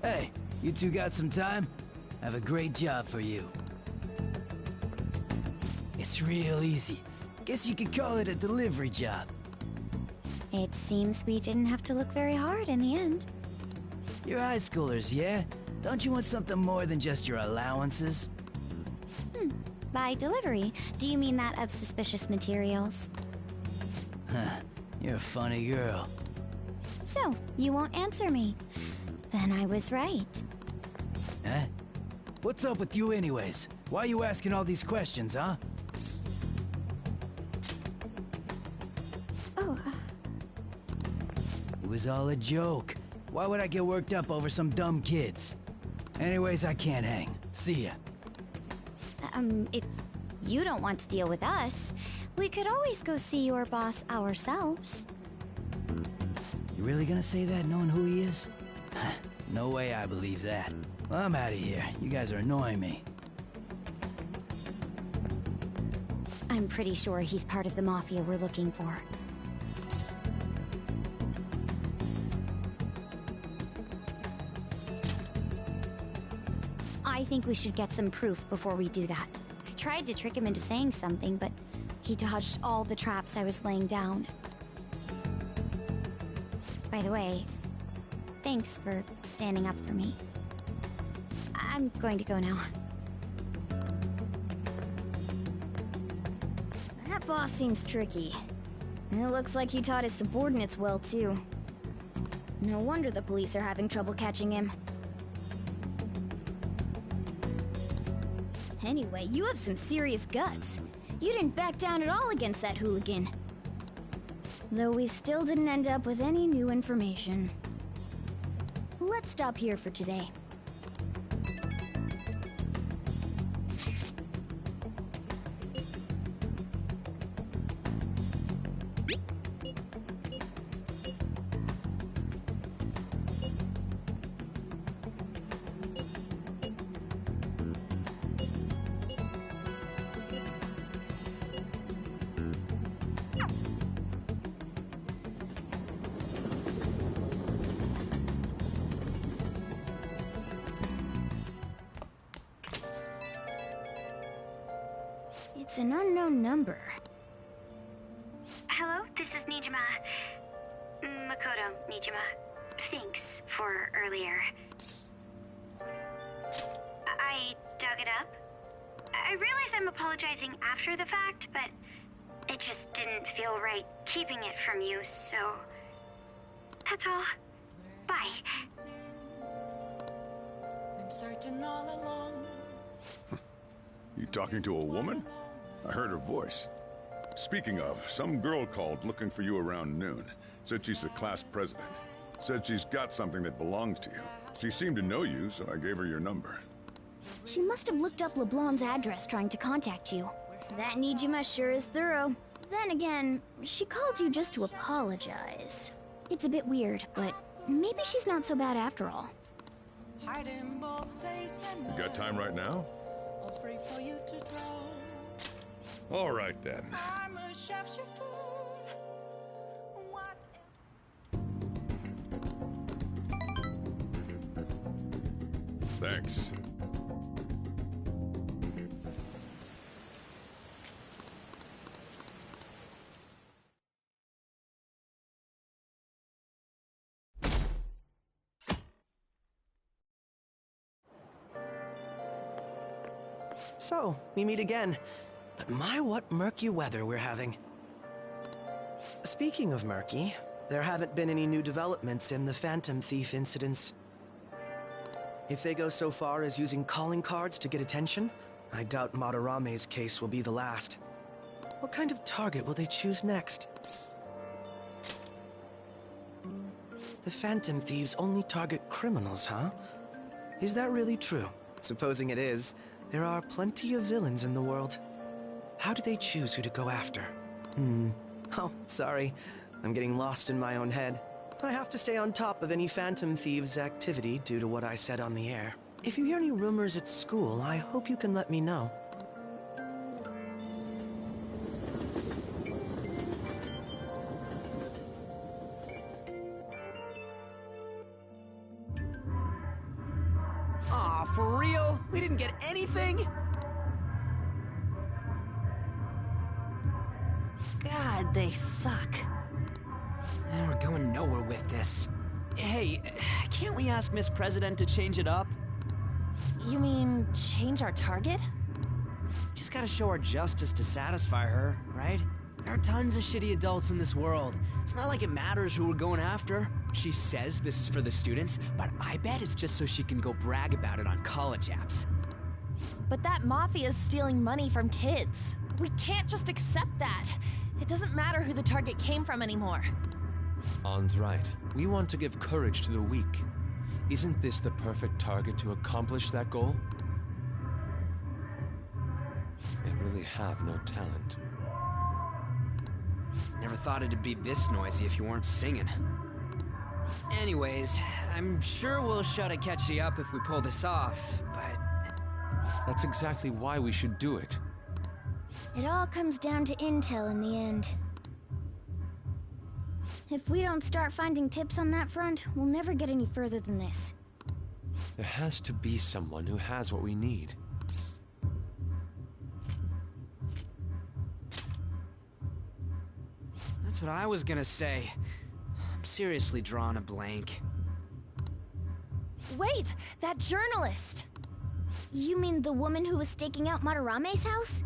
[SPEAKER 21] Hey, you two got some time? I have a great job for you. It's real easy. Guess you could call it a delivery job.
[SPEAKER 6] It seems we didn't have to look very hard in the end.
[SPEAKER 21] You're high schoolers, yeah? Don't you want something more than just your allowances?
[SPEAKER 6] By delivery, do you mean that of suspicious materials?
[SPEAKER 21] Huh, you're a funny girl.
[SPEAKER 6] So, you won't answer me. Then I was right.
[SPEAKER 21] Huh? What's up with you anyways? Why are you asking all these questions, huh?
[SPEAKER 6] Oh.
[SPEAKER 21] It was all a joke. Why would I get worked up over some dumb kids? Anyways, I can't hang. See ya.
[SPEAKER 6] If you don't want to deal with us, we could always go see your boss ourselves.
[SPEAKER 21] You really gonna say that knowing who he is? No way I believe that. Well, I'm out of here. You guys are annoying me.
[SPEAKER 6] I'm pretty sure he's part of the Mafia we're looking for. I think we should get some proof before we do that. I tried to trick him into saying something, but he dodged all the traps I was laying down. By the way, thanks for standing up for me. I'm going to go now.
[SPEAKER 16] That boss seems tricky. And it looks like he taught his subordinates well, too. No wonder the police are having trouble catching him. Anyway, you have some serious guts. You didn't back down at all against that hooligan. Though we still didn't end up with any new information. Let's stop here for today. It's an unknown number.
[SPEAKER 6] Hello, this is Nijima. Makoto Nijima. Thanks for earlier. I dug it up. I realize I'm apologizing after the fact, but it just didn't feel right keeping it from you, so... That's all. Bye.
[SPEAKER 4] Been searching all along.
[SPEAKER 15] You talking to a woman? I heard her voice. Speaking of, some girl called looking for you around noon. Said she's the class president. Said she's got something that belongs to you. She seemed to know you, so I gave her your number.
[SPEAKER 16] She must have looked up LeBlanc's address trying to contact you. That Nijima sure is thorough. Then again, she called you just to apologize. It's a bit weird, but maybe she's not so bad after all.
[SPEAKER 15] You got time right now? All right then. Thanks.
[SPEAKER 9] So, we meet again. But my, what murky weather we're having. Speaking of murky, there haven't been any new developments in the Phantom Thief incidents. If they go so far as using calling cards to get attention, I doubt Madarame's case will be the last. What kind of target will they choose next? The Phantom Thieves only target criminals, huh? Is that really true? Supposing it is, there are plenty of villains in the world. How do they choose who to go after? Oh, sorry. I'm getting lost in my own head. I have to stay on top of any Phantom Thieves' activity due to what I said on the air. If you hear any rumors at school, I hope you can let me know.
[SPEAKER 2] Aw, for real? We didn't get anything?
[SPEAKER 12] God, they suck.
[SPEAKER 2] We're going nowhere with this. Hey, can't we ask Miss President to change it up?
[SPEAKER 12] You mean change our target?
[SPEAKER 2] Just gotta show our justice to satisfy her, right? There are tons of shitty adults in this world. It's not like it matters who we're going after. She says this is for the students, but I bet it's just so she can go brag about it on college apps.
[SPEAKER 12] But that mafia's stealing money from kids. We can't just accept that. It doesn't matter who the target came from anymore.
[SPEAKER 14] An's right. We want to give courage to the weak. Isn't this the perfect target to accomplish that goal? They really have no talent.
[SPEAKER 2] Never thought it'd be this noisy if you weren't singing. Anyways, I'm sure we'll shut a catchy up if we pull this off, but...
[SPEAKER 14] That's exactly why we should do it.
[SPEAKER 16] It all comes down to intel in the end. If we don't start finding tips on that front, we'll never get any further than this.
[SPEAKER 14] There has to be someone who has what we need.
[SPEAKER 2] That's what I was gonna say. I'm seriously drawing a blank.
[SPEAKER 12] Wait! That journalist!
[SPEAKER 16] You mean the woman who was staking out Madarame's house?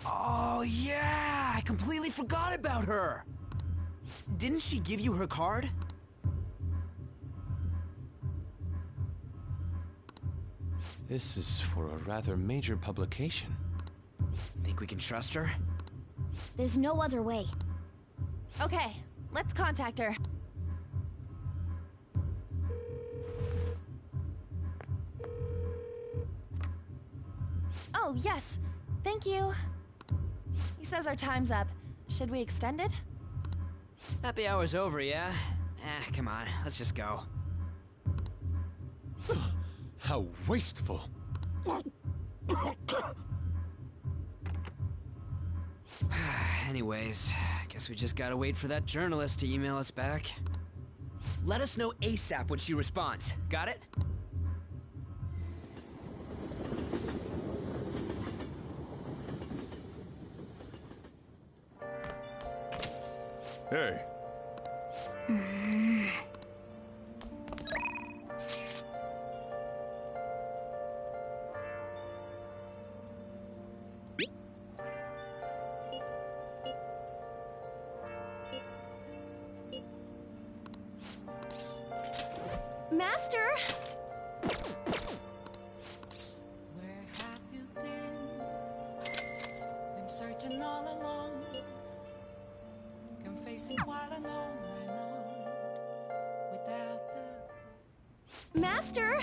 [SPEAKER 2] Oh yeah! I completely forgot about her! Didn't she give you her card?
[SPEAKER 14] This is for a rather major publication.
[SPEAKER 2] Think we can trust her?
[SPEAKER 16] There's no other way.
[SPEAKER 12] Okay, let's contact her. Oh, yes. Thank you. He says our time's up. Should we extend it?
[SPEAKER 2] Happy hour's over, yeah? Come on, let's just go.
[SPEAKER 14] How wasteful.
[SPEAKER 2] Anyways, guess we just gotta wait for that journalist to email us back. Let us know ASAP when she responds. Got it?
[SPEAKER 15] Hey.
[SPEAKER 12] Master!
[SPEAKER 4] Where have you been? Been searching all along. Confessing while alone and on. Without the...
[SPEAKER 12] Master!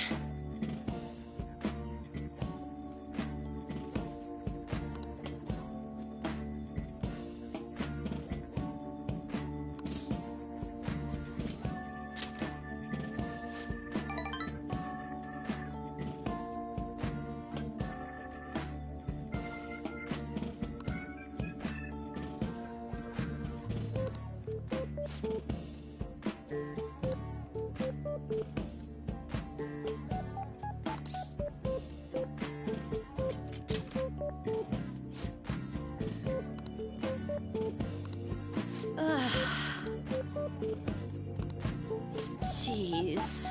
[SPEAKER 12] Jeez.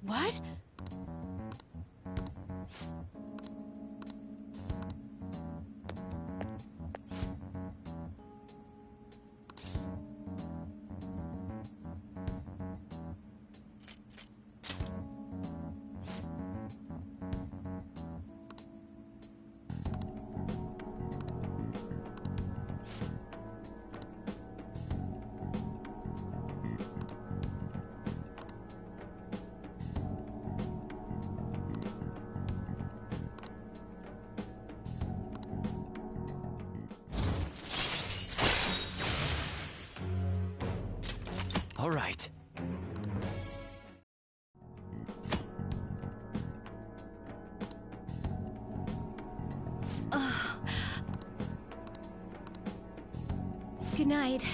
[SPEAKER 12] What?
[SPEAKER 2] All right.
[SPEAKER 11] Good night.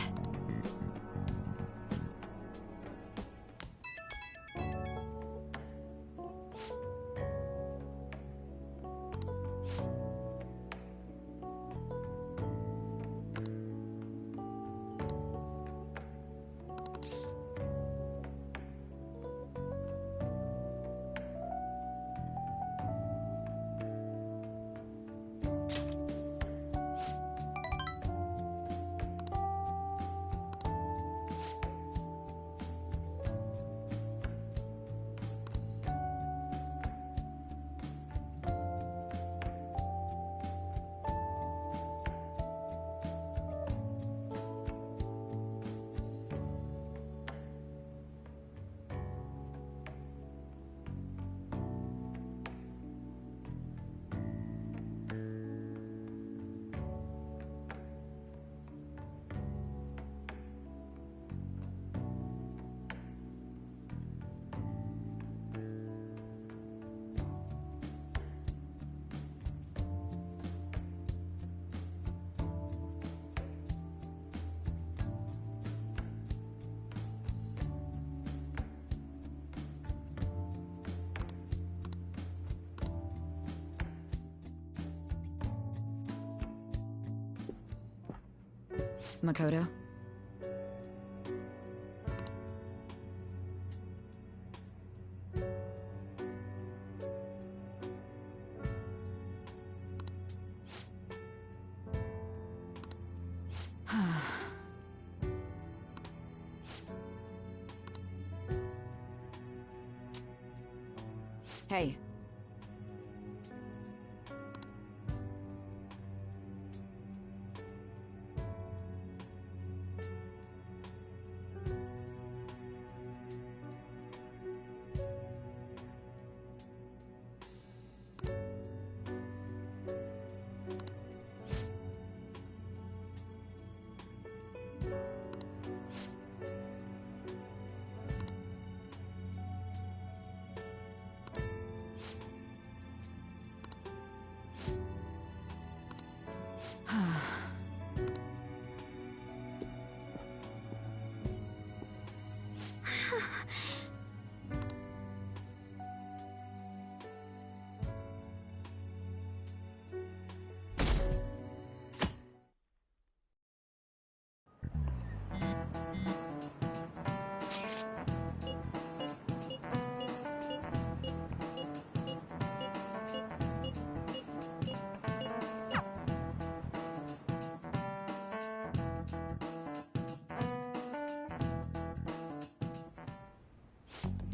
[SPEAKER 13] Makoto? Hey.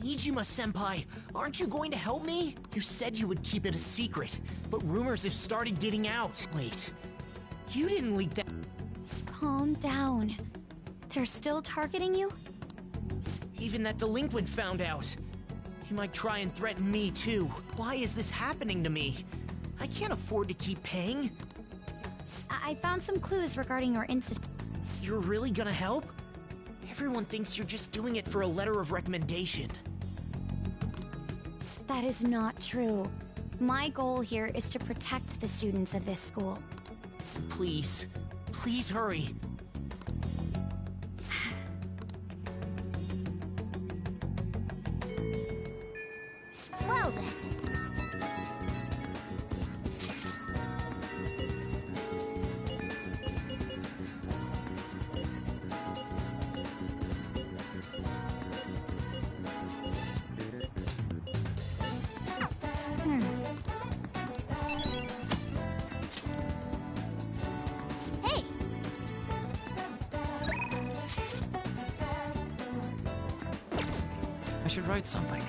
[SPEAKER 20] Nijima-senpai, aren't you going to help me? You said you would keep it a secret, but rumors have started getting out. Wait, you didn't leak that—
[SPEAKER 6] Calm down. They're still targeting you?
[SPEAKER 20] Even that delinquent found out. He might try and threaten me, too. Why is this happening to me? I can't afford to keep paying.
[SPEAKER 6] I found some clues regarding your incident.
[SPEAKER 20] You're really gonna help? Everyone thinks you're just doing it for a letter of recommendation.
[SPEAKER 6] That is not true. My goal here is to protect the students of this school.
[SPEAKER 20] Please. Please hurry.
[SPEAKER 16] Well then. Hey!
[SPEAKER 2] I should write something.